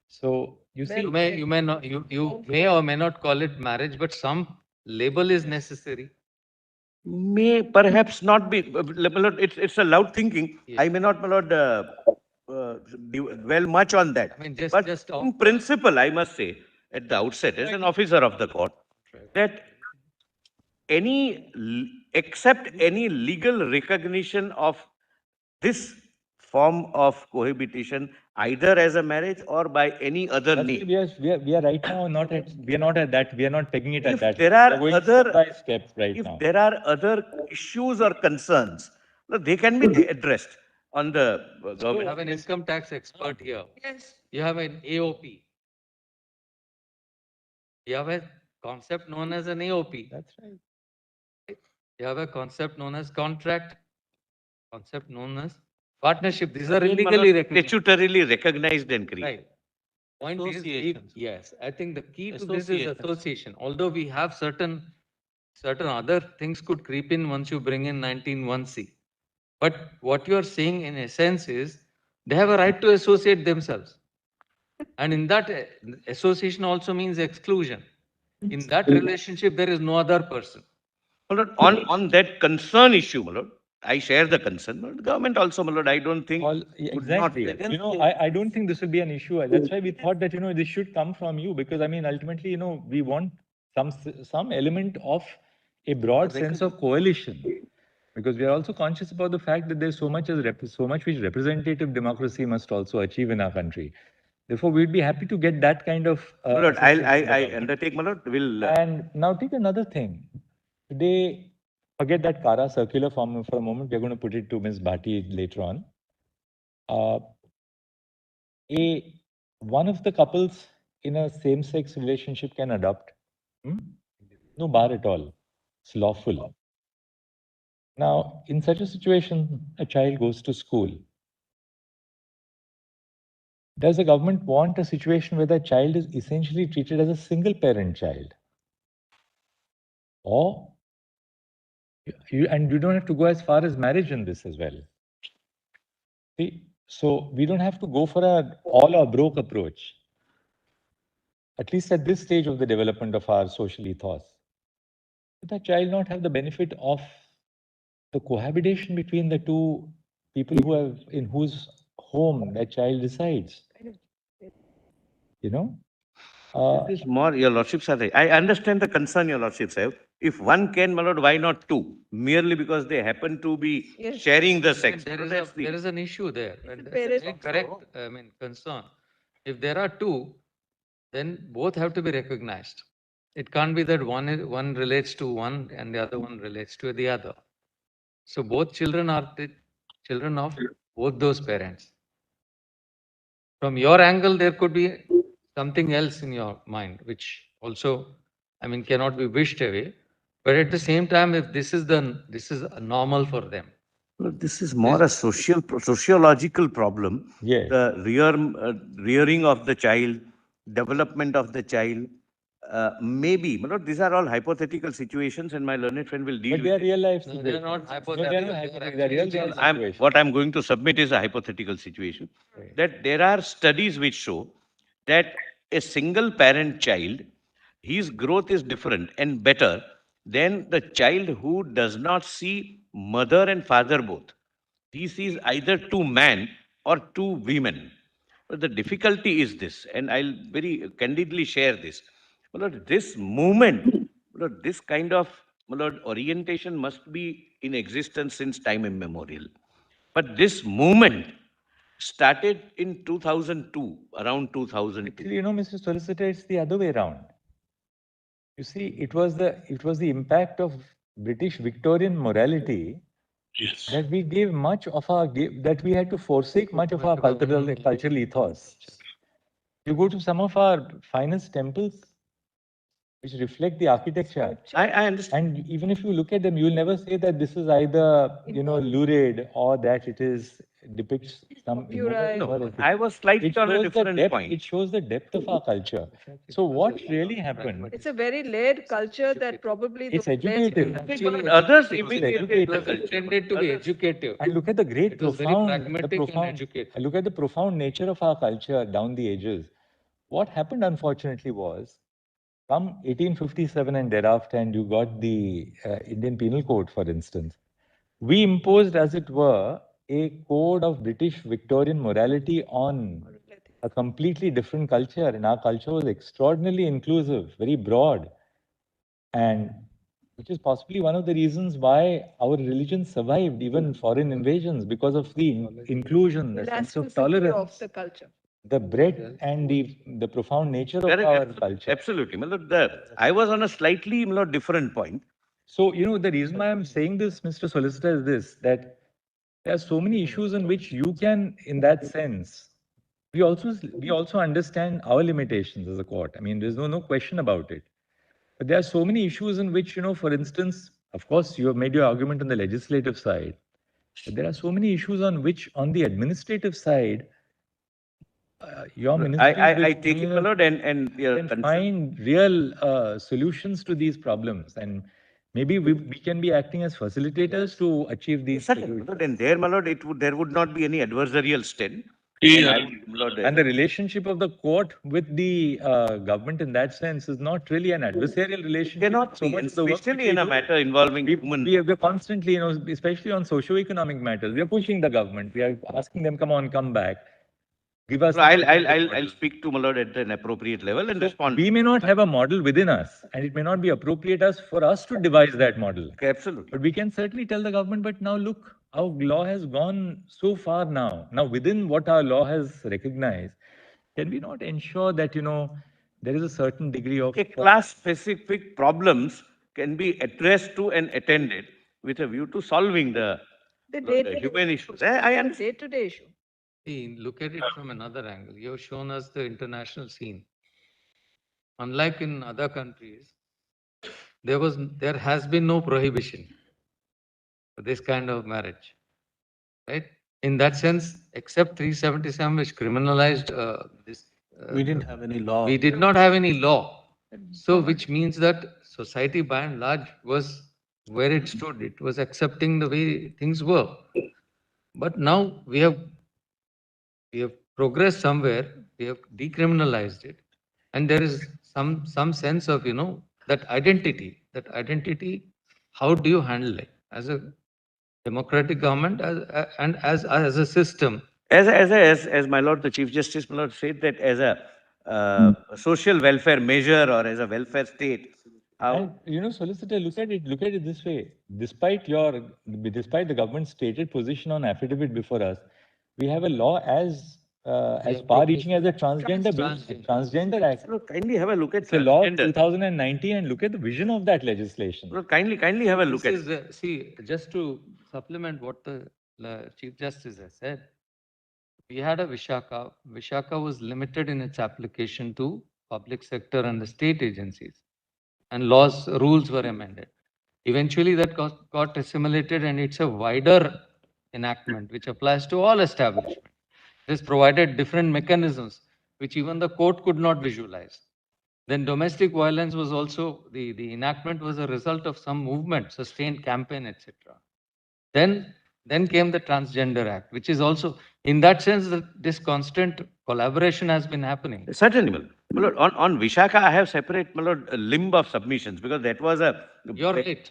B: So you see,
D: you may not, you may or may not call it marriage, but some label is necessary.
A: May perhaps not be, my lord, it's a loud thinking. I may not, my lord, dwell much on that.
D: I mean,
A: But
D: just
A: in principle, I must say, at the outset, as an officer of the court, that except any legal recognition of this form of cohabitation, either as a marriage or by any other
B: that's
A: name.
B: why we are right now not at, we are not at that, we are not pegging it at that.
A: There are
B: we are going
A: other
B: step by step right
A: if
B: now.
A: there are other issues or concerns, they can be addressed on the government.
D: You have an income tax expert here.
C: Yes.
D: You have an AOP. You have a concept known as an AOP.
B: That's right.
D: You have a concept known as contract, concept known as partnership. These are illegally recognized.
A: Statutorily recognized and created.
D: Right. Point is, yes, I think the key to this is association. Although we have certain other things could creep in once you bring in 19(1)(c). But what you are saying in essence is they have a right to associate themselves. And in that association also means exclusion. In that relationship, there is no other person.
A: On that concern issue, my lord, I share the concern. But the government also, my lord, I don't think
B: exactly. I don't think this will be an issue. That's why we thought that this should come from you, because I mean ultimately we want some element of a broad sense of coalition, because we are also conscious about the fact that there's so much which representative democracy must also achieve in our country. Therefore, we'd be happy to get that kind of.
A: My lord, I undertake, my lord.
B: And now take another thing. Today, forget that Kara circular for a moment. We're going to put it to Ms. Bhati later on. One of the couples in a same-sex relationship can adopt. No bar at all. It's lawful. Now, in such a situation, a child goes to school. Does the government want a situation where the child is essentially treated as a single-parent child? Or you don't have to go as far as marriage in this as well. See, so we don't have to go for an all or broke approach, at least at this stage of the development of our social ethos. Should the child not have the benefit of the cohabitation between the two people in whose home that child resides?
A: This is more, your lordships are right. I understand the concern your lordships have. If one can, my lord, why not two? Merely because they happen to be sharing the sex.
D: There is an issue there. Correct, I mean, concern. If there are two, then both have to be recognized. It can't be that one relates to one and the other one relates to the other. So both children are the children of both those parents. From your angle, there could be something else in your mind, which also, I mean, cannot be wished away. But at the same time, if this is normal for them.
A: Look, this is more a sociological problem.
B: Yes.
A: The rearing of the child, development of the child, maybe. But these are all hypothetical situations, and my learned friend will deal with it.
B: But they are real life.
D: No, they are not hypothetical.
A: What I'm going to submit is a hypothetical situation. Right. That there are studies which show that a single parent child, his growth is different and better than the child who does not see mother and father both. He sees either two men or two women. But the difficulty is this, and I'll very candidly share this. This movement, this kind of orientation must be in existence since time immemorial. But this movement started in 2002, around 2002.
B: Actually, Mr. Solicitor, it's the other way around. You see, it was the impact of British Victorian morality that we gave much of that we had to forsake much of our cultural ethos. You go to some of our finest temples, which reflect the architecture.
A: I understand.
B: And even if you look at them, you will never say that this is either, lurid or that it is depicts some
C: Pure
B: immoral.
A: I was slightly
B: It
A: on a
B: shows the
A: different
B: depth.
A: point.
B: It shows the depth of our culture. So what really happened?
C: It's a very layered culture that probably
B: It's
C: those layers-
B: educative.
D: Actually,
A: Others
D: it was
A: imitated.
D: intended to be educative.
B: And look at the great
D: It was very
B: profound,
D: pragmatic and educative.
B: look at the profound nature of our culture down the ages. What happened, unfortunately, was from 1857 and thereafter, and you got the Indian Penal Code, for instance, we imposed, as it were, a code of British Victorian morality on a completely different culture. And our culture was extraordinarily inclusive, very broad, and which is possibly one of the reasons why our religion survived even foreign invasions, because of the inclusion, the sense of
C: elasticity
B: tolerance,
C: of the culture.
B: the breadth and the profound nature of
A: Correct,
B: our
A: absolutely,
B: culture.
A: absolutely. I was on a slightly different point.
B: So, you know, the reason why I'm saying this, Mr. Solicitor, is this, that there are so many issues in which you can, in that sense, we also understand our limitations as a court. I mean, there's no question about it. But there are so many issues in which, you know, for instance, of course, you have made your argument on the legislative side, but there are so many issues on which, on the administrative side, your ministry
A: I take it, my lord, and
B: can find real solutions to these problems, and maybe we can be acting as facilitators to achieve these
A: certainly, my lord, and there, my lord, there would not be any adversarial stain.
G: Yeah.
B: And the relationship of the court with the government in that sense is not really an adversarial relationship.
A: Cannot
B: so
A: be,
B: much
A: and
B: of the work
A: especially
B: which
A: in
B: we
A: a
B: do.
A: matter involving human.
B: We're constantly, you know, especially on socio-economic matters, we are pushing the government. We are asking them, come on, come back. Give us.
A: So I'll speak to my lord at an appropriate level and respond.
B: We may not have a model within us, and it may not be appropriate for us to devise that model.
A: Absolutely.
B: But we can certainly tell the government, but now look, our law has gone so far now. Now, within what our law has recognized, can we not ensure that, you know, there is a certain degree of...
A: Class-specific problems can be addressed to and attended with a view to solving the human issues. I understand.
C: Day-to-day issue.
D: See, look at it from another angle. You have shown us the international scene. Unlike in other countries, there has been no prohibition for this kind of marriage, right? In that sense, except 377, which criminalized this.
L: We didn't have any law.
D: We did not have any law. So, which means that society by and large was where it stood. It was accepting the way things were. But now we have progressed somewhere. We have decriminalized it, and there is some sense of, you know, that identity. How do you handle it as a democratic government and as a system?
A: As my lord, the Chief Justice, my lord, said that as a social welfare measure or as a welfare state.
B: And, you know, Solicitor, look at it this way. Despite the government's stated position on affidavit before us, we have a law as far-reaching as a transgender act.
A: Look, kindly have a look at
B: It's a law of 2019, and look at the vision of that legislation.
A: Look, kindly have a look at
D: it. See, just to supplement what the Chief Justice has said, we had a Vishaka. Vishaka was limited in its application to public sector and the state agencies, and rules were amended. Eventually, that got assimilated, and it's a wider enactment which applies to all establishments. This provided different mechanisms which even the court could not visualize. Then domestic violence was also, the enactment was a result of some movement, sustained campaign, etc. Then came the Transgender Act, which is also, in that sense, this constant collaboration has been happening.
A: Certainly, my lord. On Vishaka, I have separate, my lord, a limb of submissions, because that was a complete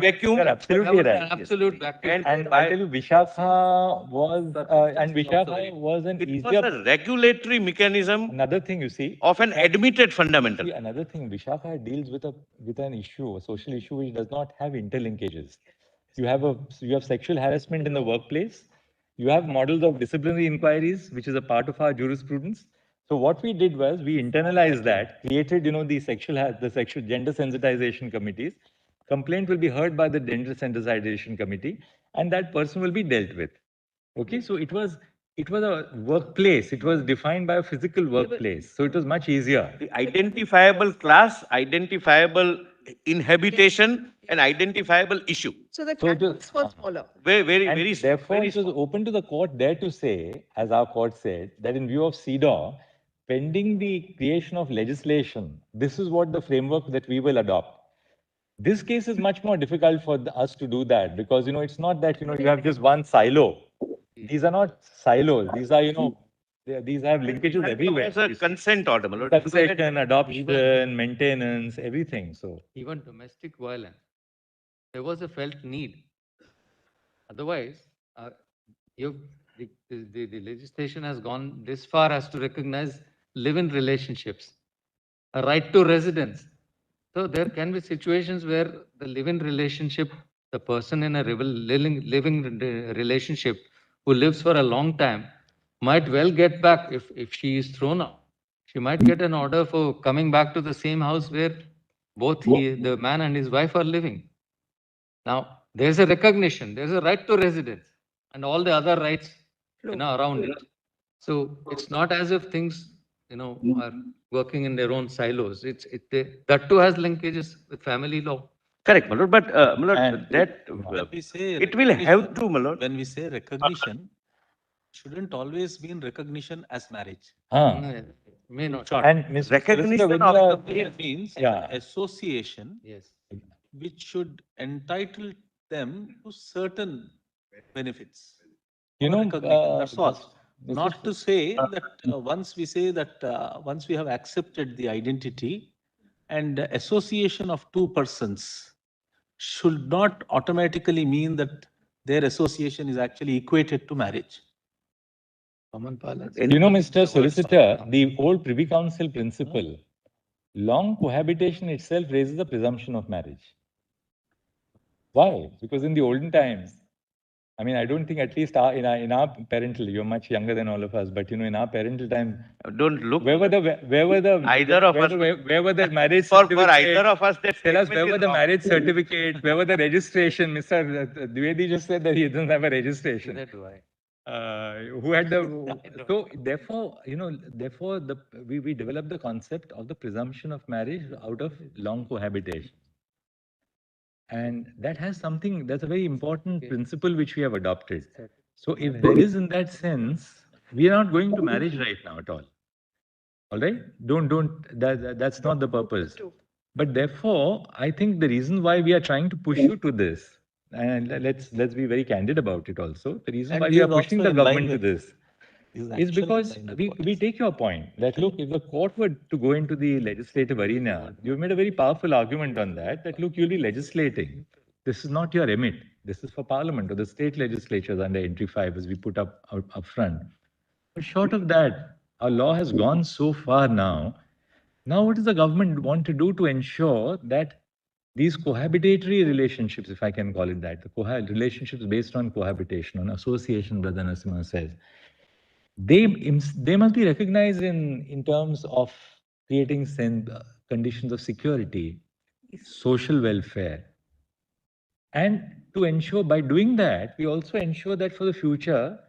A: vacuum.
B: You're absolutely right.
D: Absolute vacuum.
B: And I tell you, Vishaka was an
A: It
B: easier...
A: was a regulatory mechanism.
B: Another thing, you see,
A: of an admitted fundamental.
B: See, another thing, Vishaka deals with an issue, a social issue, which does not have interlinkages. You have sexual harassment in the workplace. You have models of disciplinary inquiries, which is a part of our jurisprudence. So what we did was we internalized that, created, you know, the sexual gender sensitization committees. Complaint will be heard by the gender sensitization committee, and that person will be dealt with. Okay, so it was a workplace. It was defined by a physical workplace. So it was much easier.
A: The identifiable class, identifiable inhabitation, an identifiable issue.
C: So the
B: So it
C: canvas
B: is-
C: was smaller.
A: Very
B: Therefore,
A: very
B: it was open to the court there to say, as our court said, that in view of CEDAW, pending the creation of legislation, this is what the framework that we will adopt. This case is much more difficult for us to do that because, it's not that, you have just one silo. These are not silos. These are, these have linkages everywhere.
A: It's a consent order, my lord.
B: Succession, adoption, maintenance, everything. So
D: Even domestic violence, there was a felt need. Otherwise, the legislation has gone this far as to recognize live-in relationships, a right to residence. So there can be situations where the live-in relationship, the person in a living relationship who lives for a long time might well get back if she is thrown out. She might get an order for coming back to the same house where both the man and his wife are living. Now, there's a recognition, there's a right to residence and all the other rights, around it. So it's not as if things, are working in their own silos. That too has linkages with family law.
A: Correct, my lord. But my lord, that
L: When we say
A: it will have to, my lord.
L: When we say recognition, shouldn't always mean recognition as marriage.
D: May not.
L: Short.
B: And Mr.
A: Recognition
B: Solicitor,
A: of
B: when you
L: It means
B: Yeah.
L: association,
D: Yes.
L: which should entitle them to certain benefits.
B: You
L: or
B: know,
L: recognition. That's all.
B: Mr.
L: Not to say that once we say that once we have accepted the identity and association of two persons should not automatically mean that their association is actually equated to marriage.
B: Mr. Solicitor, the old Privy Council principle, long cohabitation itself raises the presumption of marriage. Why? Because in the olden times, I mean, I don't think at least in our parental, you're much younger than all of us, but in our parental time,
A: don't look.
B: Where were the
A: Either of us.
B: Where were the marriage
A: For
B: certificate?
A: either of us, that
B: Tell us
A: statement
B: where
A: is
B: were the
A: wrong.
B: marriage certificate? Where were the registration? Mr. Dwivedi just said that he doesn't have a registration.
D: Neither do I.
B: Who had the so therefore we developed the concept of the presumption of marriage out of long cohabitation, and that has something that's a very important principle which we have adopted. So if there is in that sense, we are not going to marriage right now at all. All right, that's not the purpose. But therefore, I think the reason why we are trying to push you to this, and let's be very candid about it also. The reason
L: And
B: why
L: this
B: we are
L: is
B: pushing
L: also
B: the
L: in line
B: government to
L: with-
B: this is because we take your point that look, if the court were to go into the legislative arena, you've made a very powerful argument on that look, you'll be legislating. This is not your remit. This is for Parliament or the state legislatures under entry 5 as we put up front. But short of that, our law has gone so far now. Now, what does the government want to do to ensure that these cohabitatory relationships, if I can call it that, the relationships based on cohabitation, on association, Brother Narasimha says, they must be recognized in terms of creating conditions of security, social welfare, and to ensure by doing that, we also ensure that for the future,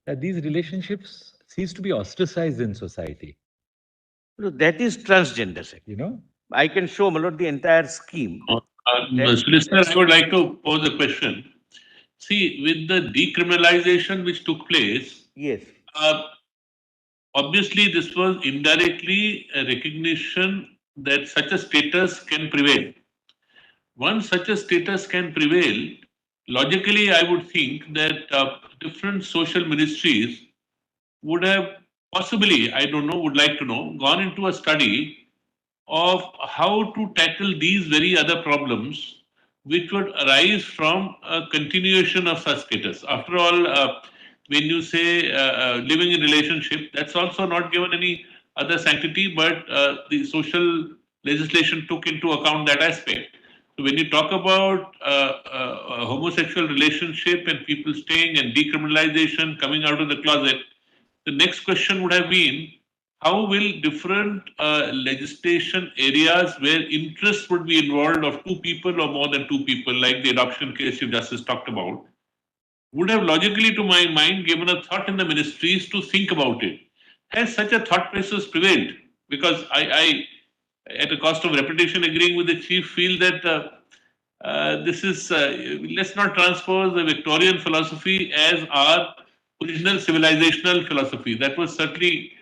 B: that these relationships cease to be ostracized in society.
A: That is transgender sex. I can show, my lord, the entire scheme.
G: Solicitor, I would like to pose a question. See, with the decriminalization which took place,
A: yes,
G: obviously this was indirectly a recognition that such a status can prevail. Once such a status can prevail, logically, I would think that different social ministries would have possibly, I don't know, would like to know, gone into a study of how to tackle these very other problems which would arise from a continuation of such status. After all, when you say living in relationship, that's also not given any other sanctity, but the social legislation took into account that aspect. So when you talk about a homosexual relationship and people staying and decriminalization, coming out of the closet, the next question would have been, how will different legislation areas where interest would be involved of two people or more than two people, like the adoption case Chief Justice talked about, would have logically, to my mind, given a thought in the ministries to think about it. Has such a thought process prevailed? Because at a cost of repetition, agreeing with the chief, feel that this is, let's not transpose the Victorian philosophy as our original civilizational philosophy. That would certainly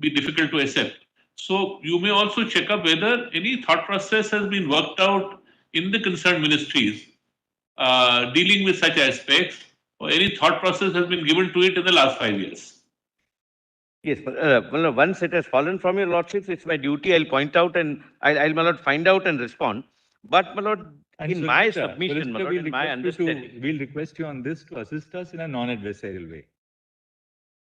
G: be difficult to accept. So you may also check up whether any thought process has been worked out in the concerned ministries dealing with such aspects, or any thought process has been given to it in the last 5 years.
A: Yes, but, well, once it has fallen from your lordships, it's my duty. I'll point out and I'll, my lord, find out and respond. But, my lord, in my submission, my lord, in my understanding.
B: We'll request you on this to assist us in a non-adversarial way.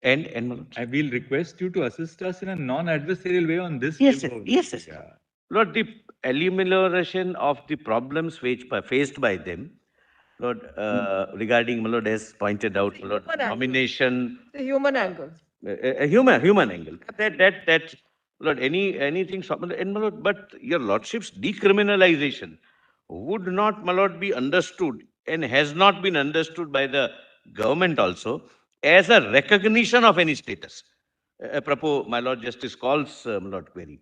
A: And my lord?
B: I will request you to assist us in a non-adversarial way on this.
A: Yes, yes. Yeah. Lord, the elimination of the problems which were faced by them, Lord, regarding, my lord, as pointed out, my lord, nomination.
C: The human angle.
A: A human angle. That, Lord, anything, and my lord, but your lordship's decriminalization would not, my lord, be understood and has not been understood by the government also as a recognition of any status. Apropos, my lord justice calls, my lord, query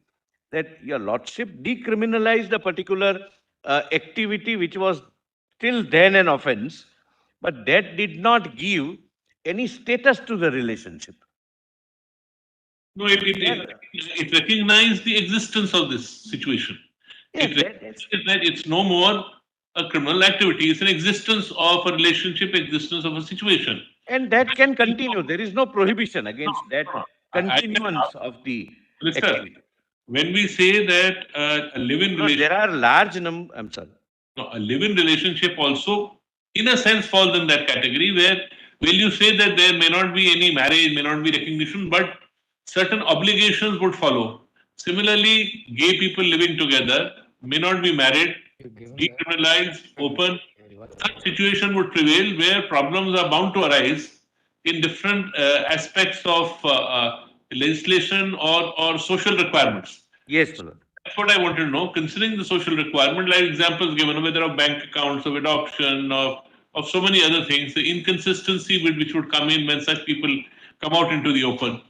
A: that your lordship decriminalized a particular activity which was till then an offense, but that did not give any status to the relationship.
G: No, it recognized the existence of this situation. It recognizes that it's no more a criminal activity, it's an existence of a relationship, existence of a situation.
A: And that can continue. There is no prohibition against that continuance of the activity.
G: When we say that a live-in relationship...
A: There are large number, I'm sorry.
G: No, a live-in relationship also, in a sense, falls in that category where, will you say that there may not be any marriage, may not be recognition, but certain obligations would follow. Similarly, gay people living together may not be married, decriminalized, open. Such situation would prevail where problems are bound to arise in different aspects of legislation or social requirements.
A: Yes, Lord.
G: That's what I wanted to know. Considering the social requirement, like examples given, whether of bank accounts, of adoption, of so many other things, the inconsistency which would come in when such people come out into the open,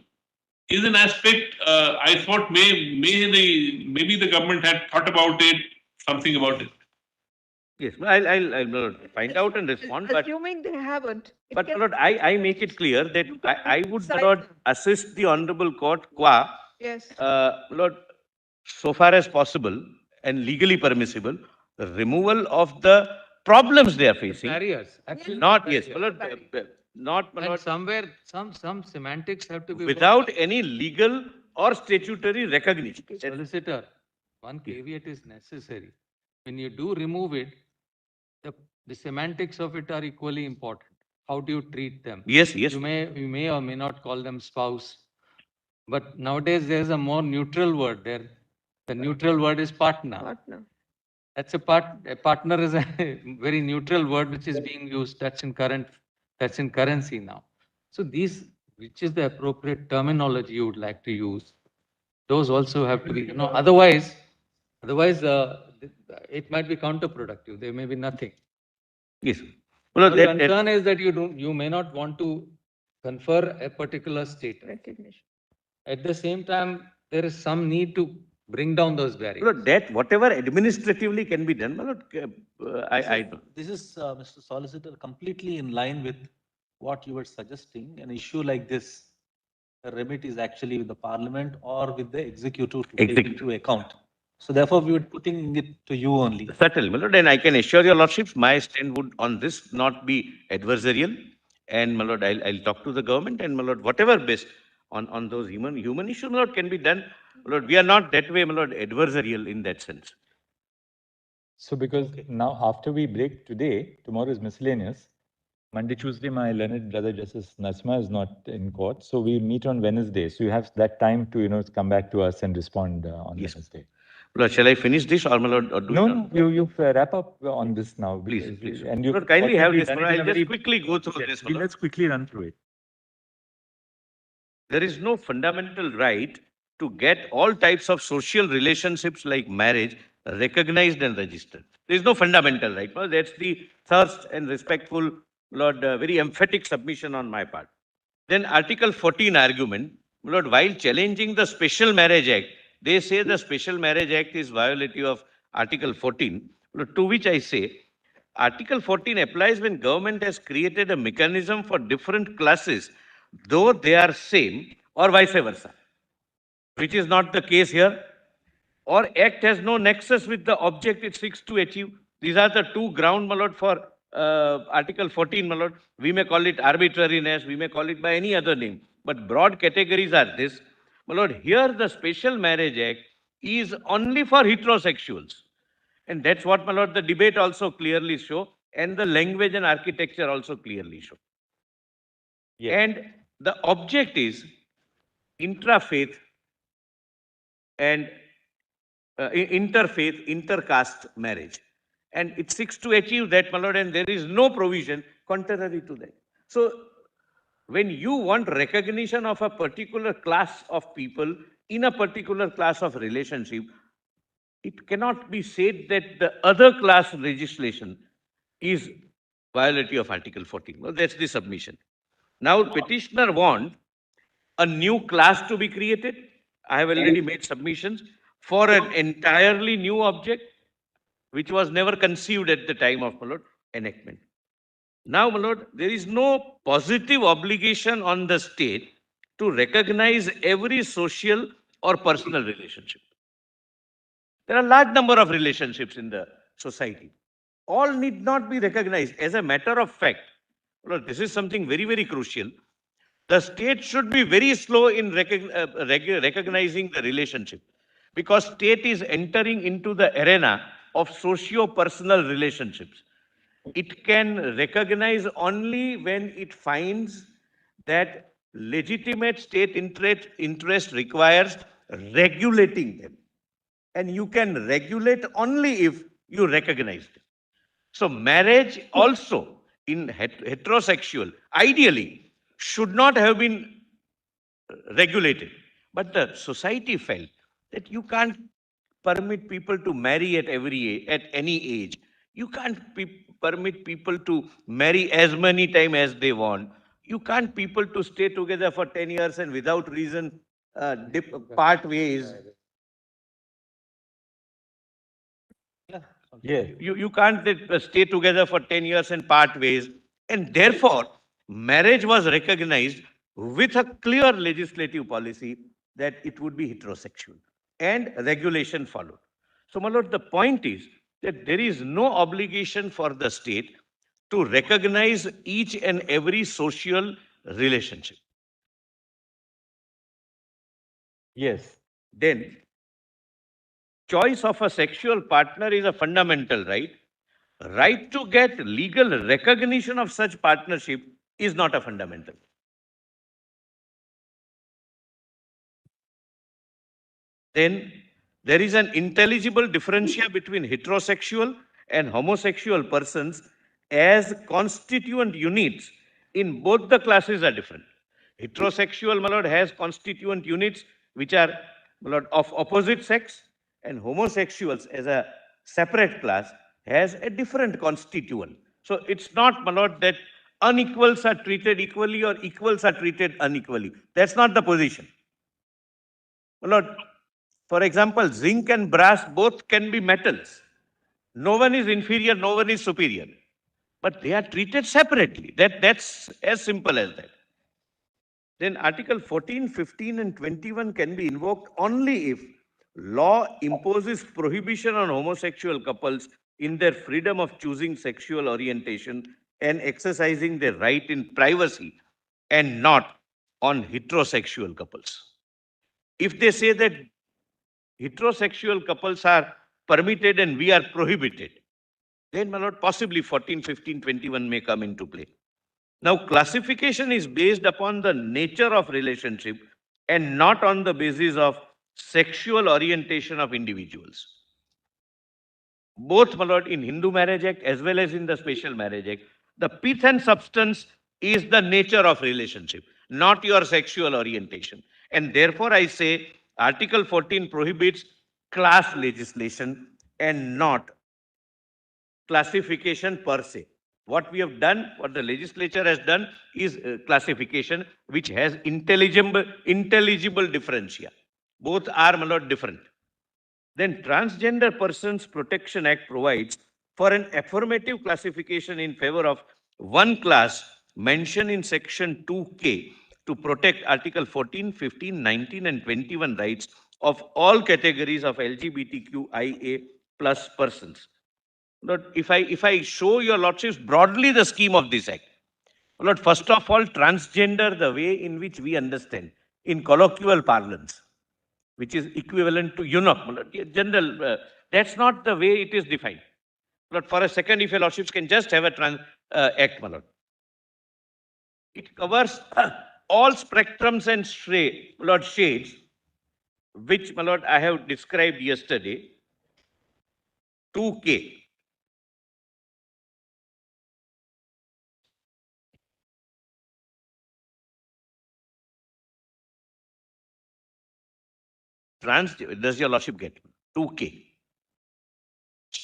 G: is an aspect I thought maybe the government had thought about it, something about it.
A: Yes, I'll find out and respond.
C: Assuming they haven't.
A: But Lord, I make it clear that I would not assist the Honorable Court qua,
C: yes.
A: Lord, so far as possible and legally permissible, the removal of the problems they are facing.
D: Barriers, actually.
A: Not, yes, Lord, not,
D: and somewhere, some semantics have to be
A: without any legal or statutory recognition.
D: Solicitor, one caveat is necessary. When you do remove it, the semantics of it are equally important. How do you treat them?
A: Yes, yes.
D: You may or may not call them spouse, but nowadays there's a more neutral word there. The neutral word is partner. That's a partner is a very neutral word which is being used. That's in currency now. So which is the appropriate terminology you would like to use? Those also have to be, otherwise it might be counterproductive. There may be nothing.
A: Yes.
D: Well, the concern is that you may not want to confer a particular status.
C: Recognition.
D: At the same time, there is some need to bring down those barriers.
A: Well, that whatever administratively can be done, I don't.
L: This is, Mr. Solicitor, completely in line with what you were suggesting. An issue like this, the remit is actually with the Parliament or with the executive to take into account. So therefore, we were putting it to you only.
A: Certainly, my lord, and I can assure your lordships, my stand would on this not be adversarial. And my lord, I'll talk to the government, and my lord, whatever best on those human issues, my lord, can be done. My lord, we are not that way, my lord, adversarial in that sense.
B: So because now after we break today, tomorrow is miscellaneous. Monday, Tuesday, my learned brother Justice Nasma is not in court. So we meet on Wednesday. So you have that time to, come back to us and respond on Wednesday.
A: Lord, shall I finish this or my lord? Or
B: no, you wrap up on this now.
A: Please.
B: And you
A: Lord, kindly have this. I'll just quickly go through this.
B: Let's quickly run through it.
A: There is no fundamental right to get all types of social relationships like marriage recognized and registered. There is no fundamental right. Well, that's the thirst and respectful, Lord, very emphatic submission on my part. Then Article 14 argument, Lord, while challenging the Special Marriage Act, they say the Special Marriage Act is violative of Article 14, to which I say, Article 14 applies when government has created a mechanism for different classes, though they are same or vice versa, which is not the case here. Or act has no nexus with the object it seeks to achieve. These are the two ground, my lord, for Article 14, my lord. We may call it arbitrariness, we may call it by any other name, but broad categories are this. My lord, here the Special Marriage Act is only for heterosexuals. And that's what, my lord, the debate also clearly show, and the language and architecture also clearly show.
B: Yes.
A: And the object is intra-faith and interfaith, intercaste marriage. And it seeks to achieve that, my lord, and there is no provision contrary to that. So, when you want recognition of a particular class of people in a particular class of relationship, it cannot be said that the other class legislation is violative of Article 14. Well, that's the submission. Now, petitioner want a new class to be created. I have already made submissions for an entirely new object, which was never conceived at the time of, my lord, enactment. Now, my lord, there is no positive obligation on the state to recognize every social or personal relationship. There are a large number of relationships in the society. All need not be recognized. As a matter of fact, Lord, this is something very, very crucial. The state should be very slow in recognizing the relationship, because state is entering into the arena of socio-personal relationships. It can recognize only when it finds that legitimate state interest requires regulating them. And you can regulate only if you recognize them. So marriage also in heterosexual, ideally, should not have been regulated. But the society felt that you can't permit people to marry at any age. You can't permit people to marry as many times as they want. You can't people to stay together for 10 years and without reason part ways.
B: Yes.
A: You can't stay together for 10 years and part ways. And therefore, marriage was recognized with a clear legislative policy that it would be heterosexual, and regulation followed. So, my lord, the point is that there is no obligation for the state to recognize each and every social relationship.
B: Yes.
A: Then, choice of a sexual partner is a fundamental right. Right to get legal recognition of such partnership is not a fundamental. Then there is an intelligible differential between heterosexual and homosexual persons, as constituent units in both the classes are different. Heterosexual, my lord, has constituent units which are, my lord, of opposite sex, and homosexuals as a separate class has a different constituent. So it's not, my lord, that unequals are treated equally or equals are treated unequally. That's not the position. My lord, for example, zinc and brass both can be metals. No one is inferior, no one is superior. But they are treated separately. That's as simple as that. Then Article 14, 15 and 21 can be invoked only if law imposes prohibition on homosexual couples in their freedom of choosing sexual orientation and exercising their right in privacy, and not on heterosexual couples. If they say that heterosexual couples are permitted and we are prohibited, then, my lord, possibly 14, 15, 21 may come into play. Now, classification is based upon the nature of relationship and not on the basis of sexual orientation of individuals. Both, my lord, in Hindu Marriage Act as well as in the Special Marriage Act, the pith and substance is the nature of relationship, not your sexual orientation. And therefore, I say Article 14 prohibits class legislation and not classification per se. What we have done, what the legislature has done is classification which has intelligible differentia. Both are, my lord, different. Then Transgender Persons Protection Act provides for an affirmative classification in favor of one class mentioned in section 2K to protect Article 14, 15, 19 and 21 rights of all categories of LGBTQIA plus persons. Lord, if I show your lordships broadly the scheme of this act, Lord, first of all, transgender, the way in which we understand in colloquial parlance, which is equivalent to eunuch, general, that's not the way it is defined. But for a second, if your lordships can just have a trans act, my lord. It covers all spectrums and shades, which, my lord, I have described yesterday, 2K. Does your lordship get 2K?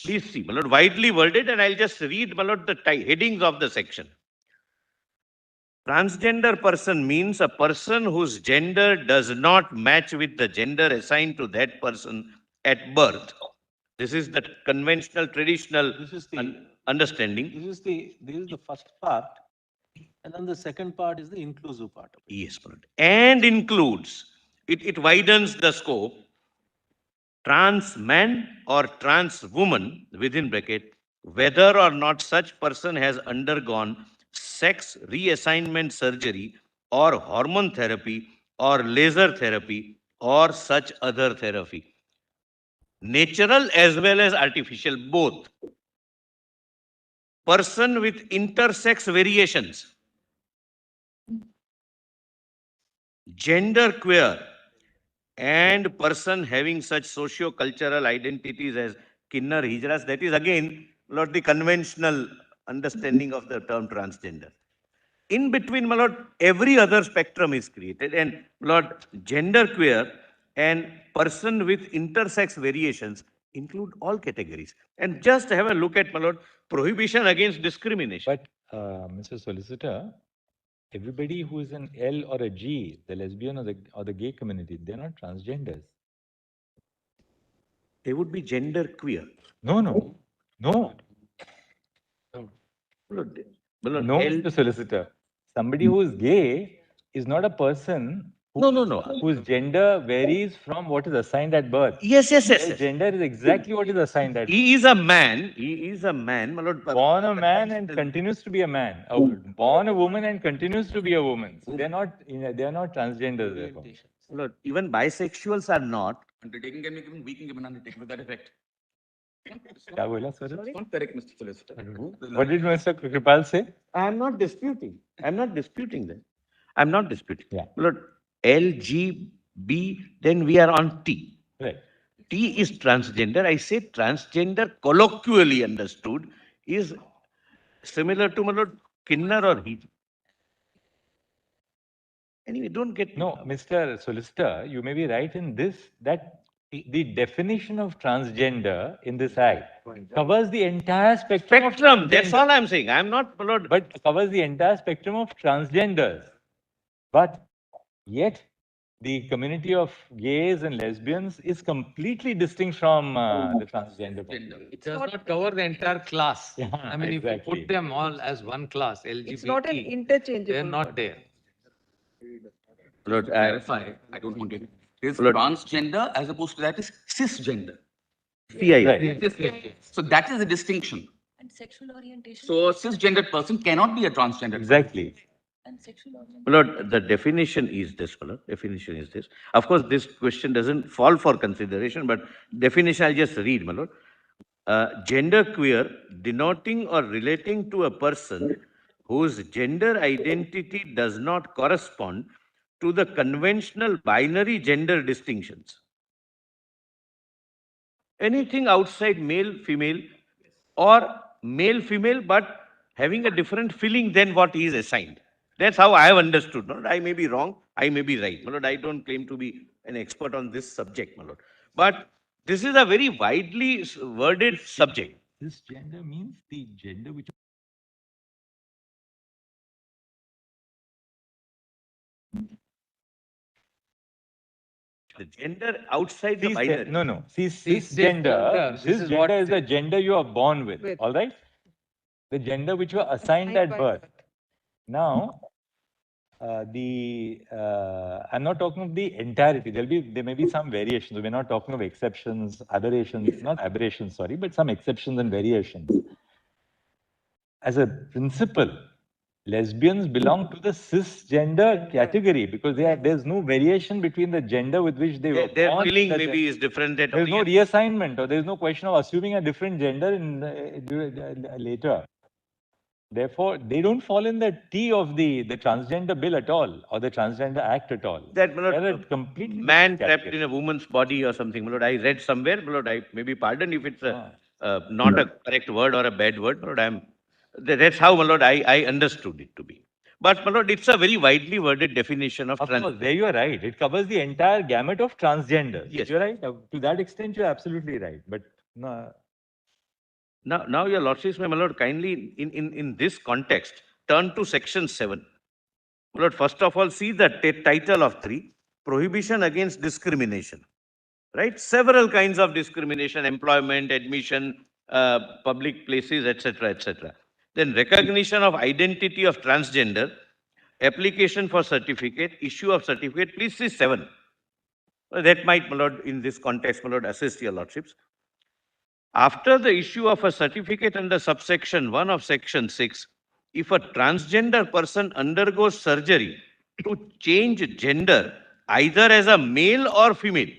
A: Please see, my lord, widely worded, and I'll just read, my lord, the headings of the section. Transgender person means a person whose gender does not match with the gender assigned to that person at birth. This is the conventional, traditional understanding.
L: This is the first part, and then the second part is the inclusive part.
A: Yes, my lord. And includes, it widens the scope, trans man or trans woman, within bracket, whether or not such person has undergone sex reassignment surgery or hormone therapy or laser therapy or such other therapy. Natural as well as artificial, both. Person with intersex variations. Gender queer and person having such socio-cultural identities as Kinnar, Hijras. That is again, Lord, the conventional understanding of the term transgender. In between, my lord, every other spectrum is created, and Lord, gender queer and person with intersex variations include all categories. And just have a look at, my lord, prohibition against discrimination.
B: But, Mr. Solicitor, everybody who is an L or a G, the lesbian or the gay community, they're not transgenders.
A: They would be gender queer.
B: No.
A: Lord,
B: No, Mr. Solicitor. Somebody who is gay is not a person whose gender varies from what is assigned at birth.
A: Yes.
B: Their gender is exactly what is assigned at birth.
A: He is a man. He is a man, my lord.
B: Born a man and continues to be a man. Born a woman and continues to be a woman. So they're not transgenders, therefore.
A: Lord, even bisexuals are not.
M: Undertaking can be given, we can give an undertaking with that effect.
B: क्या बोला, sir?
M: Don't correct, Mr. Solicitor.
B: What did Mr. Kripal say?
A: I am not disputing. I am not disputing that. I am not disputing.
B: Yeah.
A: Lord, L, G, B, then we are on T.
B: Right.
A: T is transgender. I say transgender, colloquially understood, is similar to, my lord, Kinnar or he. Anyway, don't get...
B: No, Mr. Solicitor, you may be right in this, that the definition of transgender in this act covers the entire spectrum.
A: That's all I'm saying. I'm not, my lord...
B: But covers the entire spectrum of transgenders. But yet, the community of gays and lesbians is completely distinct from the transgender population.
D: It does not cover the entire class.
B: Yeah,
D: I mean,
B: exactly.
D: if you put them all as one class, LGBT,
C: It's not an interchangeable.
D: they're not there.
A: Lord,
M: Clarify, I don't want to. There's
A: Lord.
M: transgender as opposed to that is cisgender.
A: CII.
B: Right.
M: So that is a distinction.
F: And sexual orientation.
M: So a cisgendered person cannot be a transgender.
B: Exactly.
F: And sexual orientation.
A: Lord, the definition is this, my lord. Definition is this. Of course, this question doesn't fall for consideration, but definition I'll just read, my lord. Gender queer, denoting or relating to a person whose gender identity does not correspond to the conventional binary gender distinctions. Anything outside male, female, or male, female, but having a different feeling than what he is assigned. That's how I have understood. My lord, I may be wrong, I may be right. My lord, I don't claim to be an expert on this subject, my lord. But this is a very widely worded subject.
B: This gender means the gender which...
A: The gender outside the binary.
B: No. See,
D: cisgender,
B: cisgender,
D: this is what
B: cisgender is the gender you are born with,
C: With.
B: all right? The gender which you are assigned
C: Assigned
B: at
C: by
B: birth.
C: birth.
B: Now, I'm not talking of the entirety. There may be some variations. We're not talking of exceptions, aberrations, not aberrations, sorry, but some exceptions and variations. As a principle, lesbians belong to the cisgender category because there's no variation between the gender with which they were
A: Their
B: born.
A: feeling maybe is different.
B: There's no reassignment, or there's no question of assuming a different gender later. Therefore, they don't fall in the T of the transgender bill at all, or the transgender act at all.
A: That
B: They're a completely
A: man
B: different
A: trapped
B: category.
A: in a woman's body or something. My lord, I read somewhere. My lord, I may be pardoned if it's not a correct word or a bad word. My lord, that's how, my lord, I understood it to be. But my lord, it's a very widely worded definition of
B: course, there you are right. It covers the entire gamut of transgenders.
A: Yes.
B: You're right. To that extent, you're absolutely right. But no.
A: Now, your lordships, my lord, kindly in this context, turn to section 7. My lord, first of all, see the title of 3, prohibition against discrimination. Right? Several kinds of discrimination, employment, admission, public places, etc., etc. Then recognition of identity of transgender, application for certificate, issue of certificate. Please see 7. That might, my lord, in this context, my lord, assist your lordships. After the issue of a certificate under subsection 1 of section 6, if a transgender person undergoes surgery to change gender, either as a male or female,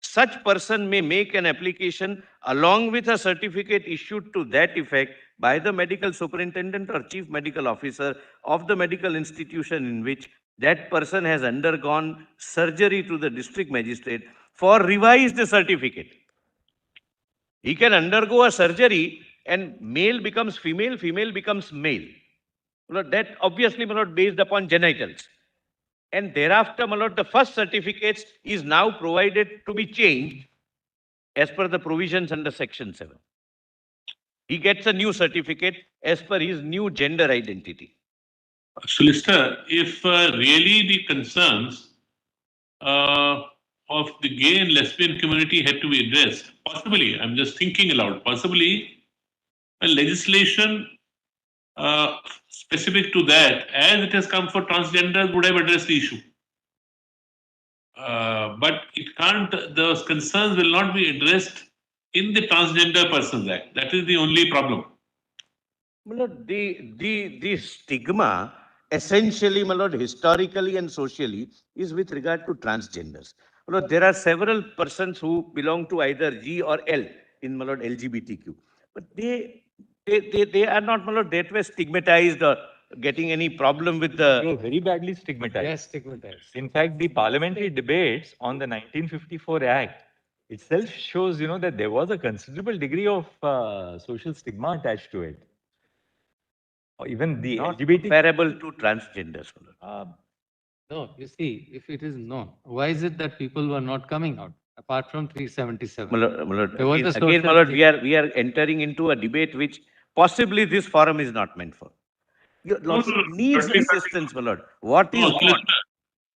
A: such person may make an application along with a certificate issued to that effect by the medical superintendent or chief medical officer of the medical institution in which that person has undergone surgery to the district magistrate for revised certificate. He can undergo a surgery and male becomes female, female becomes male. That obviously, my lord, based upon genitals. And thereafter, my lord, the first certificates is now provided to be changed as per the provisions under section 7. He gets a new certificate as per his new gender identity.
G: Solicitor, if really the concerns of the gay and lesbian community had to be addressed, possibly, I'm just thinking aloud, possibly a legislation specific to that, as it has come for transgenders, would have addressed the issue. But it can't, those concerns will not be addressed in the Transgender Persons Act. That is the only problem.
A: My lord, the stigma essentially, my lord, historically and socially is with regard to transgenders. My lord, there are several persons who belong to either G or L in, my lord, LGBTQ. But they are not, my lord, that way stigmatized or getting any problem with the...
B: You're very badly stigmatized.
D: Yes, stigmatized.
B: In fact, the parliamentary debates on the 1954 Act itself shows, that there was a considerable degree of social stigma attached to it. Or even the
A: not
B: LGBT...
A: comparable to transgenders.
D: No, you see, if it is known, why is it that people were not coming out apart from 377? There was a social
A: Again, my lord, we are entering into a debate which possibly this forum is not meant for. Your lordship needs assistance, my lord. What is what?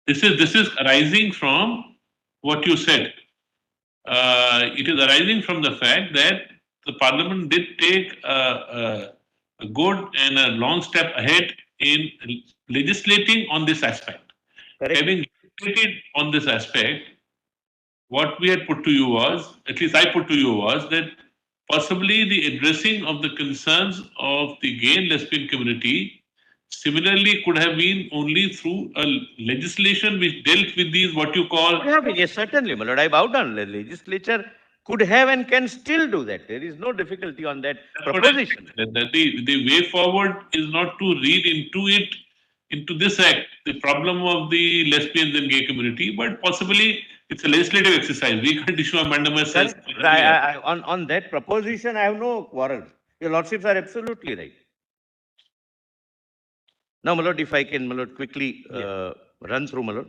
G: This is arising from what you said. It is arising from the fact that the parliament did take a good and a long step ahead in legislating on this aspect.
A: Correct.
G: Having legislated on this aspect, what we had put to you was, at least I put to you was, that possibly the addressing of the concerns of the gay and lesbian community similarly could have been only through a legislation which dealt with these, what you call...
A: Yes, certainly, my lord. I bow down. The legislature could have and can still do that. There is no difficulty on that proposition.
G: That the way forward is not to read into this act, the problem of the lesbians and gay community, but possibly it's a legislative exercise. We can't issue a mandamus.
A: On that proposition, I have no quarrel. Your lordships are absolutely right. Now, my lord, if I can, my lord, quickly run through, my lord.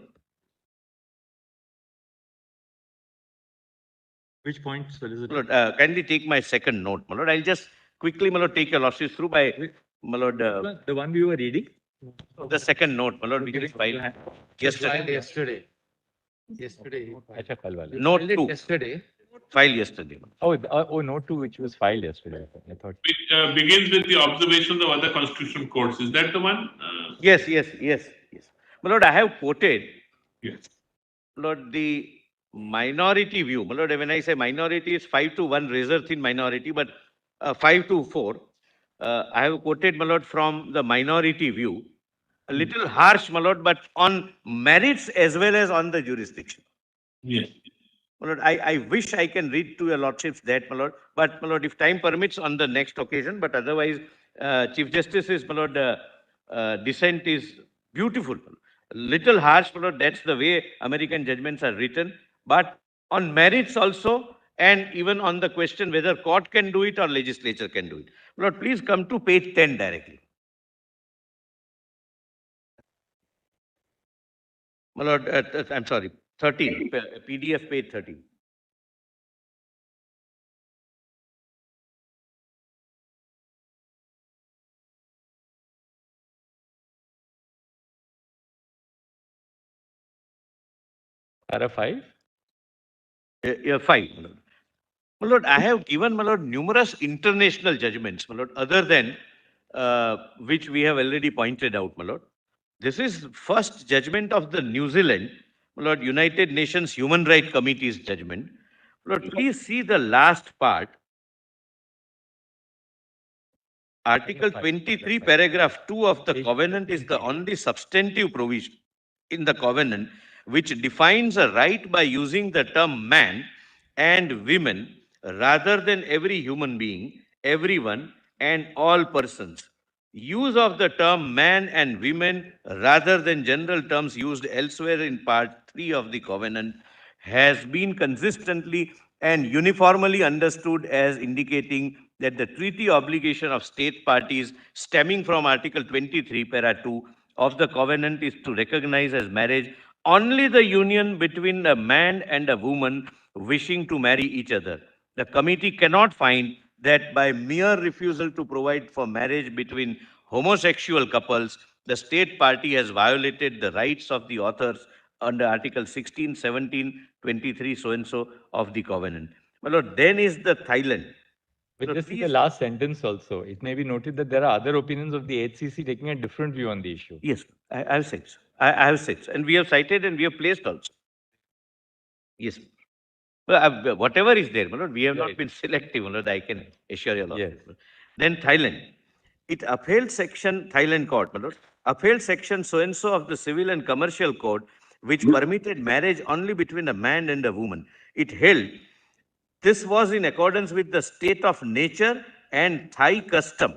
B: Which point, Solicitor?
A: My lord, kindly take my second note, my lord. I'll just quickly, my lord, take your lordships through by, my lord.
B: The one we were reading?
A: The second note, my lord, which is filed yesterday.
D: Yesterday.
B: Acha, kal wala.
D: You
A: Note
D: filed it
A: 2.
D: yesterday.
A: Filed yesterday.
B: Oh, note 2, which was filed yesterday. I thought.
G: Which begins with the observations of other constitutional courts. Is that the one?
A: Yes. My lord, I have quoted,
G: Yes.
A: Lord, the minority view. My lord, when I say minority, it's 5-1 razor thin minority, but 5-4. I have quoted, my lord, from the minority view. A little harsh, my lord, but on merits as well as on the jurisdiction.
G: Yes.
A: My lord, I wish I can read to your lordships that, my lord, but my lord, if time permits, on the next occasion, but otherwise, Chief Justice's, my lord, dissent is beautiful. Little harsh, my lord, that's the way American judgments are written, but on merits also, and even on the question whether court can do it or legislature can do it. My lord, please come to page 10 directly. My lord, I'm sorry, 13, PDF page 13.
B: Para 5?
A: Yeah, 5. My lord, I have given, my lord, numerous international judgments, my lord, other than which we have already pointed out, my lord. This is first judgment of the New Zealand, my lord, United Nations Human Rights Committee's judgment. My lord, please see the last part. Article 23, paragraph 2 of the covenant is the only substantive provision in the covenant which defines a right by using the term man and women rather than every human being, everyone, and all persons. Use of the term man and women rather than general terms used elsewhere in part 3 of the covenant has been consistently and uniformly understood as indicating that the treaty obligation of state parties stemming from Article 23, para 2 of the covenant is to recognize as marriage only the union between a man and a woman wishing to marry each other. The committee cannot find that by mere refusal to provide for marriage between homosexual couples, the state party has violated the rights of the authors under Article 16, 17, 23, so and so of the covenant. My lord, then is the Thailand.
B: But
A: So
B: just in the
A: please-
B: last sentence also, it may be noted that there are other opinions of the HCC taking a different view on the issue.
A: Yes, I have said so. I have said so. And we have cited and we have placed also. Yes. Well, whatever is there, my lord, we have not
B: Right.
A: been selective, my lord, I can assure you. Lord.
B: Yes.
A: Then Thailand. It upheld section, Thailand court, my lord, upheld section so-and-so of the Civil and Commercial Code, which permitted marriage only between a man and a woman. It held this was in accordance with the state of nature and Thai custom.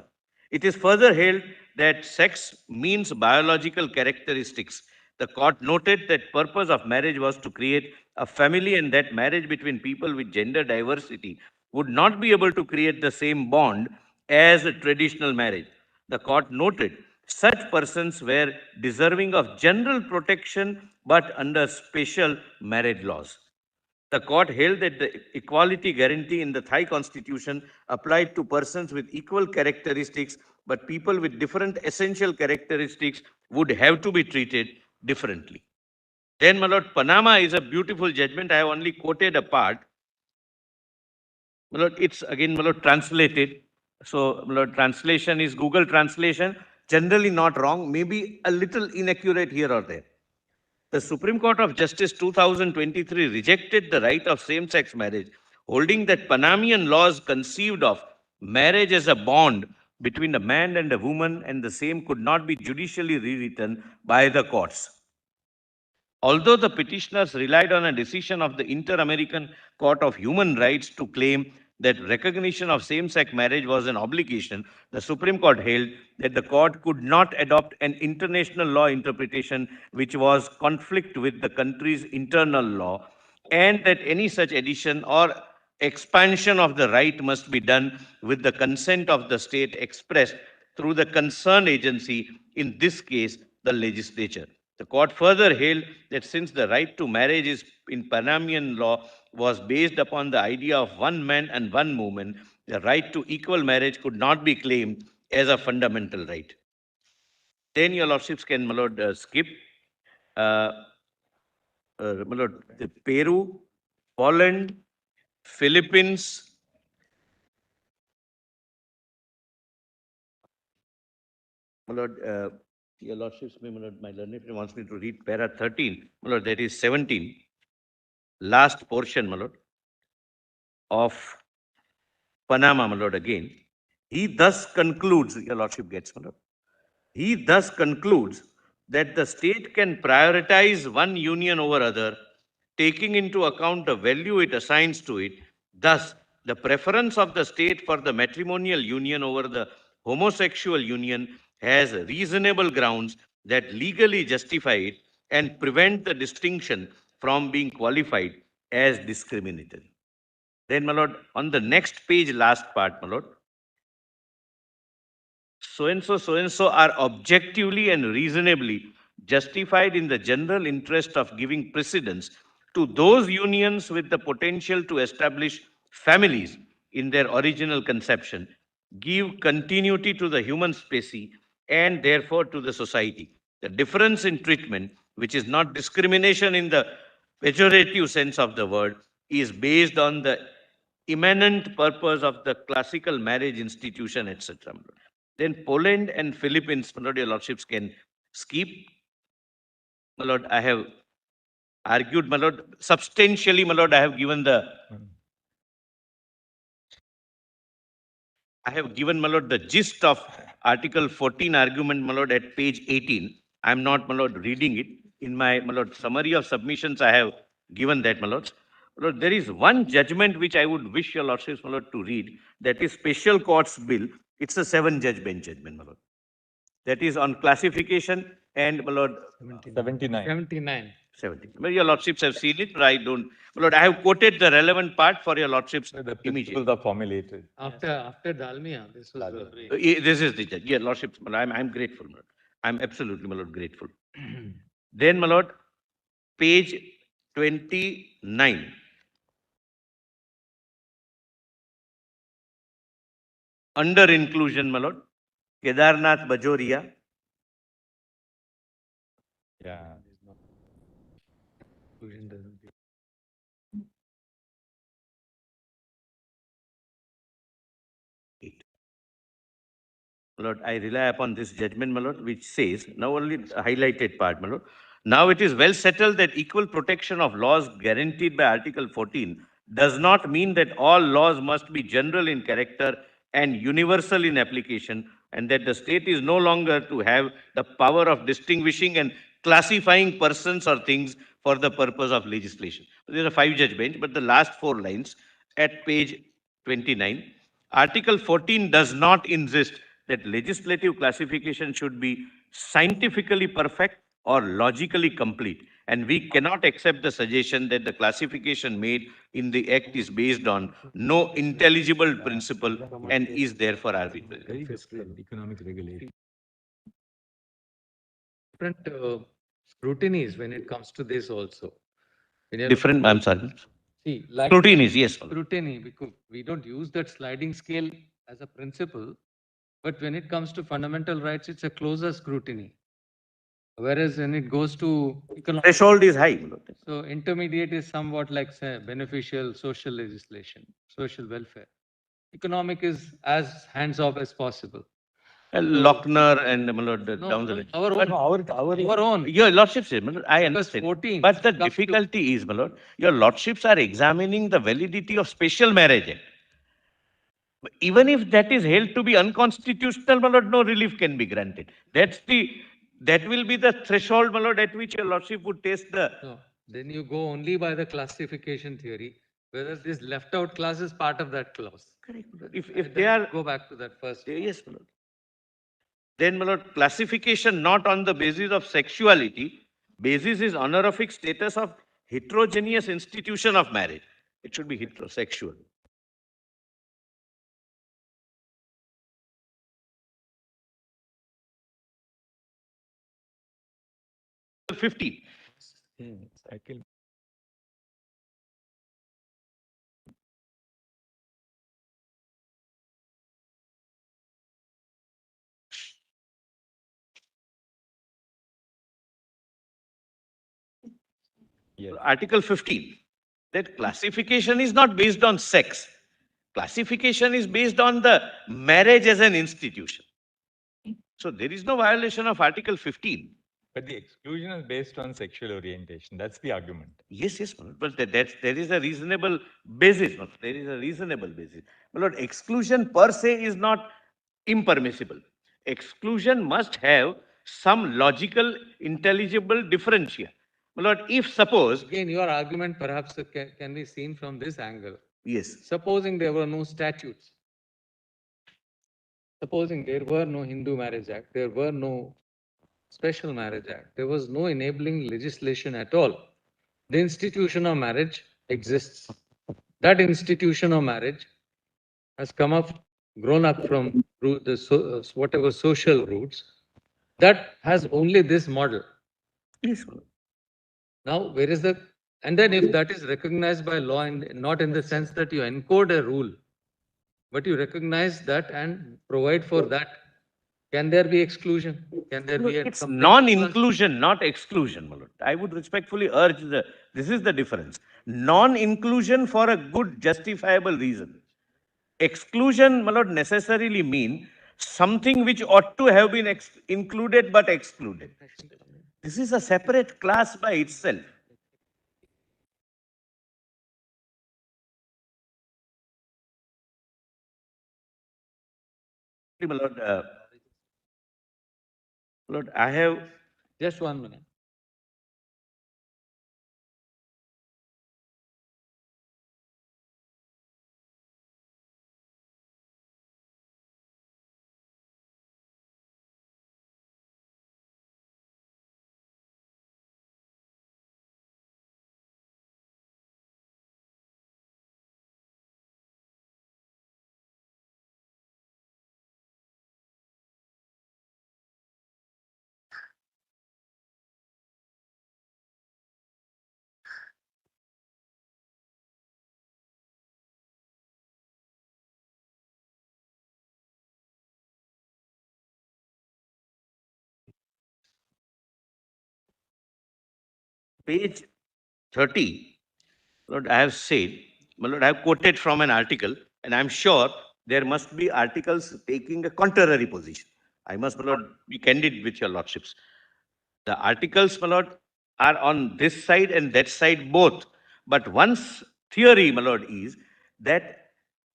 A: It is further held that sex means biological characteristics. The court noted that purpose of marriage was to create a family and that marriage between people with gender diversity would not be able to create the same bond as a traditional marriage. The court noted such persons were deserving of general protection but under special marriage laws. The court held that the equality guarantee in the Thai constitution applied to persons with equal characteristics, but people with different essential characteristics would have to be treated differently. Then, my lord, Panama is a beautiful judgment. I have only quoted a part. My lord, it's again, my lord, translated. So, my lord, translation is Google translation. Generally not wrong, maybe a little inaccurate here or there. The Supreme Court of Justice 2023 rejected the right of same-sex marriage, holding that Panamanian laws conceived of marriage as a bond between a man and a woman, and the same could not be judicially rewritten by the courts. Although the petitioners relied on a decision of the Inter-American Court of Human Rights to claim that recognition of same-sex marriage was an obligation, the Supreme Court held that the court could not adopt an international law interpretation which was conflict with the country's internal law, and that any such addition or expansion of the right must be done with the consent of the state expressed through the concerned agency, in this case, the legislature. The court further held that since the right to marriage is in Panamanian law was based upon the idea of one man and one woman, the right to equal marriage could not be claimed as a fundamental right. Then your lordships can, my lord, skip. my lord, the Peru, Poland, Philippines, my lord, your lordships, my lord, my learned friend wants me to read para 13, my lord, that is 17, last portion, my lord, of Panama, my lord, again. He thus concludes, your lordship gets, my lord. He thus concludes that the state can prioritize one union over other, taking into account the value it assigns to it. Thus, the preference of the state for the matrimonial union over the homosexual union has reasonable grounds that legally justify it and prevent the distinction from being qualified as discriminatory. Then, my lord, on the next page, last part, my lord, so and so are objectively and reasonably justified in the general interest of giving precedence to those unions with the potential to establish families in their original conception, give continuity to the human species and therefore to the society. The difference in treatment, which is not discrimination in the pejorative sense of the word, is based on the immanent purpose of the classical marriage institution, etc. Then Poland and Philippines, my lord, your lordships can skip. My lord, I have argued, my lord, substantially, my lord, I have given, my lord, the gist of Article 14 argument, my lord, at page 18. I am not, my lord, reading it. In my lord, summary of submissions, I have given that, my lord. My lord, there is one judgment which I would wish your lordships, my lord, to read. That is Special Courts Bill. It's a 7-judge bench judgment, my lord. That is on classification and, my lord,
B: 79.
D: 79.
A: 70. Well, your lordships have seen it, but I don't. My lord, I have quoted the relevant part for your lordships
B: The
A: immediately.
B: principles are formulated.
D: After Dalmia, this was the
A: This is the judge. Yeah, lordships, my lord, I'm grateful, my lord. I'm absolutely, my lord, grateful. Then, my lord, page 29. Under inclusion, my lord, Kedarnath Bajoria.
B: Yeah.
A: My lord, I rely upon this judgment, my lord, which says, now only the highlighted part, my lord. Now it is well settled that equal protection of laws guaranteed by Article 14 does not mean that all laws must be general in character and universal in application, and that the state is no longer to have the power of distinguishing and classifying persons or things for the purpose of legislation. There is a 5-judge bench, but the last 4 lines at page 29. Article 14 does not insist that legislative classification should be scientifically perfect or logically complete. And we cannot accept the suggestion that the classification made in the Act is based on no intelligible principle and is therefore arbitrary.
B: Economic regulation.
D: different scrutinies when it comes to this also.
A: Different, I'm sorry.
D: See, like
A: Scrutinies, yes.
D: scrutiny, because we don't use that sliding scale as a principle, but when it comes to fundamental rights, it's a closer scrutiny. Whereas when it goes to economic,
A: Threshold is high.
D: so intermediate is somewhat like, say, beneficial social legislation, social welfare. Economic is as hands-off as possible.
A: Lochner and my lord, down the line.
D: Our
A: But
D: own, our own.
A: Your lordship says, my lord, I
D: Because
A: understand.
D: 14
A: But the
D: comes to-
A: difficulty is, my lord, your lordships are examining the validity of Special Marriage Act. Even if that is held to be unconstitutional, my lord, no relief can be granted. That will be the threshold, my lord, at which your lordship would test the.
D: No, then you go only by the classification theory, whether this left out clause is part of that clause.
A: Correct. If
D: Then
A: they are.
D: go back to that first.
A: Yes, my lord. Then, my lord, classification not on the basis of sexuality, basis is honorific status of heterogeneous institution of marriage. It should be heterosexual. Article 15.
B: Yes.
A: Article 15, that classification is not based on sex. Classification is based on the marriage as an institution. So there is no violation of Article 15.
B: But the exclusion is based on sexual orientation. That's the argument.
A: Yes, yes, but there is a reasonable basis. There is a reasonable basis. My Lord, exclusion per se is not impermissible. Exclusion must have some logical, intelligible differential. My Lord, if suppose...
D: Again, your argument perhaps can be seen from this angle.
A: Yes.
D: Supposing there were no statutes. Supposing there were no Hindu Marriage Act, there were no Special Marriage Act, there was no enabling legislation at all. The institution of marriage exists. That institution of marriage has grown up from whatever social roots, that has only this model.
A: Yes.
D: Now, where is and then if that is recognized by law, and not in the sense that you encode a rule, but you recognize that and provide for that, can there be exclusion? Can there be
A: It's non-inclusion, not exclusion, my Lord. I would respectfully urge this is the difference. Non-inclusion for a good justifiable reason. Exclusion, my Lord, necessarily mean something which ought to have been included but excluded. This is a separate class by itself. My Lord, Lord, I have...
D: Just 1 minute.
A: Page 30, Lord, I have said, my Lord, I have quoted from an article, and I'm sure there must be articles taking a contrary position. I must, my Lord, be candid with your Lordships. The articles, my Lord, are on this side and that side both. But one's theory, my Lord, is that,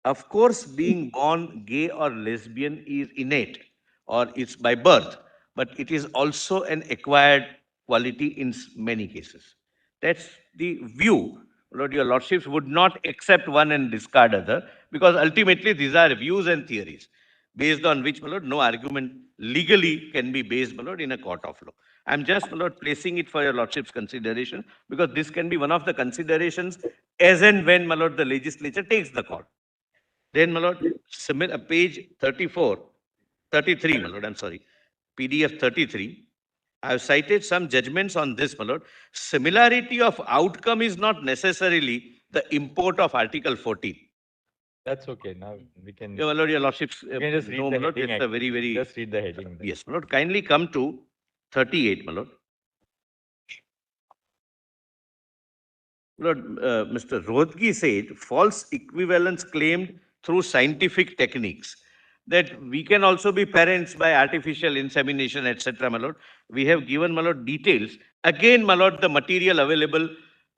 A: of course, being born gay or lesbian is innate, or it's by birth, but it is also an acquired quality in many cases. That's the view. Lord, your Lordships would not accept one and discard other, because ultimately these are views and theories based on which, my Lord, no argument legally can be based, my Lord, in a court of law. I'm just, my Lord, placing it for your Lordship's consideration, because this can be one of the considerations as and when, my Lord, the legislature takes the call. Then, my Lord, page 33, my Lord, I'm sorry, PDF 33. I have cited some judgments on this, my Lord. Similarity of outcome is not necessarily the import of Article 14.
B: That's okay. Now we can...
A: Yeah, my Lord, your Lordships,
B: you can just read
A: no,
B: the
A: my Lord,
B: heading.
A: it's a very, very...
B: Just read the heading. Then.
A: Yes, my Lord. Kindly come to 38, my Lord. Lord, Mr. Rohtgi said, false equivalence claimed through scientific techniques. That we can also be parents by artificial insemination, etc., my Lord. We have given, my Lord, details. Again, my Lord, the material available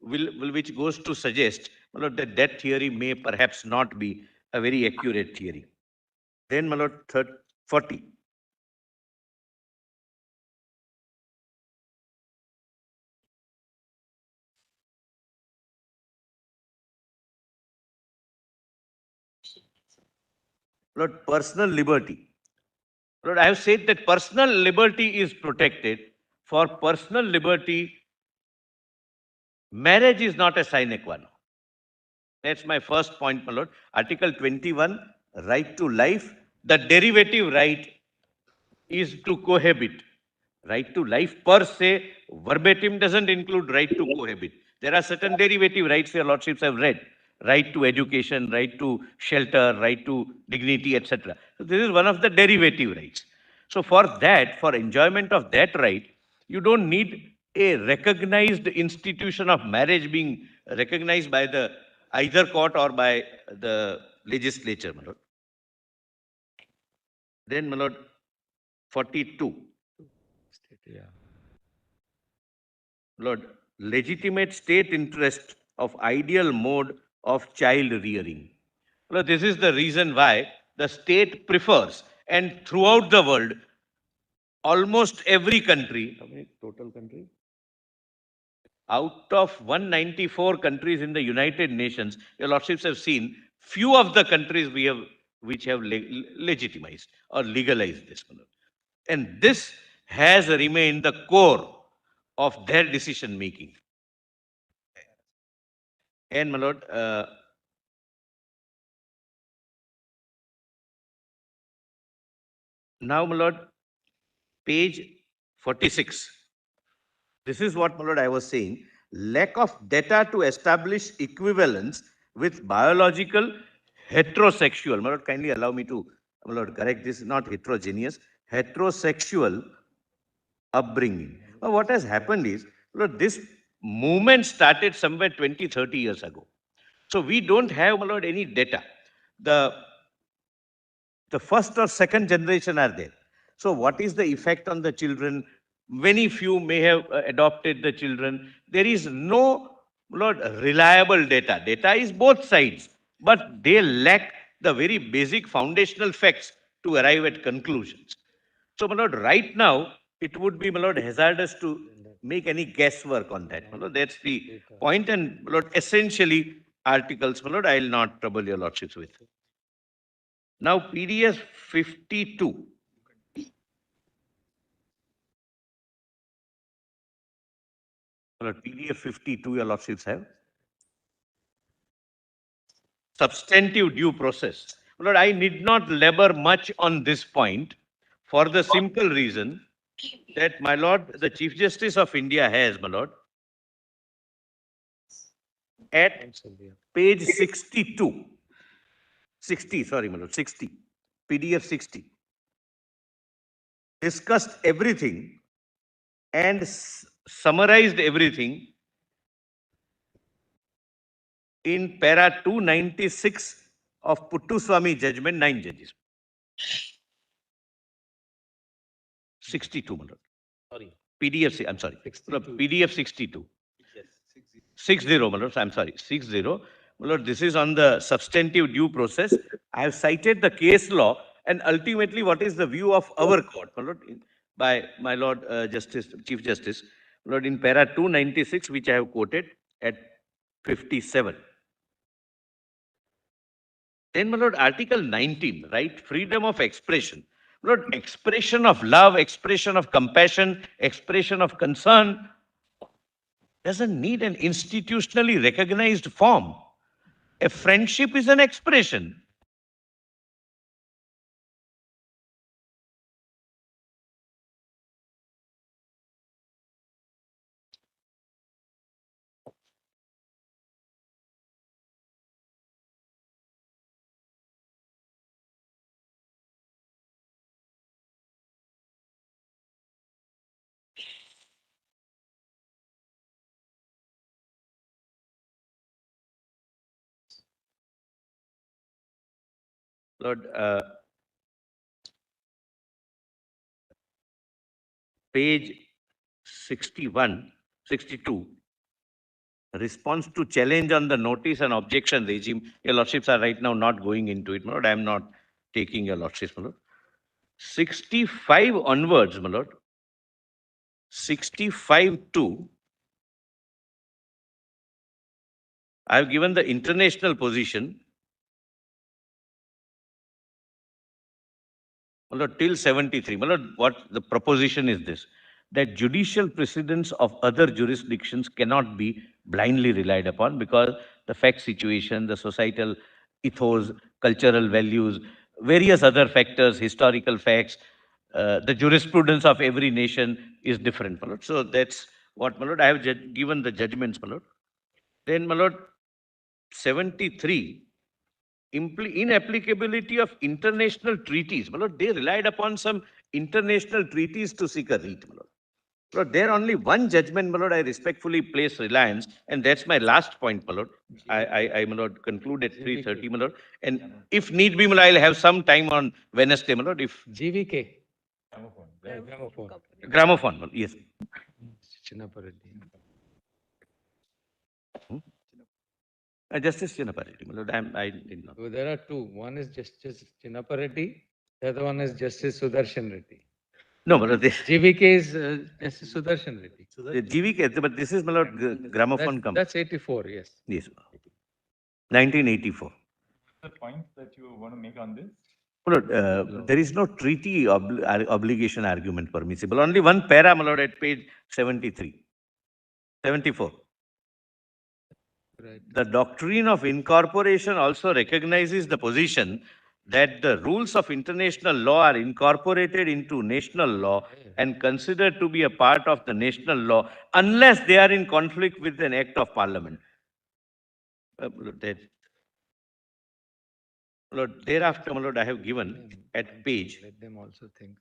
A: which goes to suggest, my Lord, that theory may perhaps not be a very accurate theory. Then, my Lord, 40. Lord, personal liberty. Lord, I have said that personal liberty is protected. For personal liberty, marriage is not a sine qua non. That's my first point, my Lord. Article 21, right to life. The derivative right is to cohabit. Right to life per se, verbatim doesn't include right to cohabit. There are certain derivative rights your Lordships have read. Right to education, right to shelter, right to dignity, etc. So this is one of the derivative rights. So for that, for enjoyment of that right, you don't need a recognized institution of marriage being recognized by the either court or by the legislature, my lord. Then, my lord, 42.
B: Yeah.
A: Lord, legitimate state interest of ideal mode of child rearing. Lord, this is the reason why the state prefers, and throughout the world, almost every country, how many total countries? Out of 194 countries in the United Nations, your lordships have seen few of the countries which have legitimized or legalized this. And this has remained the core of their decision making. And my lord, now my lord, page 46. This is what, my lord, I was saying. Lack of data to establish equivalence with biological heterosexual. My lord, kindly allow me to, my lord, correct this, not heterogeneous, heterosexual upbringing. Now, what has happened is, Lord, this movement started somewhere 20, 30 years ago. So we don't have, my lord, any data. The first or second generation are there. So what is the effect on the children? Very few may have adopted the children. There is no, Lord, reliable data. Data is both sides, but they lack the very basic foundational facts to arrive at conclusions. So, my lord, right now, it would be, my lord, hazardous to make any guesswork on that. My lord, that's the point. And, my lord, essentially, articles, my lord, I will not trouble your lordships with. Now, PDF 52. My lord, PDF 52, your lordships have. Substantive due process. My lord, I need not labor much on this point for the simple reason that, my lord, the Chief Justice of India has, my lord, at page 62. 60, sorry, my lord, 60. PDF 60. Discussed everything and summarized everything in para 296 of Puttuswamy judgment, 9 judges. 62, my lord.
K: Sorry.
A: PDF, I'm sorry. No, PDF 62. 60, my lord, I'm sorry. 60. My lord, this is on the substantive due process. I have cited the case law and ultimately what is the view of our court, my lord, by my lord Chief Justice, my lord, in para 296, which I have quoted at 57. Then, my lord, Article 19, right? Freedom of expression. My lord, expression of love, expression of compassion, expression of concern doesn't need an institutionally recognized form. A friendship is an expression. Lord, page 61, 62, response to challenge on the notice and objection regime. Your lordships are right now not going into it, my lord. I am not taking your lordships, my lord. 65 onwards, my lord. 65 to, I have given the international position, my lord, till 73. My lord, what the proposition is this, that judicial precedents of other jurisdictions cannot be blindly relied upon because the fact situation, the societal ethos, cultural values, various other factors, historical facts, the jurisprudence of every nation is different, my lord. So that's what, my lord, I have given the judgments, my lord. Then, my lord, 73, inapplicability of international treaties. My lord, they relied upon some international treaties to seek a writ, my lord. Lord, there only one judgment, my Lord, I respectfully place reliance, and that's my last point, my Lord. I my Lord, conclude at 3:30, my Lord. And if need be, my Lord, I'll have some time on Wednesday, my Lord, if...
D: GVK.
A: Gramophone, my Lord, yes. Justice Chinnapareddy, my Lord, I did not.
D: So there are two. One is Justice Chinnapareddy, the other one is Justice Sudarshan Reddy.
A: No, my Lord,
D: GVK is Justice Sudarshan Reddy.
A: the GVK, but this is, my Lord, gramophone company.
D: That's 84, yes.
A: Yes. 1984.
B: The point that you want to make on this?
A: My Lord, there is no treaty obligation argument permissible. Only one para, my Lord, at page 73. 74.
D: Right.
A: The doctrine of incorporation also recognizes the position that the rules of international law are incorporated into national law and considered to be a part of the national law unless they are in conflict with an act of parliament. Lord, thereafter, my Lord, I have given at page...
D: Let them also think.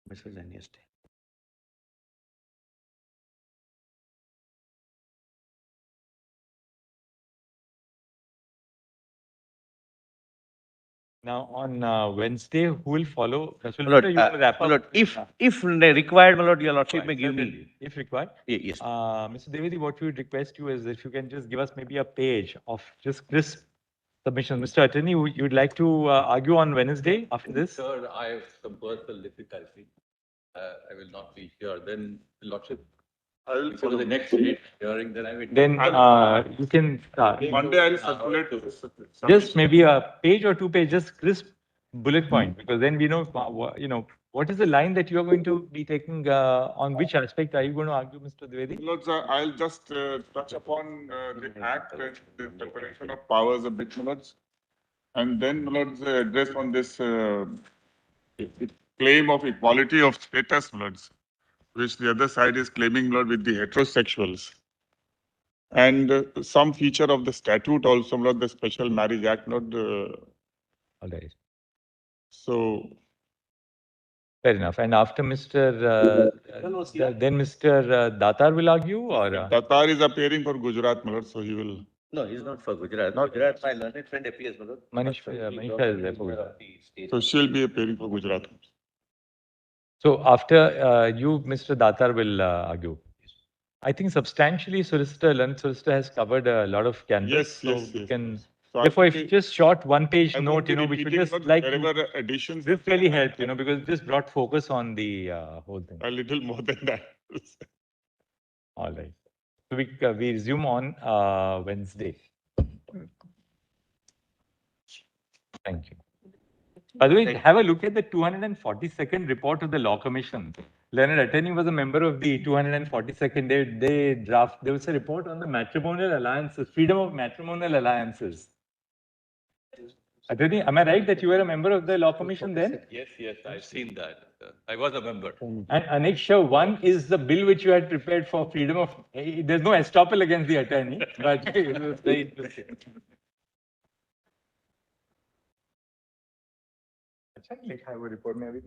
A: Miscellaneous.
B: Now on Wednesday, who will follow?
A: My Lord,
B: You want to wrap
A: my
B: up?
A: Lord, if required, my Lord, your Lordship may give me...
B: Certainly, if required.
A: Yes.
B: Mr. Devedi, what we would request you is if you can just give us maybe a page of just crisp submission. Mr. Attorney, you'd like to argue on Wednesday after this?
K: Sir, I have some personal difficulty. I will not be here. Then, Lordship, for the next hearing, then I will.
B: Then you can start.
H: Monday I'll circulate.
B: Just maybe a page or 2 pages, crisp bullet point, because then we know, what is the line that you are going to be taking, on which aspect are you going to argue, Mr. Dwivedi?
H: Lords, I'll just touch upon the act and the separation of powers a bit, Lords. And then, Lords, address on this claim of equality of status, Lords, which the other side is claiming, Lord, with the heterosexuals. And some feature of the statute also, Lord, the Special Marriage Act, Lord.
B: All right.
H: So...
B: Fair enough. And after Mr. Then Mr. Datar will argue, or?
H: Datar is appearing for Gujarat, my Lord, so he will...
A: No, he's not for Gujarat. Gujarat, my learned friend appears, my Lord.
B: Manisha is there for Gujarat.
H: So she'll be appearing for Gujarat.
B: So after you, Mr. Datar will argue. I think substantially learned solicitor has covered a lot of canvas.
H: Yes.
B: We can,
H: So
B: therefore, if just short one-page note, we should just like
H: wherever additions.
B: This really helped, because it just brought focus on the whole thing.
H: A little more than that.
B: All right. So we resume on Wednesday. Thank you. By the way, have a look at the 242nd report of the Law Commission. Learned Attorney was a member of the 242nd. There was a report on the matrimonial alliances, freedom of matrimonial alliances. Attorney, am I right that you were a member of the Law Commission then?
K: Yes, I've seen that. I was a member.
B: And Annexure 1 is the bill which you had prepared for freedom of... There's no estoppel against the attorney, but it was very interesting. अच्छा लिखा है वो report में अभी